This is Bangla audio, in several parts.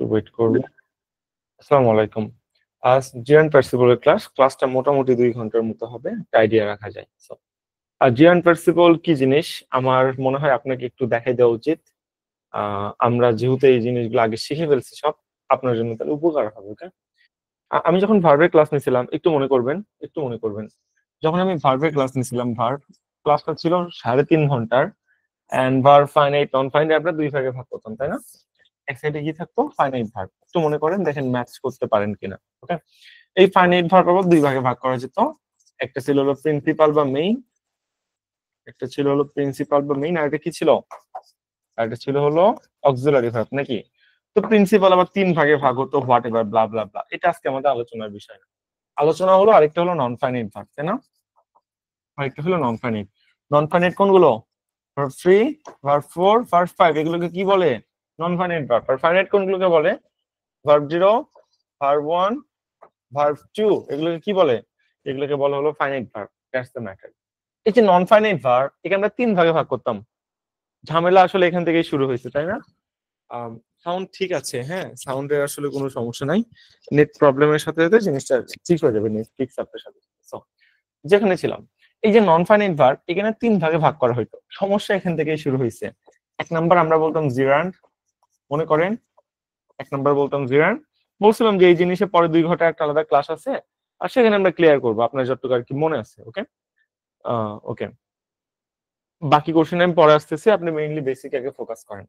ওয়েট করব। আসসালামু আলাইকুম। আজ জিয়ান পার্সিপলের ক্লাসটা মোটামুটি 2 ঘন্টার মতো হবে, একটা আইডিয়া রাখা যায়। আর জিয়ান পার্সিপল কি জিনিস আমার মনে হয় আপনাকে একটু দেখাই দেওয়া উচিত। আমরা যেহেতু এই জিনিসগুলো আগে শিখে ফেলছি সব, আপনার জন্য তাহলে উপকার হবে। ওকে, আমি যখন ভার্বের ক্লাস নিয়েছিলাম একটু মনে করবেন যখন আমি ভার্বের ক্লাস নিয়েছিলাম, ক্লাসটা ছিল 3.5 ঘন্টার। And verb finite non finite আমরা 2 ভাগে ভাগ করতাম, তাই না? এক সাইডে কি থাকতো? Finite verb. একটু মনে করেন, দেখেন ম্যাচ করতে পারেন কিনা। ওকে, এই ফাইনাইট ভার্ব আবার 2 ভাগে ভাগ করা যেত। একটা ছিল হলো প্রিন্সিপাল বা মেইন, আর একটা কি ছিল? আর এটা ছিল হলো অক্সিলারি ভার্ব, নাকি? তো প্রিন্সিপাল আবার 3 ভাগে ভাগ হতো, হোয়াট এভার ব্লা ব্লা ব্লা। এটা আজকে আমাদের আলোচনার বিষয় না। আলোচনা হলো আরেকটা হলো নন ফাইনাইট ভার্ব, তাই না? আরেকটা হলো নন ফাইনাইট। নন ফাইনাইট কোনগুলো? ভার্ব 3, ভার্ব 4, ভার্ব 5, এগুলোকে কি বলে? Non finite verb. আর ফাইনাইট কোনগুলোকে বলে? ভার্ব 0, ভার্ব 1, ভার্ব 2, এগুলোকে কি বলে? এগুলোকে বলা হলো finite verb. That's the matter. এই যে নন ফাইনাইট ভার্ব, একে আমরা 3 ভাগে ভাগ করতাম। ঝামেলা আসলে এখান থেকেই শুরু হয়েছে, তাই না? সাউন্ড ঠিক আছে? হ্যাঁ, সাউন্ডের আসলে কোনো সমস্যা নাই। নেট প্রবলেমের সাথে সাথে জিনিসটা ঠিক হয়ে যাবে, নেট ফিক্স আপের সাথে। So, যেখানে ছিলাম, এই যে নন ফাইনাইট ভার্ব এখানে 3 ভাগে ভাগ করা হইতো। সমস্যা এখান থেকেই শুরু হয়েছে। 1 নাম্বার আমরা বলতাম জিরান্ড, মনে করেন। 1 নাম্বার বলতাম জিরান্ড, বলছিলাম যে এই জিনিসে পরে 2 ঘন্টা একটা আলাদা ক্লাস আছে, আর সেখানে আমরা ক্লিয়ার করবো, আপনার যতটুকু আর কি মনে আছে। ওকে, ওকে, বাকি কোশ্চেন আমি পরে আসতেছি, আপনি মেইনলি বেসিক আগে ফোকাস করেন।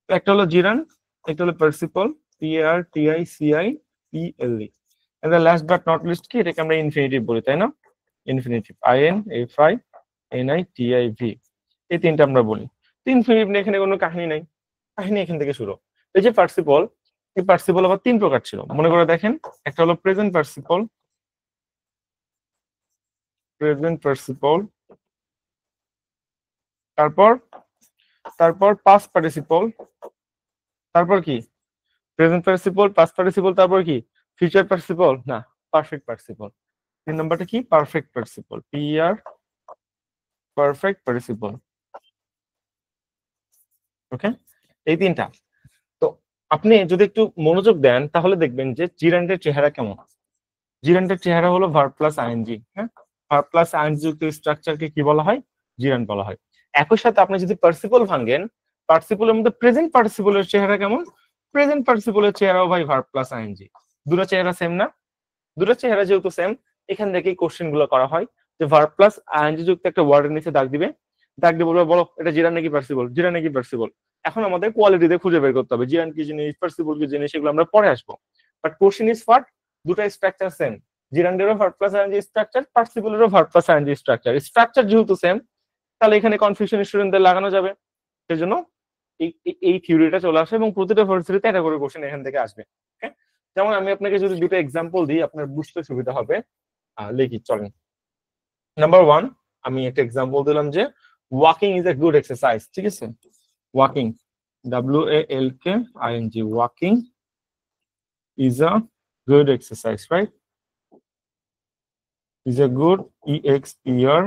একটা হলো জিরান্ড, একটা হলো পার্সিপল, PARTICIPLE, and the last but not list কি, এটাকে আমরা ইনফিনিটিভ বলি, তাই না? ইনফিনিটিভ, INFINITIV, এই 3টা আমরা বলি। তো ইনফিনিটিভ নিয়ে এখানে কোনো কাহিনী নাই, কাহিনী এখান থেকে শুরু। এই যে পার্সিপল, এই পার্সিপল আবার 3 প্রকার ছিল, মনে করে দেখেন। একটা হলো প্রেজেন্ট পার্সিপল, তারপর তারপর পাস্ট পার্টিসিপল, তারপর কি? প্রেজেন্ট পার্টিসিপল, পাস্ট পার্টিসিপল, তারপর কি? ফিউচার পার্টিসিপল না, পারফেক্ট পার্টিসিপল। 3 নম্বরটা কি? Perfect participle, PR, perfect participle. Okay, এই 3টা। তো আপনি যদি একটু মনোযোগ দেন তাহলে দেখবেন যে জিরান্ডের চেহারা কেমন। জিরান্ডের চেহারা হলো ভার্ব প্লাস আইএনজি। হ্যাঁ, ভার্ব প্লাস আইএনজি যুক্ত স্ট্রাকচারকে কি বলা হয়? জিরান্ড বলা হয়। একই সাথে আপনি যদি পার্টিসিপল ভাঙেন, পার্টিসিপলের মধ্যে প্রেজেন্ট পার্টিসিপলের চেহারা কেমন? প্রেজেন্ট পার্টিসিপলের চেহারাও ভাই ভার্ব প্লাস আইএনজি। দুটো চেহারা সেম না? দুটো চেহারা যেহেতু সেম, এখান থেকেই কোশ্চেন গুলো করা হয় যে ভার্ব প্লাস আইএনজি যুক্ত একটা ওয়ার্ডের নিচে দাগ দিবে, দাগ দিয়ে বলবে বলো এটা জিরান নাকি পার্সিবল, জিরান নাকি পার্সিবল। এখন আমাদের কোয়ালিটি দিয়ে খুঁজে বের করতে হবে জিরান কি জিনিস, পার্সিবল কি জিনিস, এগুলো আমরা পরে আসবো। But question is what? দুটো স্ট্রাকচার সেম। জিরান্ডেরও ভার্ব প্লাস আইএনজি স্ট্রাকচার, পার্সিবলেরও verb plus ING structure. Structure যেহেতু সেম, তাহলে এখানে কনফিউশন স্টুডেন্টদের লাগানো যাবে। সেজন্য এই থিওরিটা চলে আসে এবং প্রতিটা ভার্সিটিতে একটা করে কোশ্চেন এখান থেকে আসবে। যেমন আমি আপনাকে যদি দুটো এক্সাম্পল দিই আপনার বুঝতে সুবিধা হবে। লিখি, চলেন। নাম্বার 1, আমি একটা এক্সাম্পল দিলাম যে walking is a good exercise. ঠিক আছে, walking, WALKING, walking is a good exercise, right? Is a good, EXPR,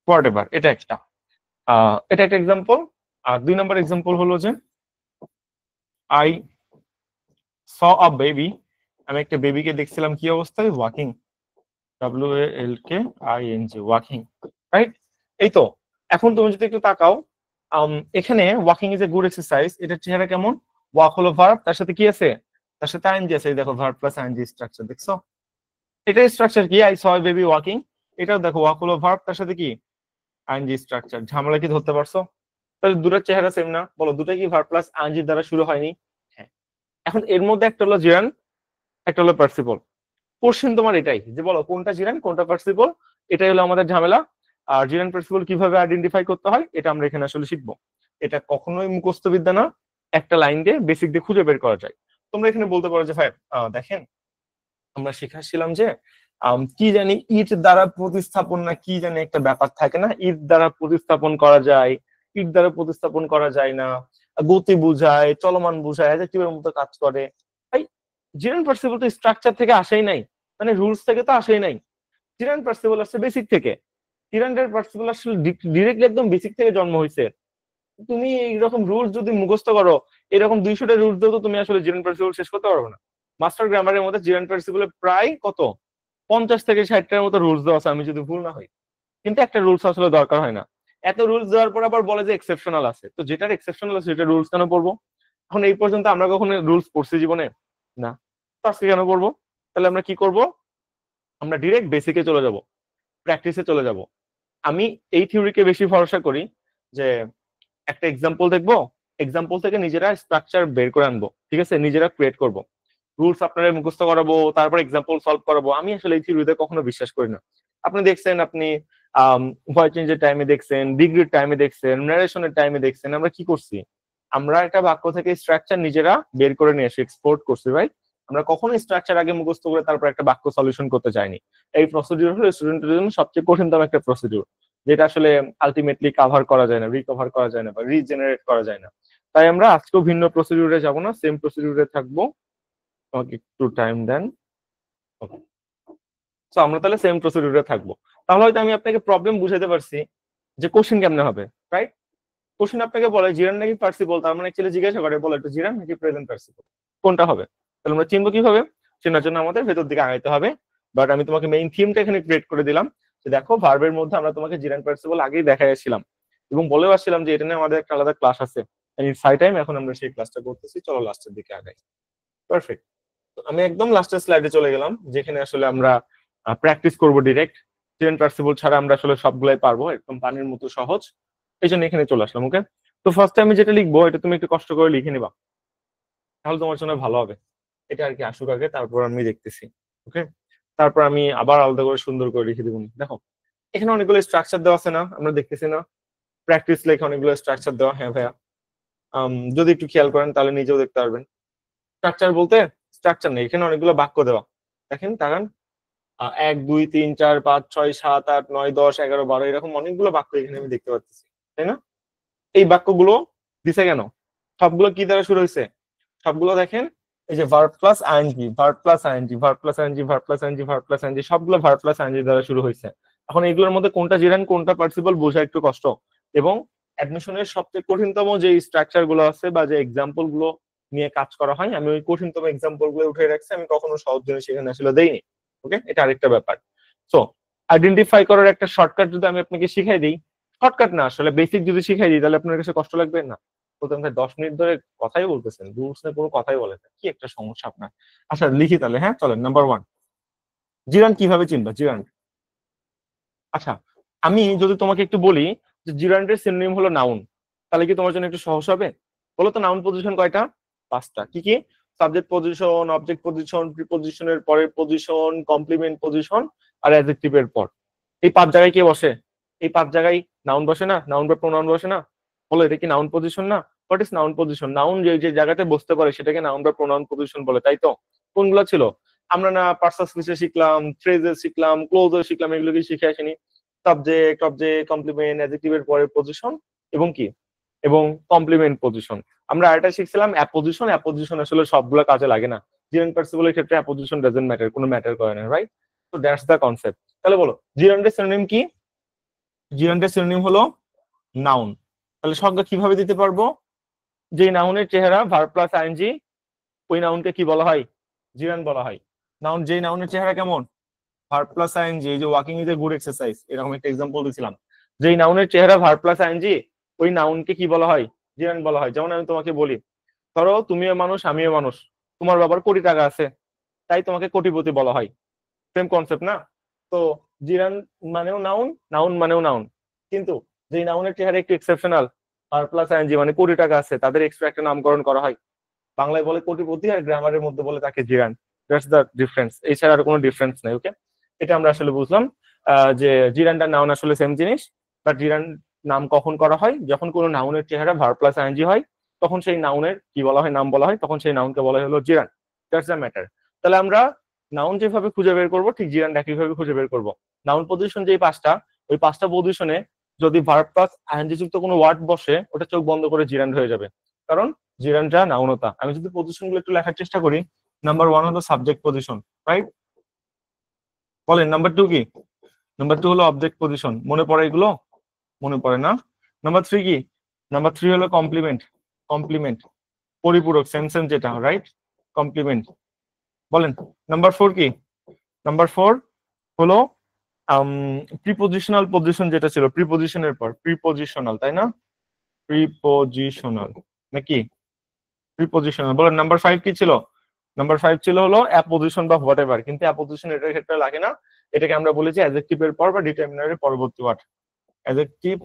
whatever. এটা একটা এক্সাম্পল। আর 2 নম্বর এক্সাম্পল হলো যে আই স আ বেবি, আমি একটা বেবিকে দেখছিলাম কি অবস্থায়? Walking, WALKING, walking, right? এই তো। এখন তুমি যদি একটু তাকাও, এখানে walking is a good exercise, এটার চেহারা কেমন? ওয়াক হলো ভার্ব, তার সাথে কি আছে? তার সাথে আইএনজি আছে। দেখো ভার্ব প্লাস আইএনজি স্ট্রাকচার, দেখছো? এটার স্ট্রাকচার কি? I saw a baby walking. এটাও দেখো ওয়াক হলো ভার্ব, তার সাথে কি? ING structure. ঝামেলা কি ধরতে পারছো? তাহলে দুটোর চেহারা সেম না? বলো, দুটো কি ভার্ব প্লাস আইএনজি দ্বারা শুরু হয়নি? হ্যাঁ। এখন এর মধ্যে একটা হলো জিরান, একটা হলো পার্সিপল। কোশ্চেন তোমার এটাই যে বলো কোনটা জিরান কোনটা পার্সিপল, এটাই হলো আমাদের ঝামেলা। আর জিরান পার্সিপল কিভাবে আইডেন্টিফাই করতে হয় এটা আমরা এখানে আসলে শিখবো। এটা কখনোই মুখস্থ বিদ্যা না, একটা লাইন দিয়ে বেসিক দিয়ে খুঁজে বের করা যায়। তোমরা এখানে বলতে পারো যে ভাই দেখেন আমরা শিখাচ্ছিলাম যে কি জানি ইট দ্বারা প্রতিস্থাপন না কি জানি একটা ব্যাপার থাকে না, ইট দ্বারা প্রতিস্থাপন করা যায়, ইট দ্বারা প্রতিস্থাপন করা যায় না, গতি বুঝায়, চলমান বুঝায়, কিভাবে মতো কাজ করে। ভাই জিরান পার্সিপল তো স্ট্রাকচার থেকে আসেই নাই, মানে রুলস থেকে তো আসেই নাই। জিরান পার্সিপল আসছে বেসিক থেকে। জিরানের পার্সিপল আসলে ডিরেক্টলি একদম বেসিক থেকে জন্ম হয়েছে। তুমি এইরকম রুলস যদি মুখস্থ করো, এরকম 200টা রুলস দিয়েও তো তুমি আসলে জিরান প্রিন্সিপাল শেষ করতে পারবে না। মাস্টার গ্রামারের মধ্যে জিরান প্রিন্সিপালে প্রায় কত 50 থেকে 60টার মতো রুলস দেওয়া আছে আমি যদি ভুল না হই, কিন্তু একটা রুলস আসলে দরকার হয় না। এত রুলস দেওয়ার পর আবার বলে যে এক্সেপশনাল আছে, তো যেটার এক্সেপশনাল আছে সেটা রুলস কেন পড়বো? এখন এই পর্যন্ত আমরা কখনো রুলস পড়ছি জীবনে? না। তো আজকে কেন পড়বো? তাহলে আমরা কি করব? আমরা ডিরেক্ট বেসিকে চলে যাব, প্র্যাকটিসে চলে যাব। আমি এই থিওরিকে বেশি ভরসা করি যে একটা এক্সাম্পল দেখবো, এক্সাম্পল থেকে নিজেরা স্ট্রাকচার বের করে আনবো, ঠিক আছে, নিজেরা ক্রিয়েট করব, রুলস আপনারা মুখস্থ করাবো, তারপর এক্সাম্পল সলভ করাবো। আমি আসলে এই থিওরিতে কখনো বিশ্বাস করি না। আপনি দেখছেন, আপনি ভয়েস চেঞ্জের টাইমে দেখছেন, ডিগ্রির টাইমে দেখছেন, নারেশনের টাইমে দেখছেন, আমরা কি করছি? আমরা একটা বাক্য থেকে স্ট্রাকচার নিজেরা বের করে নিয়ে এসে এক্সপোর্ট করছি, রাইট? আমরা কখনো স্ট্রাকচার আগে মুখস্থ করে তারপর একটা বাক্য সলিউশন করতে চাইনি। এই প্রসিডিউর হলো স্টুডেন্টের জন্য সবচেয়ে কঠিনতম একটা প্রসিডিউর, যেটা আসলে আলটিমেটলি কাভার করা যায় না, রিকভার করা যায় না, বা রিজেনারেট করা যায় না। তাই আমরা আজকেও ভিন্ন প্রসিডিউরে যাব না, সেম প্রসিডিউরে থাকবো। আমাকে একটু টাইম দেন। তো আমরা তাহলে সেম প্রসিডিউরে থাকবো। তাহলে হয়তো আমি আপনাকে প্রবলেম বুঝাতে পারছি যে কোশ্চেন কেমনে হবে, রাইট? কোশ্চেন আপনাকে বলে জিরান নাকি পার্সিপল, তার মানে অ্যাকচুয়ালি জিজ্ঞাসা করে বলে একটু জিরান নাকি প্রেজেন্ট পার্সিপল, কোনটা হবে? তাহলে আমরা চিনবো কিভাবে? চেনার জন্য আমাদের ভেতর দিকে আগাইতে হবে। বাট আমি তোমাকে মেইন থিমটা এখানে ক্রিয়েট করে দিলাম, যে দেখো ভার্বের মধ্যে আমরা তোমাকে জিরান পার্সিপল আগেই দেখাই আসছিলাম এবং বলেও আসছিলাম যে এটা নিয়ে আমাদের একটা আলাদা ক্লাস আছে, সাই টাইম এখন আমরা সেই ক্লাসটা করতেছি। চলো লাস্টের দিকে আগাই। পারফেক্ট। আমি একদম লাস্টের স্লাইডে চলে গেলাম, যেখানে আসলে আমরা প্র্যাকটিস করব ডিরেক্ট। জিরান পার্সিপল ছাড়া আমরা আসলে সবগুলাই পারবো, একদম পানির মতো সহজ। এই জন্য এখানে চলে আসলাম। ওকে, তো ফার্স্টে আমি যেটা লিখবো এটা তুমি একটু কষ্ট করে লিখে নিবা, তাহলে তোমার জন্য ভালো হবে। এটা আর কি আসুক আগে, তারপর আমি দেখতেছি। ওকে, তারপর আমি আবার আলাদা করে সুন্দর করে লিখে দিব। দেখো এখানে অনেকগুলো স্ট্রাকচার দেওয়া আছে না, আমরা দেখতেছি না? প্র্যাকটিস লেখা অনেকগুলো স্ট্রাকচার দেওয়া, হ্যাঁ ভাইয়া। যদি একটু খেয়াল করেন তাহলে নিজেও দেখতে পারবেন। স্ট্রাকচার বলতে স্ট্রাকচার নেই, এখানে অনেকগুলো বাক্য দেওয়া। দেখেন তাকান, 1 2 3 4 5 6 7 8 9 10 11 12 এরকম অনেকগুলো বাক্য এখানে আমি দেখতে পাচ্ছি, তাই না? এই বাক্যগুলো দিছে কেন? সবগুলো কি দ্বারা শুরু হয়েছে? সবগুলো দেখেন, এই যে verb plus ING, verb plus ING, verb plus ING, verb plus ING, verb plus ING, সবগুলো ভার্ব প্লাস আইএনজি দ্বারা শুরু হয়েছে। এখন এগুলোর মধ্যে কোনটা জিরান কোনটা পার্টিসিপল বোঝা একটু কষ্ট, এবং অ্যাডমিশনের সবচেয়ে কঠিনতম যে স্ট্রাকচার গুলো আছে বা যে এক্সাম্পল গুলো নিয়ে কাজ করা হয়, আমি ওই কঠিনতম এক্সাম্পল গুলো উঠে রাখছি, আমি কখনো সহজ জিনিস এখানে আসলে দেইনি। ওকে, এটা আরেকটা ব্যাপার। সো আইডেন্টিফাই করার একটা শর্টকাট যদি আমি আপনাকে শিখাই দিই, শর্টকাট না আসলে বেসিক যদি শিখাই দিই, তাহলে আপনার কাছে কষ্ট লাগবে না? প্রথম 10 মিনিট ধরে কথাই বলতেছেন, রুলস নিয়ে কোনো কথাই বলেন না, কি একটা সমস্যা আপনার। আচ্ছা লিখি তাহলে, হ্যাঁ চলেন। নাম্বার 1, জিরান কিভাবে চিনবা? জিরান, আচ্ছা আমি যদি তোমাকে একটু বলি যে জিরান্ডের সিনোনিম হলো নাউন, তাহলে কি তোমার জন্য একটু সহজ হবে? বলো তো, নাউন পজিশন কয়টা? 5টা। কি কি? সাবজেক্ট পজিশন, অবজেক্ট পজিশন, প্রিপজিশনের পরের পজিশন, কমপ্লিমেন্ট পজিশন, আর অ্যাডজেক্টিভের পর। এই 5 জায়গায় কে বসে? এই 5 জায়গায় নাউন বসে না? নাউন বা প্রোনাউন বসে না? বলো এটা কি নাউন পজিশন না? What is noun position? Noun যে যে জায়গাতে বসতে পারে সেটাকে নাউন বা প্রোনাউন পজিশন বলে, তাই তো? কোনগুলো ছিল? আমরা না পার্সাস স্পিচে শিখলাম, ফ্রেজে শিখলাম, ক্লোজে শিখলাম, এগুলো কি শিখে আসেনি? সাবজেক্ট, অবজেক্ট, কমপ্লিমেন্ট, অ্যাডজেক্টিভের পরের পজিশন, এবং কি, এবং কমপ্লিমেন্ট পজিশন। আমরা আরেকটা শিখছিলাম অ্যাপোজিশন। অ্যাপোজিশন আসলে সবগুলো কাজে লাগে না, জিরান্ড পার্টিসিপলের ক্ষেত্রে অ্যাপোজিশন ডাজন্ট ম্যাটার, কোনো ম্যাটার করে না, রাইট? তো দ্যাটস দ্য কনসেপ্ট। তাহলে বলো জিরান্ডের সিনোনিম কি? জিরান্ডের সিনোনিম হলো নাউন। তাহলে সংজ্ঞা কিভাবে দিতে পারবো? যে নাউনের চেহারা ভার্ব প্লাস আইএনজি, ওই নাউনকে কি বলা হয়? জিরান্ড বলা হয়। নাউন, যেই নাউনের চেহারা কেমন? Verb plus ING. এই যে walking is a good exercise, এরকম একটা এক্সাম্পল দিছিলাম। যেই নাউনের চেহারা ভার্ব প্লাস আইএনজি, ওই নাউনকে কি বলা হয়? জিরান্ড বলা হয়। যেমন আমি তোমাকে বলি, ধরো তুমিও মানুষ আমিও মানুষ, তোমার বাবার কোটি টাকা আছে, তাই তোমাকে কোটিপতি বলা হয়। সেম কনসেপ্ট না? তো জিরান মানেও নাউন, নাউন মানেও নাউন, কিন্তু যেই নাউনের চেহারা একটু এক্সেপশনাল, আর প্লাস আইএনজি মানে কোটি টাকা আছে, তাদের এক্সট্রা একটা নামকরণ করা হয়। বাংলায় বলে কোটিপতি, আর গ্রামারের মধ্যে বলে তাকে জিরান। দ্যাটস দ্য ডিফারেন্স, এছাড়া আর কোনো ডিফারেন্স নেই। ওকে, এটা আমরা আসলে বুঝলাম যে জিরানটা নাউন আসলে সেম জিনিস। বাট জিরান নাম কখন করা হয়? যখন কোনো নাউনের চেহারা ভার্ব প্লাস আইএনজি হয়, তখন সেই নাউনের কি বলা হয়? নাম বলা হয়, তখন সেই নাউনকে বলা হলো জিরান। That's the matter. তাহলে আমরা নাউন যেভাবে খুঁজে বের করবো, ঠিক জিরান একইভাবে খুঁজে বের করবো। নাউন পজিশন যেই 5টা, ওই 5টা পজিশনে যদি ভার্ব প্লাস আইএনজি যুক্ত কোনো ওয়ার্ড বসে, ওটা চোখ বন্ধ করে জিরান হয়ে যাবে, কারণ জিরানটা নাউনতা। আমি যদি পজিশন গুলো একটু লেখার চেষ্টা করি, নাম্বার 1 হলো সাবজেক্ট পজিশন, রাইট? বলেন নাম্বার 2 কি? নাম্বার 2 হলো অবজেক্ট পজিশন। মনে পড়ে এগুলো? মনে পড়ে না? নাম্বার 3 কি? নাম্বার 3 হলো কমপ্লিমেন্ট। কমপ্লিমেন্ট পরিপূরক, সেন্স যেটা, রাইট? কমপ্লিমেন্ট। বলেন নাম্বার 4 কি? নাম্বার 4 হলো প্রিপোজিশনাল পজিশন, যেটা ছিল প্রিপোজিশনের পর, প্রিপোজিশনাল, তাই না? প্রিপোজিশনাল নাকি প্রিপোজিশনাল? বলেন নাম্বার 5 কি ছিল? নাম্বার 5 ছিল হলো অ্যাপোজিশন বা হোয়াট এভার, কিন্তু অ্যাপোজিশন এটার ক্ষেত্রে লাগে না। এটাকে আমরা বলেছি অ্যাডজেক্টিভ এর পর বা ডিটারমিনারের পরবর্তী ওয়ার্ড। অ্যাডজেক্টিভ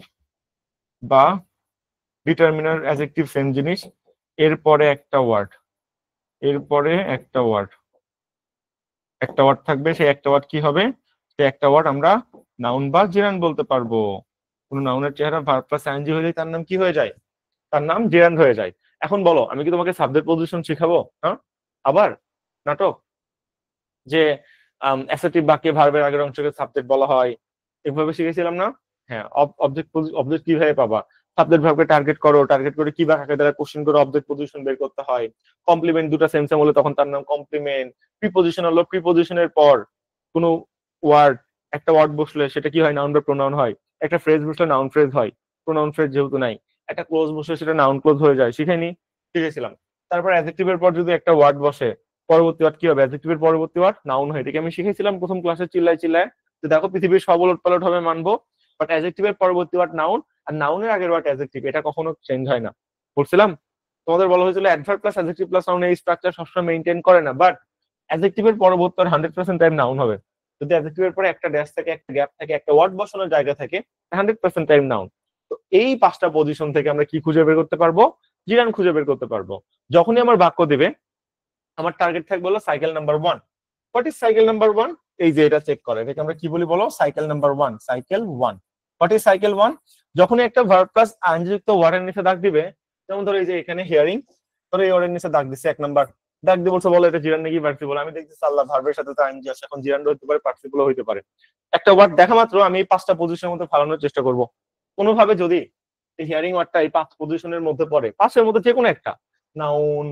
বা ডিটারমিনার, অ্যাডজেক্টিভ সেম জিনিস, এরপরে একটা ওয়ার্ড, এরপরে একটা ওয়ার্ড, একটা ওয়ার্ড থাকবে। সেই একটা ওয়ার্ড কি হবে? সেই একটা ওয়ার্ড আমরা নাউন বা জিরান বলতে পারবো। কোন নাউনের চেহারা ভার্ব প্লাস আইএনজি হয়ে যায়, তার নাম কি হয়ে যায়? তার নাম জিরান হয়ে যায়। এখন বলো, আমি কি তোমাকে সাবজেক্ট পজিশন শিখাবো? হ্যাঁ, আবার নাটক যে অ্যাসার্টিভ বাক্যে ভার্বের আগের অংশকে সাবজেক্ট বলা হয়, এভাবে শিখেছিলাম না? হ্যাঁ, অবজেক্ট অবজেক্ট কিভাবে পাবা? সাবজেক্ট ভার্বকে টার্গেট করো, টার্গেট করে কি বাক্যে দ্বারা কোশ্চেন করে অবজেক্ট পজিশন বের করতে হয়। কমপ্লিমেন্ট দুটো সেম সেম হলে তখন তার নাম কমপ্লিমেন্ট। প্রিপজিশন হলো প্রিপজিশনের পর কোনো ওয়ার্ড, একটা ওয়ার্ড বসলে সেটা কি হয়? নাউন বা প্রোনাউন হয়। একটা ফ্রেজ বসলে নাউন ফ্রেজ হয়, প্রোনাউন ফ্রেজ যেহেতু নাই। একটা ক্লোজ বসলে সেটা নাউন ক্লোজ হয়ে যায়। শিখাইনি? শিখেছিলাম। তারপর অ্যাডজেক্টিভের পর যদি একটা ওয়ার্ড বসে, পরবর্তী ওয়ার্ড কি হবে? অ্যাডজেক্টিভের পরবর্তী ওয়ার্ড নাউন হয়। এটাকে আমি শিখেছিলাম প্রথম ক্লাসে চিল্লায় চিল্লায়। তো দেখো, পৃথিবীর সব উলটপালট হবে মানবো, বাট অ্যাডজেক্টিভের পরবর্তী ওয়ার্ড নাউন, আর নাউনের আগের ওয়ার্ড অ্যাডজেক্টিভ, এটা কখনো চেঞ্জ হয় না। বলছিলাম তোমাদের, বলা হয়েছিল adverb plus adjective plus noun এই স্ট্রাকচার সবসময় মেইনটেইন করে না, বাট অ্যাডজেক্টিভের পরবর্তী 100% টাইম নাউন হবে। যদি অ্যাডজেক্টিভের পরে একটা ড্যাশ থাকে, একটা গ্যাপ থাকে, একটা ওয়ার্ড বসানোর জায়গা থাকে, 100% টাইম নাউন। তো এই 5টা পজিশন থেকে আমরা কি খুঁজে বের করতে পারবো? জিরান খুঁজে বের করতে পারবো। যখনই আমার বাক্য দিবে, আমার টার্গেট থাকবে হলো cycle number 1। What is cycle number 1? এই যে এটা চেক করে, এটাকে আমরা কি বলি বলো? Cycle number 1, cycle 1। What is cycle 1? যখনই একটা ভার্ব প্লাস আইনযুক্ত ওয়ার্ডের নিচে দাগ দিবে, যেমন ধরো এই যে এখানে হিয়ারিং, ধরো এই ওয়ার্ডের নিচে দাগ দিছে 1 নাম্বার, দাগ দিয়ে বলছো বলো এটা জিরান নাকি পার্টিসিপল। আমি দেখছি আল্লাহ, ভার্বের সাথে তো আইনজি আছে, এখন জিরান হতে পারে, পার্টিসিপল হতে পারে। একটা ওয়ার্ড দেখা মাত্র আমি এই 5টা পজিশনের মধ্যে ফালানোর চেষ্টা করব। কোনোভাবে যদি হিয়ারিং ওয়ার্ডটা এই 5 পজিশনের মধ্যে পড়ে, 5 এর মধ্যে যে কোনো একটা, নাউন,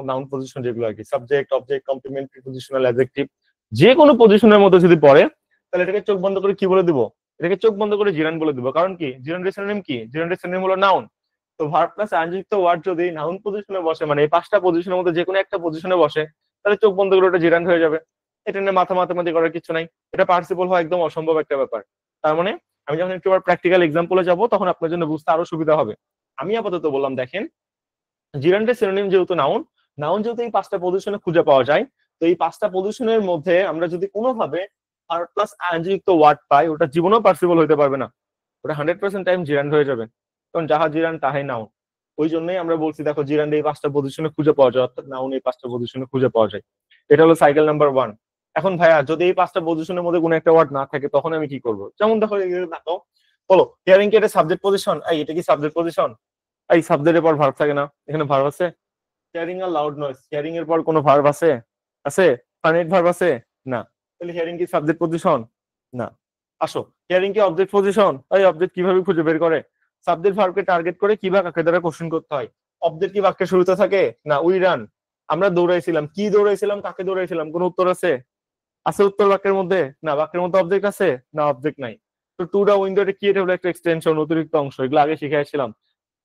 নাউন পজিশন যেগুলো আর কি, subject, object, complement, prepositional, adjective, যে কোনো পজিশনের মধ্যে যদি পড়ে, তাহলে এটাকে চোখ বন্ধ করে কি বলে দিব? এটাকে চোখ বন্ধ করে জিরান বলে দিব। কারণ কি? জিরানের সিনোনিম কি? জিরানের সিনোনিম হলো নাউন। তো ভার্ব প্লাস আইনযুক্ত ওয়ার্ড যদি নাউন পজিশনে বসে, মানে এই 5টা পজিশনের মধ্যে যে কোনো একটা পজিশনে বসে, তাহলে চোখ বন্ধ করে ওটা জিরান হয়ে যাবে। এটা নিয়ে মাথা মাথামাতি করার কিছু নাই। এটা পার্টিসিপল হওয়া একদম অসম্ভব একটা ব্যাপার। তার মানে আমি যখন একটু প্র্যাকটিক্যাল এক্সাম্পলে যাব, তখন আপনার জন্য বুঝতে আরো সুবিধা হবে। আমি আপাতত বললাম, দেখেন, জিরান্ডের সিনোনিম যেহেতু নাউন, নাউন যেহেতু এই 5টা পজিশনে খুঁজে পাওয়া যায়, তো এই 5টা পজিশনের মধ্যে আমরা যদি কোনোভাবে ভার্ব প্লাস আইনযুক্ত ওয়ার্ড পাই, ওটা জীবনেও পার্সিবল হতে পারবে না, ওটা 100% টাইম জিরান্ড হয়ে যাবে। কারণ যাহা জিরান তাহাই নাউন। ওই জন্যই আমরা বলছি, দেখো, জিরান্ড এই 5টা পজিশনে খুঁজে পাওয়া যায়, অর্থাৎ নাউন এই 5টা পজিশনে খুঁজে পাওয়া যায়। এটা হলো সাইকেল নাম্বার 1। এখন ভাইয়া, যদি এই 5টা পজিশনের মধ্যে কোনো একটা ওয়ার্ড না থাকে, তখন আমি কি করবো? যেমন দেখো, দেখো, বলো হিয়ারিং কি এটা সাবজেক্ট পজিশন? এই এটা কি সাবজেক্ট পজিশন? এই সাবজেক্টের পর ভার্ব থাকে না? এখানে ভার্ব আছে। হিয়ারিং আর লাউড নয়েজ, হিয়ারিং এর পর কোনো ভার্ব আছে? আছে? ফাইনাইট ভার্ব আছে? না। তাহলে হিয়ারিং কি সাবজেক্ট পজিশন? না। আসো, হিয়ারিং কি অবজেক্ট পজিশন? এই অবজেক্ট কিভাবে খুঁজে বের করে? সাবজেক্ট ভার্বকে টার্গেট করে কি বা কাকে দ্বারা কোশ্চেন করতে হয়। অবজেক্ট কি বাক্যের শুরুতে থাকে? না। উই রান, আমরা দৌড়াইছিলাম। কি দৌড়াইছিলাম? কাকে দৌড়াইছিলাম? কোনো উত্তর আছে? আছে উত্তর বাক্যের মধ্যে? না। বাক্যের মধ্যে অবজেক্ট আছে? না, অবজেক্ট নাই। তো টু দা উইন্ডো কি? এটা হলো একটা এক্সটেনশন, অতিরিক্ত অংশ। এগুলো আগে শিখাইছিলাম।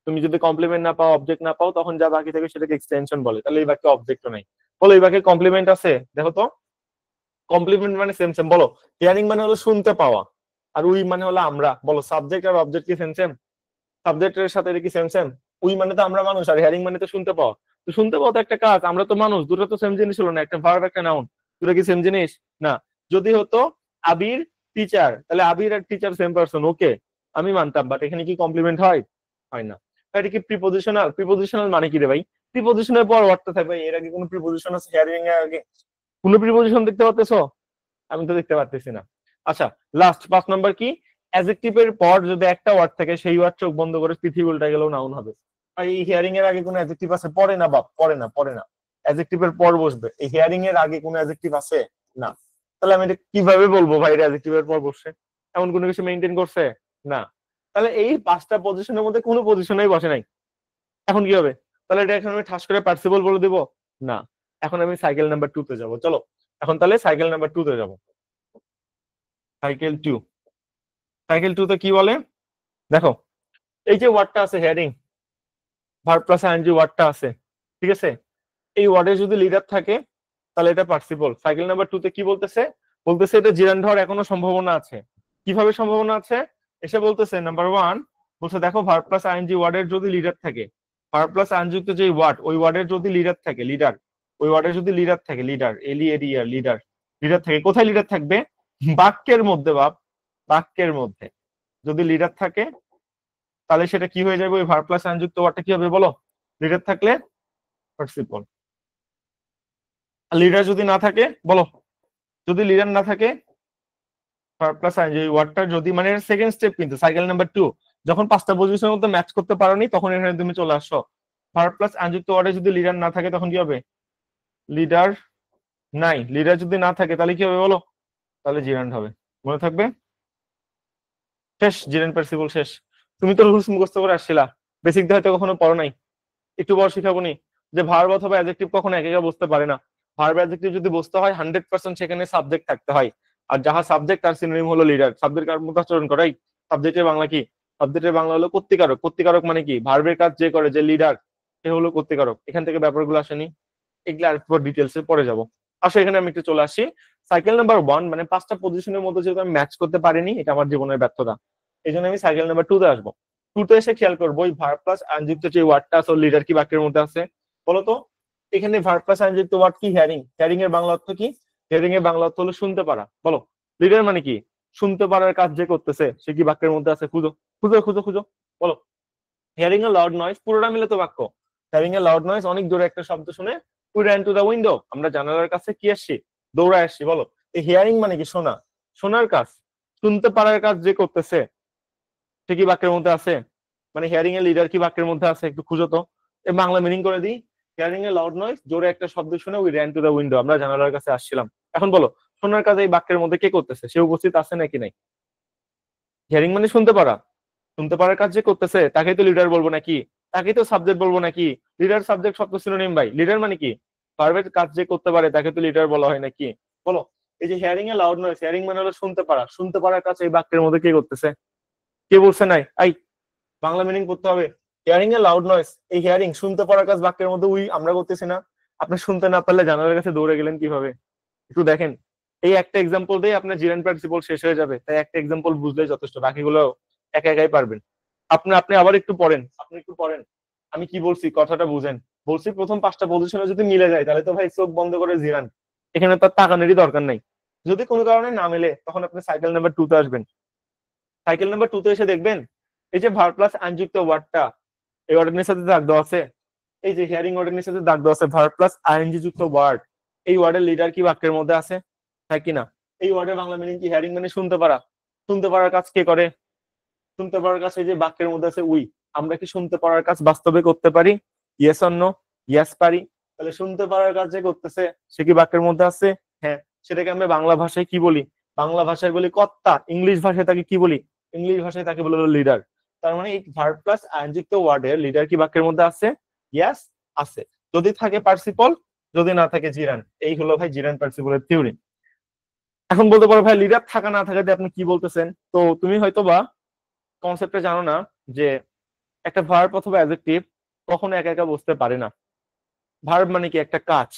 তুমি যদি কমপ্লিমেন্ট না পাও, অবজেক্ট না পাও, তখন যা বাকি থাকে সেটাকে এক্সটেনশন বলে। তাহলে এই বাক্যে অবজেক্টও নাই। বলো এই বাক্যে কমপ্লিমেন্ট আছে? দেখো তো, কমপ্লিমেন্ট মানে সেম সেম। বলো, হিয়ারিং মানে হলো শুনতে পাওয়া, আর উই মানে হলো আমরা। বলো, সাবজেক্ট আর অবজেক্ট কি সেম সেম? সাবজেক্টের সাথে এটা কি সেম সেম? উই মানে তো আমরা মানুষ, আর হিয়ারিং মানে তো শুনতে পাওয়া। তো শুনতে পাওয়া তো একটা কাজ, আমরা তো মানুষ, দুটো তো সেম জিনিস হলো না? একটা ভার্ব একটা নাউন, দুটো কি সেম জিনিস? না। যদি হতো আবির টিচার, তাহলে আবির আর টিচার সেম পারসন, ওকে, আমি মানতাম। বাট এখানে কি কমপ্লিমেন্ট হয়? হয় না। এটা কি প্রিপজিশনাল? প্রিপজিশনাল মানে কি রে ভাই? প্রিপজিশনের পর অর্থ থাকবে, এর আগে কোনো প্রিপজিশন আছে? হিয়ারিং এর আগে কোনো প্রিপজিশন দেখতে পাচ্তেছো? আমি তো দেখতে পারতেছি না। আচ্ছা, লাস্ট 5 নাম্বার কি? অ্যাডজেক্টিভের পর যদি একটা ওয়ার্ড থাকে, সেই ওয়ার্ড চোখ বন্ধ করে পৃথিবী উল্টা গেলেও নাউন হবে। আর এই হিয়ারিং এর আগে কোনো অ্যাডজেক্টিভ আছে? পড়ে না বাপ, পড়ে না, পড়ে না। অ্যাডজেক্টিভের পর বসবে। এই হিয়ারিং এর আগে কোনো অ্যাডজেক্টিভ আছে? না। তাহলে আমি এটা কিভাবে বলবো ভাই এটা অ্যাডজেক্টিভের পর বসছে? এমন কোনো কিছু মেইনটেইন করছে? না। তাহলে এই 5টা পজিশনের মধ্যে কোনো পজিশনেই বসে নাই। এখন কি হবে? তাহলে এটা এখন আমি ঠাস করে পার্সিবল বলে দিব? না। এখন আমি সাইকেল নাম্বার 2 তে যাব। চলো, এখন তাহলে সাইকেল নাম্বার 2 তে যাব। সাইকেল 2, সাইকেল 2 তে কি বলে? দেখো, এই যে ওয়ার্ডটা আছে হেয়ারিং, ভার্ব প্লাস আইএনজি ওয়ার্ডটা আছে, ঠিক আছে, এই ওয়ার্ডে যদি লিডার থাকে তাহলে এটা পার্টিসিপল। সাইকেল নাম্বার 2 তে কি বলতেছে, বলতেছে এটা জিরান্ড হওয়ার এখনো সম্ভাবনা আছে। কিভাবে সম্ভাবনা আছে, এসে বলতেছে নাম্বার 1, বলছে দেখো ভার্ব প্লাস আইএনজি ওয়ার্ডের যদি লিডার থাকে, ভার্ব প্লাস আইএনজি যুক্ত যে ওয়ার্ড, ওই ওয়ার্ডের যদি লিডার থাকে, লিডার, ওই ওয়ার্ডের যদি লিডার থাকে, লিডার এলিএডিআর লিডার, লিডার থাকে, কোথায় লিডার থাকবে, বাক্যের মধ্যে, বাক্যের মধ্যে যদি লিডার থাকে তাহলে সেটা কি হয়ে যাবে, ওই ভার্ব প্লাস আইএনজি যুক্ত ওয়ার্ডটা কি হবে বলো, লিডার থাকলে পার্টিসিপল। লিডার যদি না থাকে বলো, যদি লিডার না থাকে ভার্ব প্লাস আইএনজি ওয়ার্ডটা যদি, মানে সেকেন্ড স্টেপ কিন্তু সাইকেল নাম্বার 2, যখন 5টা পজিশনের মধ্যে ম্যাচ করতে পারোনি তখন এখানে তুমি চলে আসো। ভার্ব প্লাস আইএনজি ওয়ার্ডে যদি লিডার না থাকে তখন কি হবে, লিডার নাই, লিডার যদি না থাকে তাহলে কি হবে বলো, তাহলে জিরান্ড হবে। মনে থাকবে, শেষ, জিরান্ড পার্টিসিপল শেষ। তুমি তো রুলস মুখস্থ করে আসছিলা, বেসিক দিয়ে হয়তো কখনো পড়ো নাই, একটু বড় শিখাবো নি যে ভার্ব অথবা অ্যাডজেক্টিভ কখনো একা বসতে পারে না। ভার্ব অ্যাডজেক্টিভ যদি বসতে হয় 100% সেখানে সাবজেক্ট থাকতে হয়, আর যাহা সাবজেক্ট তার সিনোনিম হলো লিডার। সাবজেক্ট কার মতো আচরণ করাই, সাবজেক্টের বাংলা কি, সাবজেক্টের বাংলা হলো কর্তৃকারক। কর্তৃকারক মানে কি, ভার্বের কাজ যে করে, যে লিডার, সে হলো কর্তৃকারক। এখান থেকে ব্যাপারগুলো আসেনি, এগুলো আর একটু ডিটেলসে পরে যাবো। আসো এখানে আমি একটু চলে আসি। সাইকেল নাম্বার 1, মানে 5টা পজিশনের মধ্যে যেহেতু আমি ম্যাচ করতে পারিনি, এটা আমার জীবনের ব্যর্থতা, এই জন্য আমি সাইকেল নাম্বার 2 তে আসবো। 2 তে এসে খেয়াল করবো ওই ভার্ব প্লাস আইনযুক্ত যে ওয়ার্ডটা আছে লিডার কি বাক্যের মধ্যে আছে বলতো। এখানে ভার্ব প্লাস আইনযুক্ত ওয়ার্ড কি, হিয়ারিং। হিয়ারিং এর বাংলা অর্থ কি, হিয়ারিং এর বাংলা অর্থ হলো শুনতে পারা। বলো, লিডার মানে কি, শুনতে পারার কাজ যে করতেছে সে কি বাক্যের মধ্যে আছে, খুঁজো খুঁজো খুঁজো খুঁজো বলো। হিয়ারিং এ লাউড নয়েজ, পুরোটা মিলে তো বাক্য। হিয়ারিং এ লাউড নয়েজ, অনেক জোরে একটা শব্দ শুনে, we ran to the window, আমরা জানালার কাছে কি আসছি, দৌড়ায় আসছি। বলো, এই হিয়ারিং মানে কি, শোনা, শোনার কাজ, শুনতে পারার কাজ যে করতেছে সে কি বাক্যের মধ্যে আছে, মানে হিয়ারিং এর লিডার কি বাক্যের মধ্যে আছে, একটু খুঁজো তো। এই বাংলা মিনিং করে দিই, হিয়ারিং এ লাউড নয়েজ, জোরে একটা শব্দ শুনে we ran to the window, আমরা জানালার কাছে আসছিলাম। এখন বলো, শোনার কাজ এই বাক্যের মধ্যে কে করতেছে, সে উপস্থিত আছে নাকি নাই। হিয়ারিং মানে শুনতে পারা, শুনতে পারার কাজ যে করতেছে তাকেই তো লিডার বলবো নাকি, তাকেই তো সাবজেক্ট বলবো নাকি। লিডার সাবজেক্ট শব্দ সিনোনিম ভাই, লিডার মানে কি, ভার্বের কাজ যে করতে পারে তাকে তো লিডার বলা হয় নাকি। বলো, এই যে হিয়ারিং এ লাউড নয়েজ, হিয়ারিং মানে হলো শুনতে পারা, শুনতে পারার কাজ এই বাক্যের মধ্যে কে করতেছে, কে বলছে নাই, আই বাংলা মিনিং করতে হবে। হিয়ারিং এ লাউড নয়েজ, এই হিয়ারিং শুনতে পারার কাজ বাক্যের মধ্যে উই আমরা করতেছি না। আপনি শুনতে না পারলে জানালার কাছে দৌড়ে গেলেন কিভাবে, একটু দেখেন। এই একটা এক্সাম্পল দিয়ে আপনার জিরান প্রিন্সিপল শেষ হয়ে যাবে, তাই একটা এক্সাম্পল বুঝলেই যথেষ্ট, বাকিগুলো একা একাই পারবেন। আপনি আপনি আবার একটু পড়েন, আপনি একটু পড়েন, আমি কি বলছি কথাটা বুঝেন। বলছি প্রথম 5টা পজিশনে যদি মিলে যায় তাহলে তো ভাই চোখ বন্ধ করে জিরান, এখানে তার তাকানেরই দরকার নাই। যদি কোনো কারণে না মেলে তখন আপনি সাইকেল নাম্বার 2 তে আসবেন। সাইকেল নাম্বার 2 তে এসে দেখবেন এই যে ভার্ব প্লাস আইনযুক্ত ওয়ার্ডটা, এই ওয়ার্ডের সাথে দাগ দেওয়া আছে, এই যে হিয়ারিং ওয়ার্ডের সাথে দাগ দেওয়া আছে, ভার্ব প্লাস আইএনজি যুক্ত ওয়ার্ড, এই ওয়ার্ডের লিডার কি বাক্যের মধ্যে আছে, তাই কিনা। এই ওয়ার্ডের বাংলা মিনিং কি, হিয়ারিং মানে শুনতে পারা, শুনতে পারার কাজ কে করে, শুনতে পারার কাজ এই যে বাক্যের মধ্যে আছে উই, আমরা কি শুনতে পারার কাজ বাস্তবে করতে পারি, ইয়েস অর নো, ইয়েস পারি। তাহলে শুনতে পারার কাজ যে করতেছে সে কি বাক্যের মধ্যে আছে, হ্যাঁ। সেটাকে আমরা বাংলা ভাষায় কি বলি, বাংলা ভাষায় বলি কর্তা, ইংলিশ ভাষায় তাকে কি বলি, ইংলিশ ভাষায় তাকে বলে লিডার। তার মানে এই ভার্ব প্লাস আইনযুক্ত ওয়ার্ডের লিডার কি বাক্যের মধ্যে আছে, ইয়েস আছে। যদি থাকে পার্টিসিপল, যদি না থাকে জিরান। এই হলো ভাই জিরান পার্টিসিপলের থিওরি। এখন বলতে পারো ভাই লিডার থাকা না থাকাতে আপনি কি বলতেছেন, তো তুমি হয়তো বা কনসেপ্টটা জানো না যে একটা ভার্ব অথবা অ্যাডজেক্টিভ কখনো একা একা বসতে পারে না। ভার্ব মানে কি, একটা কাজ,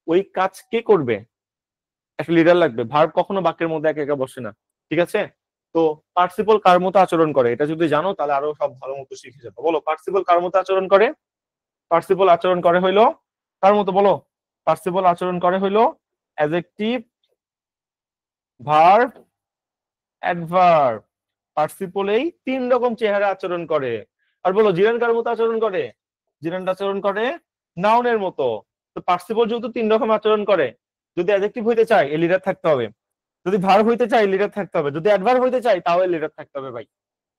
ওই কাজ কে করবে, একটা লিডার লাগবে। ভার্ব কখনো বাক্যের মধ্যে একা একা বসে না, ঠিক আছে। তো পার্টিসিপল কার মতো আচরণ করে এটা যদি জানো তাহলে আরো সব ভালো মতো শিখে যাবো। বলো, পার্টিসিপল কার মতো আচরণ করে, পার্টিসিপল আচরণ করে হইলো কার মতো বলো, পার্টিসিপল আচরণ করে হইলো অ্যাডজেক্টিভ, ভার্ব, অ্যাডভার্ব। পার্টিসিপল এই 3 রকম চেহারা আচরণ করে। আর বলো জিরান কার মতো আচরণ করে, জিরান আচরণ করে নাউনের মতো। তো পার্টিসিপল যেহেতু 3 রকম আচরণ করে, যদি অ্যাডজেক্টিভ হইতে চাই এ লিডার থাকতে হবে, যদি ভার্ব হইতে চাই লিডার থাকতে হবে, যদি অ্যাডভার্ব হইতে চাই তাহলে লিডার থাকতে হবে। ভাই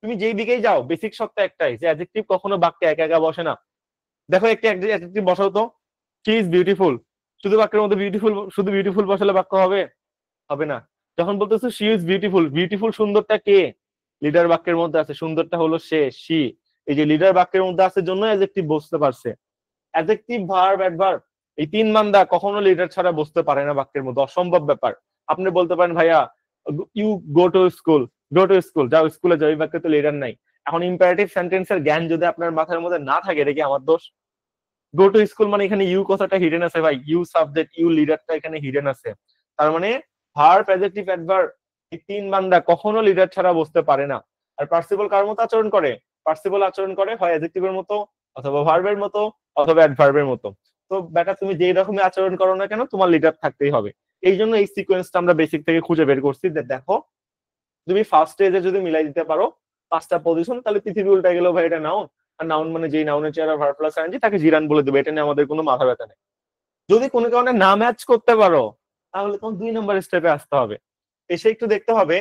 তুমি যেই দিকেই যাও বেসিক সত্য একটাই, যে অ্যাডজেক্টিভ কখনো বাক্যে একা একা বসে না। দেখো একটা অ্যাডজেক্টিভ বসাও তো, শি ইজ বিউটিফুল, শুধু বাক্যের মধ্যে বিউটিফুল, শুধু বিউটিফুল বসালে বাক্য হবে, হবে না। যখন বলতেছো শি ইজ বিউটিফুল, বিউটিফুল সুন্দরটা কে, লিডার বাক্যের মধ্যে আছে, সুন্দরটা হলো সে, শি। এই যে লিডার বাক্যের মধ্যে আছে জন্য অ্যাডজেক্টিভ বসতে পারছে। অ্যাডজেক্টিভ, ভার্ব, অ্যাডভার্ব এই 3 বান্দা কখনো লিডার ছাড়া বসতে পারে না বাক্যের মধ্যে, অসম্ভব ব্যাপার। আপনি বলতে পারেন ভাইয়া you go to school, go to school, যাও স্কুলে যাও, এই বাক্যে তো লিডার নাই। এখন ইম্পারেটিভ সেন্টেন্সের জ্ঞান যদি আপনার মাথার মধ্যে না থাকে, এটা কি আমার দোষ? গো টু স্কুল মানে এখানে ইউ কথাটা হিডেন আছে ভাই, ইউ সাবজেক্ট ইউ লিডারটা এখানে হিডেন আছে। তার মানে ভার্ব অ্যাডজেক্টিভ অ্যাডভার্ব এই তিন বান্দা কখনো লিডার ছাড়া বসতে পারে না। আর পার্সিবল কার মতো আচরণ করে? পার্সিবল আচরণ করে হয় অ্যাডজেক্টিভের মতো, অথবা ভার্বের মতো, অথবা অ্যাডভার্বের মতো। তো বেটা তুমি যেই রকমই আচরণ করো না কেন, তোমার লিডার থাকতেই হবে। এই জন্য এই সিকোয়েন্সটা আমরা বেসিক থেকে খুঁজে বের করছি। দেখো তুমি ফার্স্ট স্টেজে যদি মিলাই দিতে পারো 5টা পজিশন, তাহলে পৃথিবী উল্টা গেলেও ভাই এটা নাউন। আর নাউন মানে যেই নাউনের চেহারা ভার্ব প্লাস আইএনজি তাকে জিরান বলে দেবে, এটা নিয়ে আমাদের কোনো মাথা ব্যথা নেই। যদি কোনো কারণে না ম্যাচ করতে পারো, তাহলে তোমার 2 নম্বর স্টেপে আসতে হবে। এসে একটু দেখতে হবে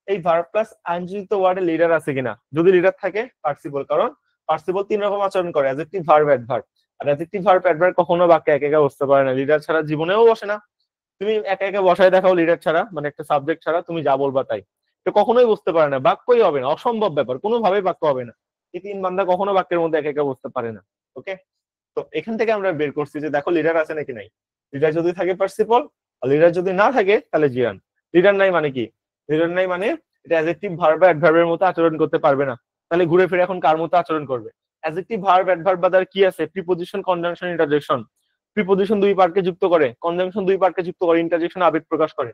এই ভার্ব প্লাস আইএনজি যুক্ত ওয়ার্ডে লিডার আছে কিনা। যদি লিডার থাকে পার্সিবল, কারণ পার্সিবল 3 রকম আচরণ করে, অ্যাডজেক্টিভ ভার্ব অ্যাডভার্ব। আর অ্যাডজেক্টিভ ভার্ব অ্যাডভার্ব কখনো বাক্যে একা একা বসতে পারে না, লিডার ছাড়া জীবনেও বসে না। তুমি একা একা বসায় দেখাও লিডার ছাড়া, মানে একটা সাবজেক্ট ছাড়া, তুমি যা বলবা তাই, তো কখনোই বুঝতে পারে না, বাক্যই হবে না, অসম্ভব ব্যাপার, কোনোভাবেই বাক্য হবে না। এই 3 বান্দা কখনো বাক্যের মধ্যে একা একা বসতে পারে না। ওকে, তো এখান থেকে আমরা বের করছি যে দেখো লিডার আছে নাকি নাই। লিডার যদি থাকে পার্সিপল, আর লিডার যদি না থাকে তাহলে জিরান। লিডার নাই মানে কি? লিডার নাই মানে এটা অ্যাডজেক্টিভ ভার্ব অ্যাডভার্বের মতো আচরণ করতে পারবে না। তাহলে ঘুরে ফিরে এখন কার মতো আচরণ করবে? অ্যাডজেক্টিভ ভার্ব অ্যাডভার্ব বাদার কি আছে? Preposition, conjunction, interjection. প্রিপোজিশন 2 পার্টকে যুক্ত করে, কনজাংশন 2 পার্টকে যুক্ত করে, ইন্টারজেকশন আবেগ প্রকাশ করে।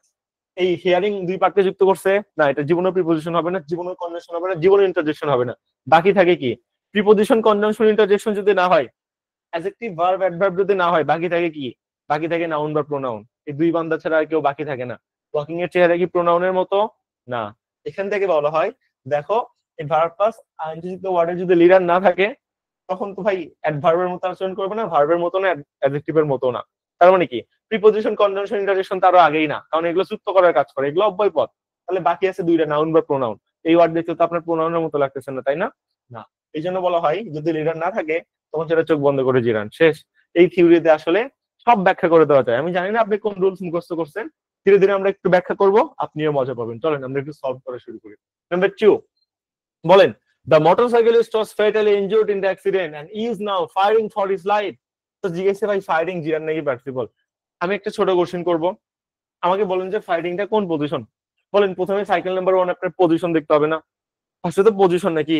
এই হিয়ারিং 2 পার্টকে যুক্ত করছে না, এটা জীবনের প্রিপোজিশন হবে না, জীবনের কনজাংশন হবে না, জীবনের ইন্টারজেকশন হবে না। বাকি থাকে কি? প্রিপোজিশন, কনজাংশন, ইন্টারজেকশন যদি না হয়, অ্যাডজেক্টিভ ভার্ব অ্যাডভার্ব যদি না হয়, বাকি থাকে কি? বাকি থাকে নাউন বা প্রোনাউন। এই 2 বান্দা ছাড়া আর কেউ বাকি থাকে না। ওয়াকিং এর চেহারা কি প্রোনাউনের মতো? না। এখান থেকে বলা হয় দেখো এই ভার্ব প্লাস আইএনজি যুক্ত ওয়ার্ডের যদি লিডার না থাকে, তখন তো ভাই অ্যাডভার্বের মতো আচরণ করবে না, ভার্বের মতো না, অ্যাডজেক্টিভের মতো না। তার মানে কি? প্রিপোজিশন, কনজাংশন, ইন্টারজেকশন তারও আগেই না, কারণ এগুলো যুক্ত করার কাজ করে, এগুলো অব্যয় পদ। তাহলে বাকি আছে 2টা, নাউন বা প্রোনাউন। এই ওয়ার্ড দেখতে তো আপনার প্রোনাউনের মতো লাগতেছে না, তাই না? না। এই জন্য বলা হয় যদি লিডার না থাকে তখন সেটা চোখ বন্ধ করে জিরান, শেষ। এই থিওরিতে আসলে সব ব্যাখ্যা করে দেওয়া যায়। আমি জানি না আপনি কোন রুলস মুখস্থ করছেন, ধীরে ধীরে আমরা একটু ব্যাখ্যা করব, আপনিও মজা পাবেন। চলেন আমরা একটু সলভ করা শুরু করি। নাম্বার 2 বলেন, the motorcyclist was fatally injured in the accident and is now fighting for his life. তো জিজ্ঞেসে ভাই ফাইটিং জিরান নাকি পার্সিবল? আমি একটা ছোট কোশ্চেন করব, আমাকে বলেন যে ফাইটিংটা কোন পজিশন? বলেন, প্রথমে সাইকেল নাম্বার 1 আপনার পজিশন দেখতে হবে না? ফার্স্টে তো পজিশন নাকি?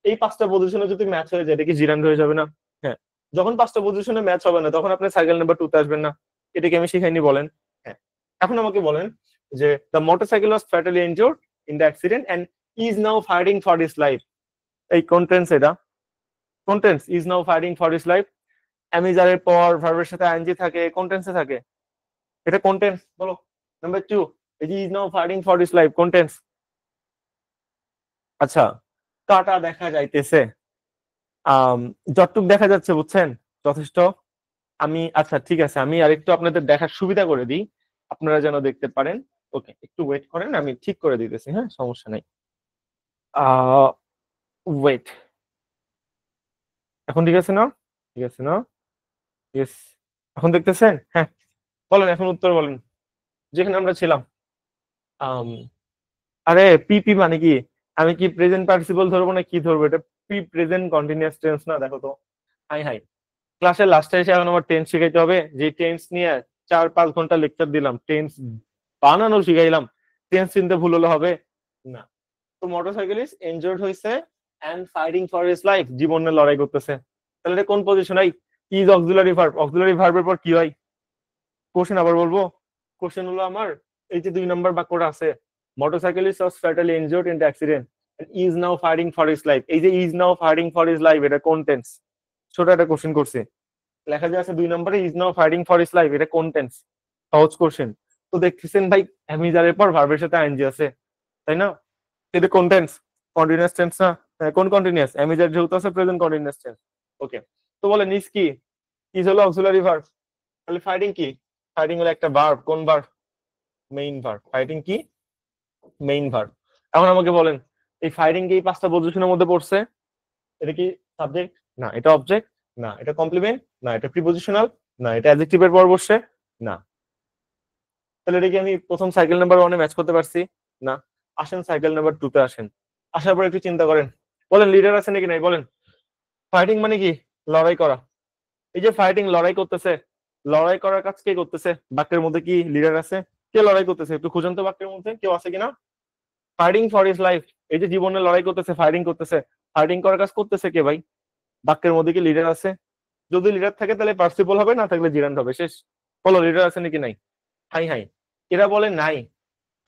এই 5টা পজিশনে যদি ম্যাচ হয়ে যায়, এটা কি জিরান হয়ে যাবে না? হ্যাঁ। যখন 5টা পজিশনে ম্যাচ হবে না, তখন আপনি সাইকেল নাম্বার 2 তে আসবেন না? এটাকে আমি শিখাইনি বলেন? হ্যাঁ। এখন আমাকে বলেন যে the motorcycle was fatally injured in the accident and is now fighting for his life. এই কোনটেন্স, এটা কোনটেন্স, is now fighting for his life। অ্যামিজারের পর ভার্বের সাথে আইএনজি থাকে, কোনটেন্সে থাকে, এটা কোনটেন্স বলো। নাম্বার 2, এই যে is now fighting for his life, কোনটেন্স। আচ্ছা, কাটা দেখা যাইতেছে, যতটুক দেখা যাচ্ছে বুঝছেন, যথেষ্ট। আমি আচ্ছা ঠিক আছে, আমি আরেকটু আপনাদের দেখার সুবিধা করে দিই, আপনারা যেন দেখতে পারেন। ওকে, একটু ওয়েট করেন, আমি ঠিক করে দিতেছি, হ্যাঁ সমস্যা নাই। ওয়েট, এখন ঠিক আছে না? ঠিক আছে না? ইয়েস, এখন দেখতেছেন? হ্যাঁ, বলেন এখন উত্তর বলেন, যেখানে আমরা ছিলাম। আম, আরে পিপি মানে কি? আমি কি প্রেজেন্ট পার্টিসিপল ধরবো না কি ধরবো? এটা প্রি প্রেজেন্ট কন্টিনিউয়াস টেন্স না? দেখো তো, হাই হাই, ক্লাসের লাস্টে এসে এখন আমার টেন্স শিখাইতে হবে? যে টেন্স নিয়ে 4-5 ঘন্টা লেকচার দিলাম, টেন্স বানানো শিখাইলাম, টেন্স চিনতে ভুল হলে হবে না? তো মোটরসাইকেলিস্ট ইনজুর্ড হয়েছে and fighting for his life, জীবনে লড়াই করতেছে। তাহলে এটা কোন position? I is auxiliary verb, auxiliary ভার্বের পর কি হয়? কোশ্চেন আবার বলবো, কোশ্চেন হলো আমার এই যে 2 নম্বর বাক্যটা আছে, motorcyclist was fatally injured in the accident and is now fighting for his life. এই যে is now fighting for his life, এটা কোন টেন্স? ছোট একটা কোশ্চেন করছে, লেখা যে আছে 2 নম্বরে is now fighting for his life, এটা কোন টেন্স? সহজ কোশ্চেন। তো দেখতেছেন ভাই অ্যামিজারের পর ভার্বের সাথে আইএনজি আছে, তাই না? এটা কোন টেন্স? কন্টিনিউয়াস টেন্স না? কোন কন্টিনিউয়াস? অ্যামিজার যেহেতু আছে প্রেজেন্ট কন্টিনিউয়াস টেন্স। ওকে, তো বলেন ইজ কি? ইজ হলো অক্সিলারি ভার্ব, তাহলে ফাইটিং কি? ফাইটিং হলো একটা ভার্ব, কোন ভার্ব? Main verb. ফাইটিং কি? Main verb. এখন আমাকে বলেন এই ফাইটিং কি এই 5টা পজিশনের মধ্যে পড়ছে? এটা কি সাবজেক্ট? না। এটা অবজেক্ট? না। এটা কমপ্লিমেন্ট? না। এটা প্রিপোজিশনাল? না। এটা অ্যাডজেক্টিভের পর বসছে? না। তাহলে এটা কি আমি প্রথম সাইকেল নাম্বার 1 এ ম্যাচ করতে পারছি? না। আসেন সাইকেল নাম্বার 2 তে আসেন, আসার পর একটু চিন্তা করেন, বলেন লিডার আছে নাকি নাই? বলেন, ফাইটিং মানে কি? লড়াই করা। এই যে ফাইটিং, লড়াই করতেছে, লড়াই করার কাজ কে করতেছে? বাক্যের মধ্যে কি লিডার আছে? কে লড়াই করতেছে? একটু খুঁজেন তো বাক্যের মধ্যে কেউ আছে কিনা। ফাইটিং ফর হিজ লাইফ, এই যে জীবনে লড়াই করতেছে, ফাইটিং করতেছে, ফাইটিং করার কাজ করতেছে কে ভাই? বাক্যের মধ্যে কি লিডার আছে? যদি লিডার থাকে তাহলে পার্সিপল হবে, না থাকলে জিরান্ড হবে, শেষ। বলো লিডার আছে নাকি নাই? হাই হাই, এরা বলে নাই।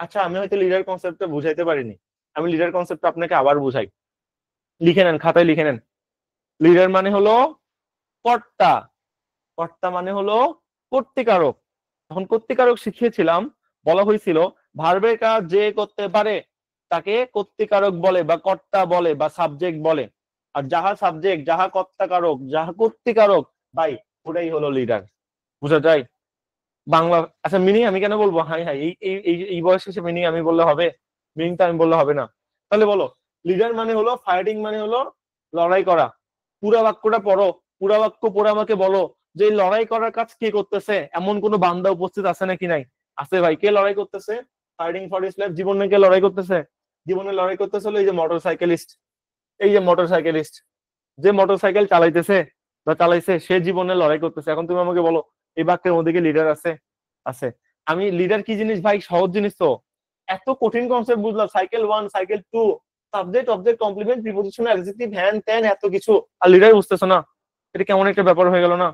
আচ্ছা আমি হয়তো লিডার কনসেপ্টটা বুঝাইতে পারিনি, আমি লিডার কনসেপ্ট আপনাকে আবার বুঝাই। লিখে নেন, খাতায় লিখে নেন। লিডার মানে হলো কর্তা, কর্তা মানে হলো কর্তৃকারক। তখন কর্তৃকারক শিখিয়েছিলাম, বলা হয়েছিল ভার্বের কাজ যে করতে পারে তাকে কর্তৃকারক বলে বা কর্তা বলে বা সাবজেক্ট বলে। আর যাহা সাবজেক্ট, যাহা কর্তাকারক, যাহা কর্তৃকারক, ভাই ওটাই হলো লিডার। বুঝা যায়? বাংলা। আচ্ছা মিনিং আমি কেন বলবো? হাই হাই, এই এই এই এই বয়স শেষে মিনিং আমি বললে হবে? মিনিং তো আমি বললে হবে না। তাহলে বলো লিডার মানে হলো, ফাইটিং মানে হলো লড়াই করা। পুরা বাক্যটা পড়ো, পুরা বাক্য পড়ে আমাকে বলো যে এই লড়াই করার কাজ কে করতেছে, এমন কোন বান্দা উপস্থিত আছে নাকি নাই? আছে ভাই। কে লড়াই করতেছে? Fighting for his life. জীবনে কে লড়াই করতেছে? জীবনে লড়াই করতেছে হলো এই যে মোটরসাইকেলিস্ট। এই যে মোটরসাইকেলিস্ট, যে মোটরসাইকেল চালাইতেছে বা চালাইছে, সে জীবনে লড়াই করতেছে। এখন তুমি আমাকে বলো এই বাক্যের মধ্যে কি লিডার আছে? আছে। আমি লিডার কি জিনিস ভাই? সহজ জিনিস তো। এত কঠিন কনসেপ্ট বুঝলাম, cycle 1 cycle 2, subject object complement preposition adjective হ্যান ত্যান, এত কিছু, আর লিডার বুঝতেছো না? এটা কেমন একটা ব্যাপার হয়ে গেল না?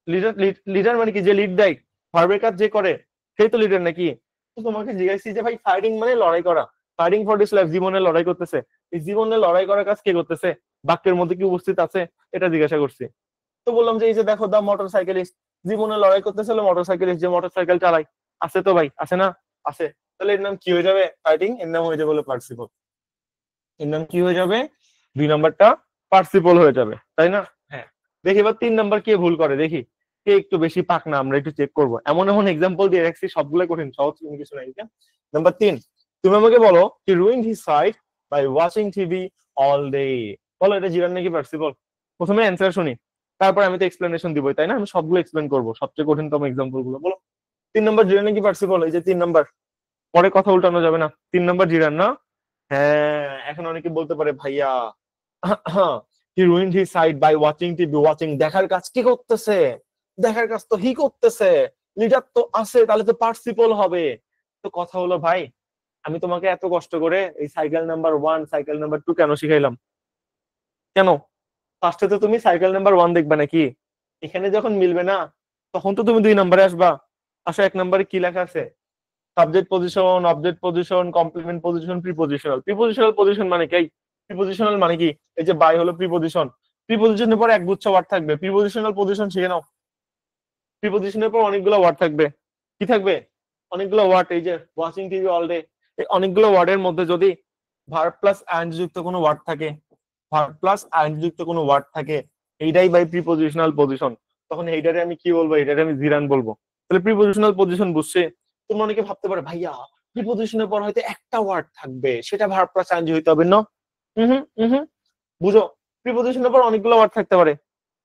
লিডার, লিডার মানে কি? যে লিড দেয়, ভার্বের কাজ যে করে, সেই তো লিডার নাকি? তো তোমাকে জিজ্ঞাসি যে ভাই ফাইটিং মানে লড়াই করা, ফাইটিং ফর দিস লাইফ, জীবনে লড়াই করতেছে। এই জীবনে লড়াই করার কাজ কে করতেছে? বাক্যের মধ্যে কি উপস্থিত আছে? এটা জিজ্ঞাসা করছি। তো বললাম যে এই যে দেখো দা মোটরসাইকেলিস্ট, জীবনে লড়াই করতেছে হলো মোটরসাইকেলিস্ট, যে মোটরসাইকেল চালায়। আছে তো ভাই, আছে না? আছে। তাহলে এর নাম কি হয়ে যাবে? ফাইটিং। এর নাম হয়ে যাবে হলো পার্সিপল। এর নাম কি হয়ে যাবে? 2 নাম্বারটা পার্সিপল হয়ে যাবে, তাই না? হ্যাঁ। দেখি এবার 3 নাম্বার কে ভুল করে, দেখি কে একটু বেশি পাক না, আমরা একটু চেক করবো। এমন এমন এক্সাম্পল দিয়ে রাখছি সবগুলো কঠিন, সহজ কোনো কিছু নাই। নাম্বার 3, তুমি আমাকে বলো he ruined his sight by watching TV all day. বলো এটা জিরান নাকি পার্সিপল? প্রথমে অ্যান্সার শুনি, তারপর আমি তো এক্সপ্লেনেশন দিবই, তাই না? আমি সবগুলো এক্সপ্লেন করবো, সবচেয়ে কঠিনতম এক্সাম্পল গুলো। বলো 3 নাম্বার জিরান নাকি পার্সিপল? এই যে 3 নাম্বার, পরে কথা উল্টানো যাবে না। 3 নাম্বার জিরান না? হ্যাঁ। এখন অনেকে বলতে পারে ভাইয়া he ruined his sight by watching TV. Watching দেখার কাজ কি করতেছে? দেখার কাজ তো হি করতেছে, লিডার তো আছে, তাহলে তো পার্সিপল হবে। তো কথা হলো ভাই, আমি তোমাকে এত কষ্ট করে এই সাইকেল নাম্বার 1 সাইকেল নাম্বার 2 কেন শিখাইলাম? কেন? ফার্স্টে তো তুমি সাইকেল নাম্বার 1 দেখবে নাকি? এখানে যখন মিলবে না, তখন তো তুমি 2 নাম্বারে আসবা। আসো 1 নাম্বারে কি লেখা আছে? Subject position, object position, complement position, prepositional. Prepositional position মানে কি? প্রিপজিশনাল মানে কি? এই যে বাই হলো প্রিপজিশন, প্রিপজিশনের পর একগুচ্ছ ওয়ার্ড থাকবে। প্রিপজিশনাল পজিশন শিখে নাও। প্রিপজিশনের পর অনেকগুলো ওয়ার্ড থাকবে। কি থাকবে? অনেকগুলো ওয়ার্ড। এই যে ওয়াচিং টিভি অল ডে, এই অনেকগুলো ওয়ার্ডের মধ্যে যদি ভার্ব প্লাস আইএনজি যুক্ত কোনো ওয়ার্ড থাকে, ভার্ব প্লাস আইএনজি যুক্ত কোনো ওয়ার্ড থাকে, এইটাই বাই প্রিপজিশনাল পজিশন। তখন এইটারে আমি কি বলবো? এইটারে আমি জিরান বলবো। তাহলে প্রিপজিশনাল পজিশন বুঝছে? তোমরা অনেকে ভাবতে পারে ভাইয়া প্রিপজিশনের পর হয়তো একটা ওয়ার্ড থাকবে, সেটা ভার্ব প্লাস আইএনজি হইতে হবে না? হুম হুম। বুঝো, প্রিপজিশনের পর অনেকগুলো ওয়ার্ড থাকতে পারে,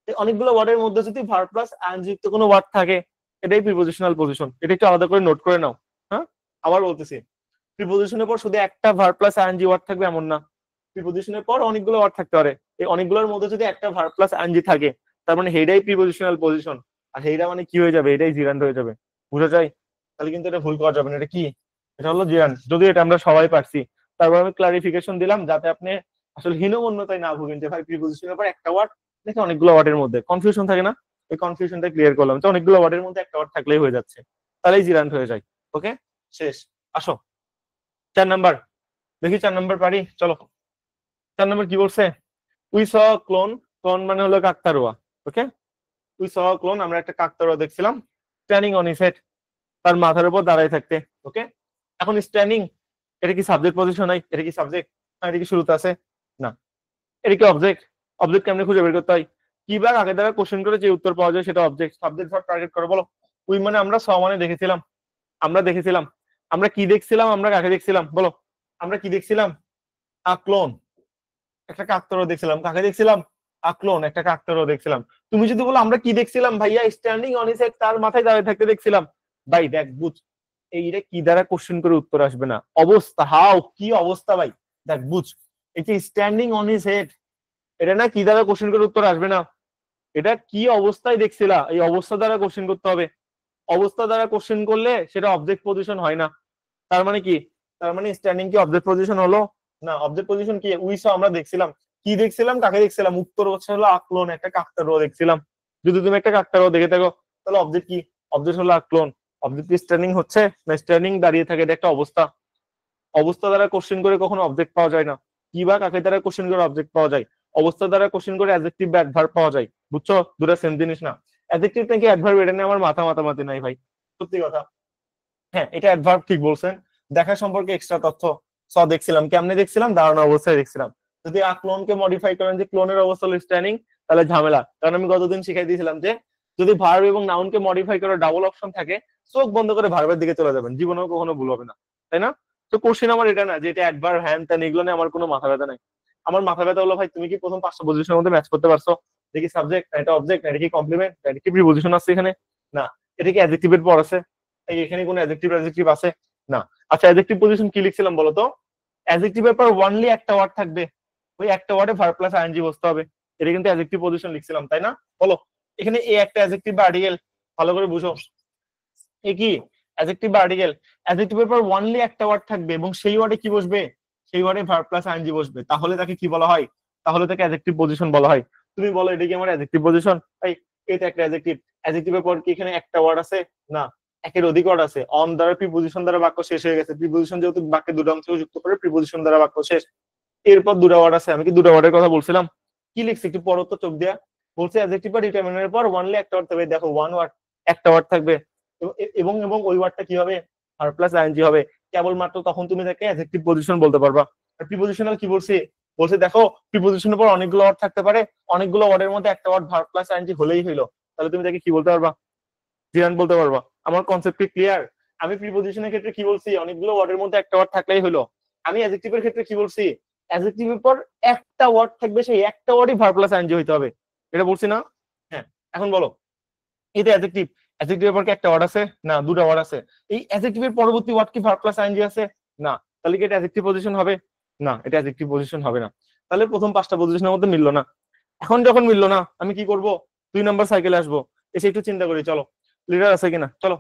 এই অনেকগুলো ওয়ার্ডের মধ্যে যদি ভার্ব প্লাস আইএনজি যুক্ত কোনো ওয়ার্ড থাকে, এটাই প্রিপজিশনাল পজিশন। এটা একটু আলাদা করে নোট করে নাও। হ্যাঁ, আবার বলতেছি, প্রিপজিশনের পর শুধু একটা ভার্ব প্লাস আইএনজি ওয়ার্ড থাকবে এমন না, প্রিপজিশনের পর অনেকগুলো ওয়ার্ড থাকতে পারে। এই অনেকগুলোর মধ্যে যদি একটা ভার্ব প্লাস আইএনজি থাকে, তার মানে সেইটাই প্রিপজিশনাল পজিশন। আর সেইটা মানে কি হয়ে যাবে? এটাই জিরান্ড হয়ে যাবে। বুঝা যায়? তাহলে কিন্তু এটা ভুল করা যাবে না। এটা কি? এটা হলো জিরান্ড। যদি এটা আমরা সবাই পারছি, তারপর আমি ক্লারিফিকেশন দিলাম যাতে আপনি আসলে হীনমন্যতায় না ভুগেন যে ভাই প্রিপজিশনের পর একটা ওয়ার্ড নাকি অনেকগুলো ওয়ার্ডের মধ্যে কনফিউশন থাকে না? এই কনফিউশনটা ক্লিয়ার করলাম। তো অনেকগুলো ওয়ার্ডের মধ্যে একটা ওয়ার্ড থাকলেই হয়ে যাচ্ছে, তাহলেই জিরান্ড হয়ে যায়। ওকে, শেষ। আসো 4 নাম্বার, দেখি 4 নাম্বার পারি, চলো। 4 নাম্বার কি বলছে? We saw clone. ক্লোন মানে হলো কাকতারুয়া। ওকে, উই স ক্লোন, আমরা একটা কাকতারুয়া দেখছিলাম স্ট্যান্ডিং অন হিজ হেড, তার মাথার উপর দাঁড়ায় থাকতে। ওকে, এখন স্ট্যান্ডিং, এটা কি সাবজেক্ট পজিশন? নাই। এটা কি সাবজেক্ট? এটা কি শুরুতে আছে? না। এটা কি অবজেক্ট? অবজেক্ট কেমনে খুঁজে বের করতে হয়? কিবার আগে দ্বারা কোশ্চেন করে যে উত্তর পাওয়া যায় সেটা অবজেক্ট। সাবজেক্ট ভার্ব টার্গেট করো। বলো উই মানে আমরা, স মানে দেখেছিলাম, আমরা দেখেছিলাম। আমরা কি দেখছিলাম? আমরা কাকে দেখছিলাম? বলো আমরা কি দেখছিলাম? ক্লোন, একটা কাকতারুয়া দেখছিলাম। কাকে দেখছিলাম? ক্লোন, একটা কাকতারুয়া দেখছিলাম। তুমি যদি বলো আমরা কি দেখছিলাম ভাইয়া? স্ট্যান্ডিং অন হিজ হেড, তার মাথায় দাঁড়িয়ে থাকতে দেখছিলাম। ভাই দেখ বুঝ, এইটা কি দ্বারা কোশ্চেন করে উত্তর আসবে না? অবস্থা, হাও কি অবস্থা ভাই, দেখ বুঝ, এই যে স্ট্যান্ডিং অন হিজ হেড, এটা না কি দ্বারা কোশ্চেন করে উত্তর আসবে না? এটা কি অবস্থায় দেখছিলা, এই অবস্থা দ্বারা কোশ্চেন করতে হবে। অবস্থা দ্বারা কোশ্চেন করলে সেটা অবজেক্ট পজিশন হয় না। তার মানে কি? তার মানে স্ট্যান্ডিং কি অবজেক্ট পজিশন হলো? না। অবজেক্ট পজিশন কি? উই স আমরা দেখছিলাম, কি দেখছিলাম, কাকে দেখছিলাম? উত্তর হচ্ছে হলো আক্লোন, একটা কাকতাড়ুয়া দেখছিলাম। যদি তুমি একটা কাকতাড়ুয়া দেখে থাকো তাহলে অবজেক্ট কি? অবজেক্ট হলো আক্লোন। অবজেক্ট স্ট্যান্ডিং হচ্ছে না স্ট্যান্ডিং দাঁড়িয়ে থাকে, এটা একটা অবস্থা। অবস্থা দ্বারা কোশ্চেন করে কখনো অবজেক্ট পাওয়া যায় না। কি বা কাকে দ্বারা কোশ্চেন করে অবজেক্ট পাওয়া যায়? অবস্থা দ্বারা কোশ্চেন করে অ্যাডজেক্টিভ বা অ্যাডভার্ব পাওয়া যায়। বুঝছো? দুটো সেম জিনিস না। অ্যাডজেক্টিভ নাকি অ্যাডভার্ব এটা নিয়ে আমার মাথামাতি নাই ভাই, সত্যি কথা। হ্যাঁ, এটা অ্যাডভার্ব ঠিক বলছেন। দেখা সম্পর্কে এক্সট্রা তথ্য দেখছিলাম। কেমনে দেখছিলাম? দাঁড়ানো অবস্থায় দেখছিলাম। যদি ক্লোনকে মডিফাই করেন যে ক্লোনের অবস্থা হলো স্ট্যান্ডিং, তাহলে ঝামেলা। কারণ আমি গতদিন শিখাই দিয়েছিলাম যে যদি ভার্ব এবং নাউনকে মডিফাই করে ডাবল অপশন থাকে, চোখ বন্ধ করে ভার্বের দিকে চলে যাবেন, জীবনেও কখনো ভুল হবে না, তাই না? তো কোশ্চেন আমার এটা না যে এটা অ্যাডভার্ব হ্যান ত্যান, এগুলো নিয়ে আমার কোনো মাথা ব্যথা নাই। আমার মাথা ব্যথা হলো ভাই তুমি কি প্রথম 5টা পজিশনের মধ্যে ম্যাচ করতে পারছো? এটা কি সাবজেক্ট, এটা অবজেক্ট, এটা কি কমপ্লিমেন্ট, এটা কি প্রিপজিশন আছে এখানে? না। এটা কি অ্যাডজেক্টিভের পর আছে? এখানে কোনো অ্যাডজেক্টিভ আছে? না। আচ্ছা, অ্যাডজেক্টিভ পজিশন কি লিখছিলাম বলো তো? অ্যাডজেক্টিভের পর অনলি একটা ওয়ার্ড থাকবে, ওই একটা ওয়ার্ডে ভার্ব প্লাস আইএনজি বসতে হবে। এটা কিন্তু অ্যাডজেক্টিভ পজিশন লিখছিলাম, তাই না? বলো, এখানে এ একটা অ্যাডজেক্টিভ বা আর্টিকেল, ভালো করে বুঝো। এ কি? অ্যাডজেক্টিভ বা আর্টিকেল। অ্যাডজেক্টিভের পর অনলি একটা ওয়ার্ড থাকবে এবং সেই ওয়ার্ডে কি বসবে? সেই ওয়ার্ডে ভার্ব প্লাস আইএনজি বসবে। তাহলে তাকে কি বলা হয়? তাহলে তাকে অ্যাডজেক্টিভ পজিশন বলা হয়। তুমি বলো এটা কি আমার অ্যাডজেক্টিভ পজিশন? এই, এটা একটা অ্যাডজেক্টিভ। অ্যাডজেক্টিভের পর কি এখানে একটা ওয়ার্ড আছে? না, একের অধিক ওয়ার্ড আছে। অন দ্বারা প্রিপজিশন দ্বারা বাক্য শেষ হয়ে গেছে। প্রিপজিশন যেহেতু বাক্যে দুটো অংশ যুক্ত করে, প্রিপজিশন দ্বারা বাক্য শেষ। এরপর দুটো ওয়ার্ড আছে। আমি কি দুটো ওয়ার্ডের কথা বলছিলাম? কি লিখছি একটু পড়ো তো চোখ দিয়া। বলছে অ্যাডজেক্টিভ বা ডিটারমিনারের পর অনলি একটা ওয়ার্ড থাকবে। দেখো ওয়ান ওয়ার্ড, একটা ওয়ার্ড থাকবে। এবং এবং ওই ওয়ার্ডটা কি হবে? ভার্ব প্লাস আইএনজি হবে। কেবলমাত্র তখন তুমি তাকে অ্যাডজেক্টিভ পজিশন বলতে পারবা। আর প্রিপজিশনাল কি বলছি? বলছে দেখো প্রিপজিশনের পর অনেকগুলো ওয়ার্ড থাকতে পারে, অনেকগুলো ওয়ার্ডের মধ্যে একটা ওয়ার্ড ভার্ব প্লাস আইএনজি হলেই হইলো। তাহলে তুমি তাকে কি বলতে পারবা? জিরান বলতে পারবা। আমার কনসেপ্ট কি ক্লিয়ার? আমি প্রিপজিশনের ক্ষেত্রে কি বলছি? অনেকগুলো ওয়ার্ডের মধ্যে একটা ওয়ার্ড থাকলেই হলো। আমি অ্যাডজেক্টিভের ক্ষেত্রে কি বলছি? অ্যাডজেক্টিভের পর একটা ওয়ার্ড থাকবে, সেই একটা ওয়ার্ডই ভার্ব প্লাস আইএনজি হইতে হবে। এটা বলছি না? হ্যাঁ। এখন বলো, এটা অ্যাডজেক্টিভ। অ্যাডজেক্টিভের পর কি একটা ওয়ার্ড আছে? না, দুটো ওয়ার্ড আছে। এই অ্যাডজেক্টিভের পরবর্তী ওয়ার্ড কি ভার্ব প্লাস আইএনজি আছে? না। তাহলে কি এটা অ্যাডজেক্টিভ পজিশন হবে? না, এটা অ্যাডজেক্টিভ পজিশন হবে না। তাহলে প্রথম 5টা পজিশনের মধ্যে মিললো না। এখন যখন মিললো না, আমি কি করব? 2 নম্বর সাইকেলে আসবো, এসে একটু চিন্তা করি, চলো লিডার আছে কিনা। চলো,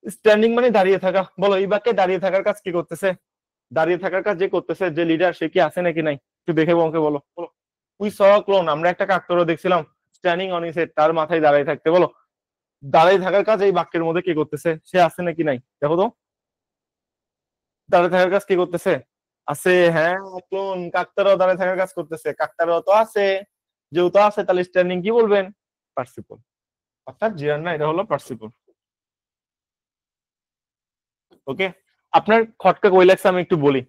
স্ট্যান্ডিং মানে দাঁড়িয়ে থাকা। বলো এই বাক্যে দাঁড়িয়ে থাকার কাজ কি করতেছে? দাঁড়িয়ে থাকার কাজ যে করতেছে, যে লিডার, সে কি আছে নাকি নাই? একটু দেখে আমাকে বলো। বলো, উই স ক্লোন, আমরা একটা কাকতাড়ুয়া দেখছিলাম স্ট্যান্ডিং অন হিজ হেড, তার মাথায় দাঁড়িয়ে থাকতে। বলো, দাঁড়িয়ে থাকার কাজ এই বাক্যের মধ্যে কে করতেছে? সে আছে নাকি নাই দেখো তো। দাঁড়িয়ে থাকার কাজ কে করতেছে? আছে, হ্যাঁ। ক্লোন কাকতাড়ুয়া দাঁড়িয়ে থাকার কাজ করতেছে। কাকতাড়ুয়া তো আছে, যেহেতু আছে তাহলে স্ট্যান্ডিং কি বলবেন? পার্টিসিপল। অর্থাৎ জিরান না, এটা হলো পার্টিসিপল। ওকে। আপনার খটকা কই লাগছে আমি একটু বলি।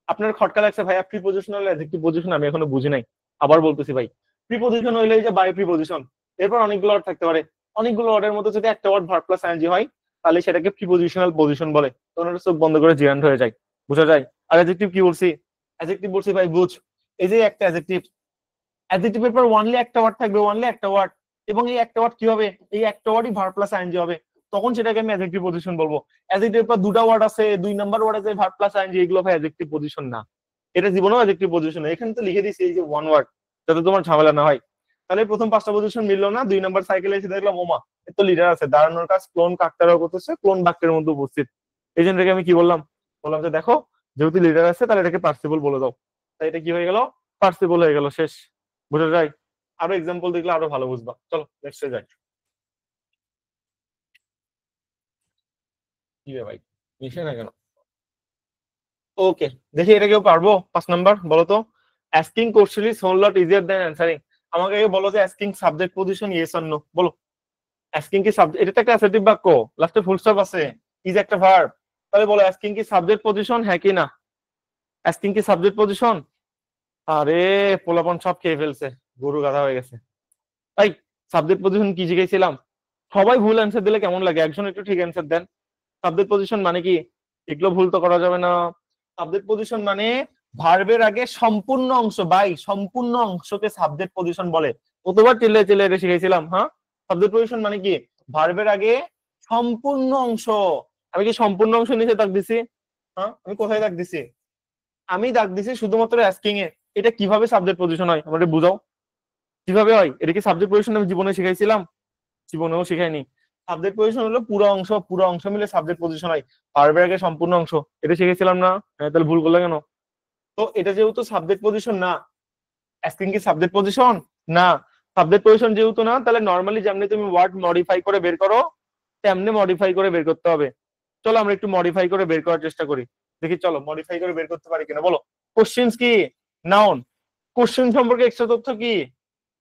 আপনার খটকা লাগছে ভাইয়া প্রিপজিশনাল অ্যাডজেক্টিভ পজিশন আমি এখনো বুঝি নাই। আবার বলতেছি ভাই, প্রিপজিশন হইলে এই যে বাই প্রিপজিশন, এরপর অনেকগুলো ওয়ার্ড থাকতে পারে। অনেকগুলো ওয়ার্ডের মধ্যে যদি একটা ওয়ার্ড ভার্ব প্লাস আইএনজি হয়, তাহলে সেটাকে প্রিপজিশনাল পজিশন বলে। তখন ওটা চোখ বন্ধ করে জিরান্ড হয়ে যায়, বোঝা যায়। আর অ্যাডজেক্টিভ কি বলছি? অ্যাডজেক্টিভ বলছি ভাই বুঝ। এই যে একটা অ্যাডজেক্টিভ, অ্যাডজেক্টিভের পর অনলি একটা ওয়ার্ড থাকবে, অনলি একটা ওয়ার্ড। এবং এই একটা ওয়ার্ড কি হবে? এই একটা ওয়ার্ডই ভার্ব প্লাস আইএনজি হবে। তখন সেটাকে আমি অ্যাডজেক্টিভ পজিশন বলবো। অ্যাডজেক্টিভের পর দুটো ওয়ার্ড আছে, 2 নাম্বার ওয়ার্ড আছে, ভার্ব প্লাস আইএনজি, এগুলো ভাই অ্যাডজেক্টিভ পজিশন না। এটা জীবনেও অ্যাডজেক্টিভ পজিশন। এখানে তো লিখে দিছি এই যে ওয়ান ওয়ার্ড, যাতে তোমার ঝামেলা না হয়। তাহলে প্রথম 5টা পজিশন মিললো না। 2 নম্বর সাইকেলে এসে দেখলাম ওমা, এর তো লিডার আছে, দাঁড়ানোর কাজ ক্লোন কাকতাড়ুয়া করতেছে, ক্লোন বাক্যের মধ্যে উপস্থিত। এই জন্য আমি কি বললাম? বললাম যে দেখো, যেহেতু লিডার আছে তাহলে এটাকে পার্সিবল বলে দাও। তাই এটা কি হয়ে গেল? পার্সিবল হয়ে গেল, শেষ। বুঝা যায়? আরো এক্সাম্পল দেখলে আরো ভালো বুঝবা। চলো নেক্সটে যাই। কি রে ভাই, মিশে না কেন? ওকে, দেখি এটা কেউ পারবো? 5 নাম্বার বলো তো। asking question is whole lot easier than answering. আমাকে আগে বলো যে asking subject position yes or no. বলো, asking কি সাবজেক্ট? এটা তো একটা অ্যাসার্টিভ বাক্য, লাস্টে ফুল স্টপ আছে, ইজ একটা ভার্ব। তাহলে বলো asking কি সাবজেক্ট পজিশন, হ্যাঁ কি না? asking কি সাবজেক্ট পজিশন? আরে পোলাপন সব খেয়ে ফেলছে, গরু গাধা হয়ে গেছে। তাই সাবজেক্ট পজিশন কি শিখেছিলাম? সবাই ভুল অ্যান্সার দিলে কেমন লাগে? একজন একটু ঠিক অ্যান্সার দেন। সাবজেক্ট পজিশন মানে কি? এগুলো ভুল তো করা যাবে না। সাবজেক্ট পজিশন মানে ভার্বের আগে সম্পূর্ণ অংশ, বাই সম্পূর্ণ অংশকে সাবজেক্ট পজিশন বলে। কতবার চিল্লে চিল্লে এটা শিখেছিলাম, হ্যাঁ? সাবজেক্ট পজিশন মানে কি? ভার্বের আগে সম্পূর্ণ অংশ। আমি কি সম্পূর্ণ অংশ নিচে দাগ দিছি? হ্যাঁ, আমি কোথায় দাগ দিছি? আমি দাগ দিছি শুধুমাত্র অ্যাস্কিং এ। এটা কিভাবে সাবজেক্ট পজিশন হয় আমাদের বুঝাও। কিভাবে হয়? এটা কি সাবজেক্ট পজিশন আমি জীবনে শিখাইছিলাম? জীবনেও শিখাইনি। সাবজেক্ট পজিশন হলো পুরো অংশ, পুরো অংশ মিলে সাবজেক্ট পজিশন হয়। ভার্বের আগে সম্পূর্ণ অংশ, এটা শিখেছিলাম না? হ্যাঁ, তাহলে ভুল করলে কেন? তো এটা যেহেতু সাবজেক্ট পজিশন না, অ্যাস্কিং কি সাবজেক্ট পজিশন? না। সাবজেক্ট পজিশন যেহেতু না, তাহলে নর্মালি যেমনি তুমি ওয়ার্ড মডিফাই করে বের করো তেমনি মডিফাই করে বের করতে হবে। চলো আমরা একটু মডিফাই করে বের করার চেষ্টা করি, দেখি চলো মডিফাই করে বের করতে পারি কিনা। বলো কোশ্চেনস কি? নাউন। কোশ্চেন সম্পর্কে এক্সট্রা তথ্য কি?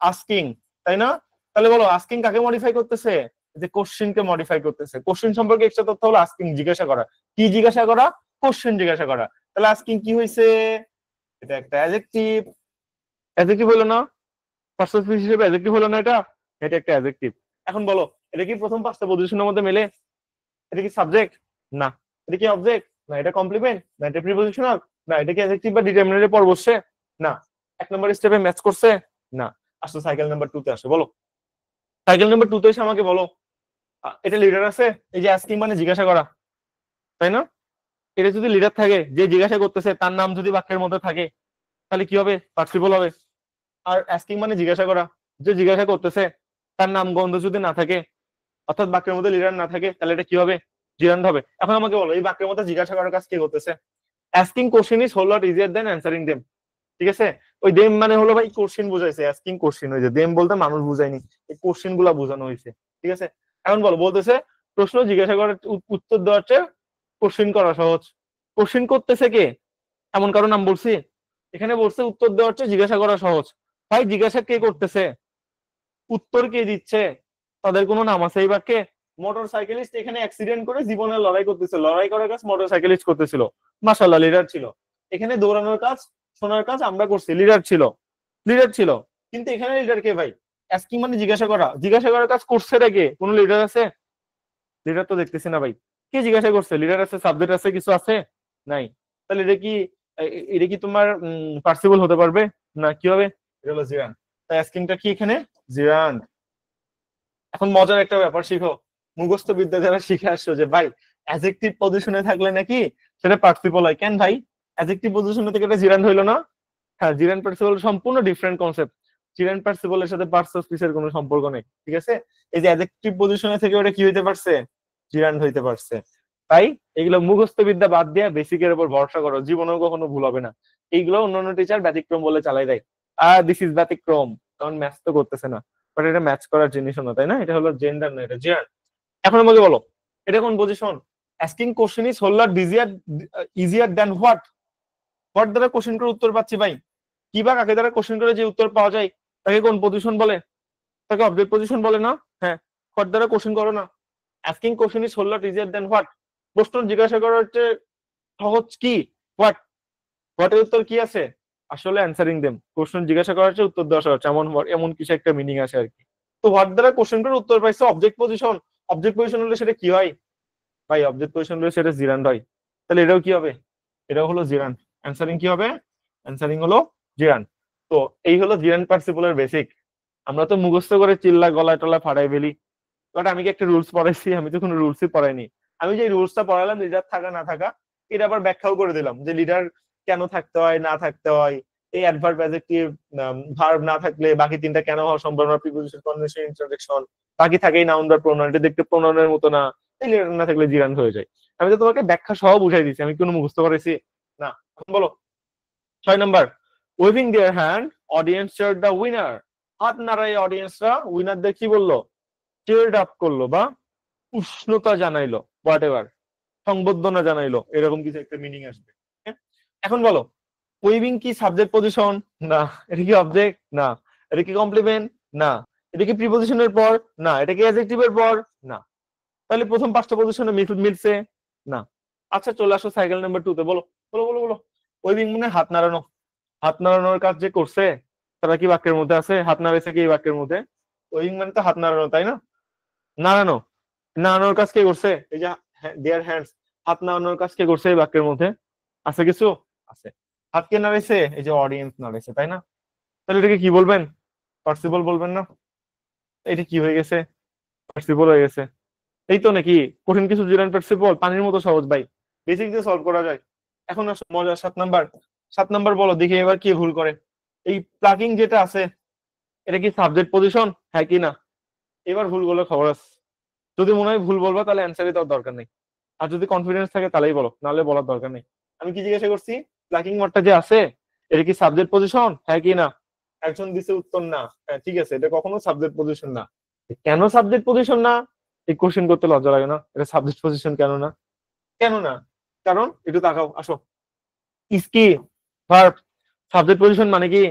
আস্কিং, তাই না? তাহলে বলো আস্কিং কাকে মডিফাই করতেছে? যে কোশ্চেনকে মডিফাই করতেছে। কোশ্চেন সম্পর্কে এক্সট্রা তথ্য হলো আস্কিং, জিজ্ঞাসা করা। কি জিজ্ঞাসা করা? কোশ্চেন জিজ্ঞাসা করা। তাহলে আস্কিং কি হয়েছে? এটা একটা অ্যাডজেক্টিভ। অ্যাডজেক্টিভ হলো না? ফার্স্ট স্পিচ হিসেবে অ্যাডজেক্টিভ হলো না এটা? এটা একটা অ্যাডজেক্টিভ। এখন বলো এটা কি প্রথম পাঁচটা পজিশনের মধ্যে মেলে? এটা কি সাবজেক্ট? না। এটা কি অবজেক্ট? না। এটা কমপ্লিমেন্ট? না। এটা প্রিপজিশনাল? না। এটা কি অ্যাডজেক্টিভ বা ডিটারমিনারের পর বসছে? না। এক নম্বর স্টেপে ম্যাচ করছে? না। আসলে সাইকেল নাম্বার 2 তে আসে। বলো সাইকেল নাম্বার 2 তে এসে আমাকে বলো এটা লিডার আছে? এই যে আস্কিং মানে জিজ্ঞাসা করা, তাই না? এটা যদি লিডার থাকে, যে জিজ্ঞাসা করতেছে তার নাম যদি বাক্যের মধ্যে থাকে তাহলে কি হবে? পার্টিসিপল হবে। আর আস্কিং মানে জিজ্ঞাসা করা, যে জিজ্ঞাসা করতেছে তার নাম গন্ধ যদি না থাকে, অর্থাৎ বাক্যের মধ্যে লিডার না থাকে, তাহলে এটা কি হবে? জিরান্ড হবে। এখন আমাকে বলো এই বাক্যের মধ্যে জিজ্ঞাসা করার কাজ কে করতেছে? Asking question is whole lot easier than answering them. ঠিক আছে? ওই দেম মানে হলো ভাই কোশ্চেন বুঝাইছে, আস্কিং কোশ্চেন হয়েছে, দেম বলতে মানুষ বুঝায়নি, এই কোশ্চেন গুলা বোঝানো হয়েছে। ঠিক আছে? এখন বলো বলতেছে প্রশ্ন জিজ্ঞাসা করার উত্তর দেওয়ার চেয়ে কোশ্চেন করা সহজ। কোশ্চেন করতেছে কে? এমন কারো নাম বলছি? এখানে বলছে উত্তর দেওয়ার চেয়ে জিজ্ঞাসা করা সহজ। ভাই জিজ্ঞাসা কে করতেছে? উত্তর কে দিচ্ছে? তাদের কোনো নাম আছে এই বাক্যে? মোটর সাইকেলিস্ট এখানে অ্যাক্সিডেন্ট করে জীবনের লড়াই করতেছিল, লড়াই করার কাজ মোটর সাইকেলিস্ট করতেছিল, মাশাআল্লাহ লিডার ছিল। এখানে দৌড়ানোর কাজ শোনার কাজ আমরা করছি, লিডার ছিল, লিডার ছিল। কিন্তু এখানে লিডার কে ভাই? অ্যাস্কিং মানে জিজ্ঞাসা করা, জিজ্ঞাসা করার কাজ করছে রে কে? কোনো লিডার আছে? লিডার তো দেখতেছি না ভাই। কে জিজ্ঞাসা করছে? লিডার আছে, সাবজেক্ট আছে, কিছু আছে? নাই। তাহলে এটা কি তোমার পার্সিবল হতে পারবে না? কি হবে? এটা হলো জিরান। তাই অ্যাস্কিংটা কি এখানে? জিরান। এখন মজার একটা ব্যাপার শিখো, মুখস্থ বিদ্যা যারা শিখে আসছো যে ভাই অ্যাডজেক্টিভ পজিশনে থাকলে নাকি সেটা পার্টিসিপল হয়। কেন ভাই? অ্যাডজেক্টিভ পজিশনে থেকে এটা জিরান্ড হইলো না? হ্যাঁ, জিরান্ড পার্টিসিপল সম্পূর্ণ ডিফারেন্ট কনসেপ্ট। জিরান্ড পার্টিসিপলের সাথে পার্টস অফ স্পিচের কোনো সম্পর্ক নেই। ঠিক আছে? এই যে অ্যাডজেক্টিভ পজিশনে থেকে ওটা কি হইতে পারছে? জিরান্ড হইতে পারছে। তাই এগুলো মুখস্থ বিদ্যা বাদ দিয়ে বেসিকের উপর ভরসা করো, জীবনেও কখনো ভুল হবে না। এইগুলো অন্যান্য টিচার ব্যতিক্রম বলে চালাই দেয়। দিস ইজ ব্যতিক্রম, কারণ ম্যাথ তো করতেছে না। বাট এটা ম্যাচ করার জিনিসও না, তাই না? এটা হলো জেন্ডার না, এটা জেন্ডার। এখন আমাকে বলো এটা কোন position? Asking question is whole lot easier than what. What দ্বারা কোশ্চেন করে উত্তর পাচ্ছি ভাই। কি বা কাকে দ্বারা কোশ্চেন করে যে উত্তর পাওয়া যায় তাকে কোন পজিশন বলে? তাকে অবজেক্ট পজিশন বলে না? হ্যাঁ। হোয়াট দ্বারা কোশ্চেন করো না। Asking question is whole lot easier than what. প্রশ্ন জিজ্ঞাসা করার হচ্ছে সহজ কি? হোয়াট। হোয়াটের উত্তর কি আছে? আসলে অ্যান্সারিং দেম। কোশ্চেন জিজ্ঞাসা করার হচ্ছে উত্তর দেওয়া সহজ, এমন এমন কিছু একটা মিনিং আসে আর কি। তো হোয়াট দ্বারা কোশ্চেন করে উত্তর পাইছে অবজেক্ট পজিশন। অবজেক্ট পজিশন হলে সেটা কি হয় ভাই? অবজেক্ট পজিশন হলে সেটা জিরান্ড হয়। তাহলে এটাও কি হবে? এটাও হলো জিরান্ড। অ্যান্সারিং কি হবে? অ্যান্সারিং হলো জিরান্ড। তো এই হলো জিরান্ড পার্টিসিপলের বেসিক। আমরা তো মুখস্থ করে চিল্লা গলায় টলায় ফাটাই ফেলি, বাট আমি কি একটা রুলস পড়াইছি? আমি তো কোনো রুলসই পড়াইনি। আমি যে রুলসটা পড়ালাম লিডার থাকা না থাকা, এটা আবার ব্যাখ্যাও করে দিলাম যে লিডার কেন থাকতে হয় না থাকতে হয়, এই অ্যাডভার্ব অ্যাডজেক্টিভ ভার্ব না থাকলে বাকি তিনটা কেন হওয়ার সম্ভাবনা, প্রিপোজিশন কনজাংশন ইন্টারজেকশন, বাকি থাকেই নাউন বা প্রোনাউন, এটা দেখতে প্রোনাউনের মতো না, এই লিডার না থাকলে জিরান হয়ে যায়। আমি তো তোমাকে ব্যাখ্যা সহ বুঝাই দিচ্ছি, আমি কোনো মুখস্থ করেছি না। এখন বলো 6 number, waving there hand audience Chad the winner. হাত নাড়াই অডিয়েন্সরা উইনারদের কি বললো? চিয়ার্ড আপ করলো বা উষ্ণতা জানাইলো, হোয়াট এভার, সংবর্ধনা জানাইলো, এরকম কিছু একটা মিনিং আসবে। হ্যাঁ? এখন বলো ওয়েভিং কি সাবজেক্ট পজিশন? না। এটা কি অবজেক্ট? না। এটা কি কমপ্লিমেন্ট? না। এটা কি প্রিপজিশনের পর? না। এটা কি অ্যাডজেক্টিভের পর? না। তাহলে প্রথম পাঁচটা পজিশনে মিলছে না। আচ্ছা চলে আসো সাইকেল নাম্বার 2 তে। বলো বলো বলো বলো। ওয়েভিং মানে হাত নাড়ানো। হাত নাড়ানোর কাজ যে করছে তারা কি বাক্যের মধ্যে আছে? হাত নাড়াইছে কি এই বাক্যের মধ্যে? ওয়েভিং মানে তো হাত নাড়ানো, তাই না? নাড়ানো, নাড়ানোর কাজ কে করছে? এই যে দেয়ার হ্যান্ডস, হাত নাড়ানোর কাজ কে করছে এই বাক্যের মধ্যে? আছে কিছু? আছে। হাত কে নাড়াইছে? এই যে অডিয়েন্স নাড়াইছে, তাই না? তাহলে এটাকে কি বলবেন? পার্সিবল বলবেন না? এটা কি হয়ে গেছে? পার্সিবল হয়ে গেছে। এই তো নাকি? কঠিন কিছু জিরান পার্সিবল, পানির মতো সহজ ভাই, বেসিক দিয়ে সলভ করা যায়। এখন আসো মজা 7 নাম্বার। 7 নাম্বার বলো দেখি এবার কি ভুল করে। এই প্লাকিং যেটা আছে এটা কি সাবজেক্ট পজিশন? হ্যাঁ কি না? এবার ভুল বলে খবর আছে। যদি মনে হয় ভুল বলবা তাহলে অ্যান্সারই দেওয়ার দরকার নেই। আর যদি কনফিডেন্স থাকে তাহলেই বলো, নাহলে বলার দরকার নেই। আমি কি জিজ্ঞাসা করছি? প্লাকিং ওয়ার্ডটা যে আছে এটা কি সাবজেক্ট পজিশন? হ্যাঁ কি না? একজন দিছে উত্তর না। হ্যাঁ ঠিক আছে, এটা কখনো সাবজেক্ট পজিশন না। কেন সাবজেক্ট পজিশন না? এই কোশ্চেন করতে লজ্জা লাগে না? এটা সাবজেক্ট পজিশন কেন না? কেন না? কারণ একটু তাকাও, আসো। ইস কি ভার্ব, সাবজেক্ট পজিশন মানে কি?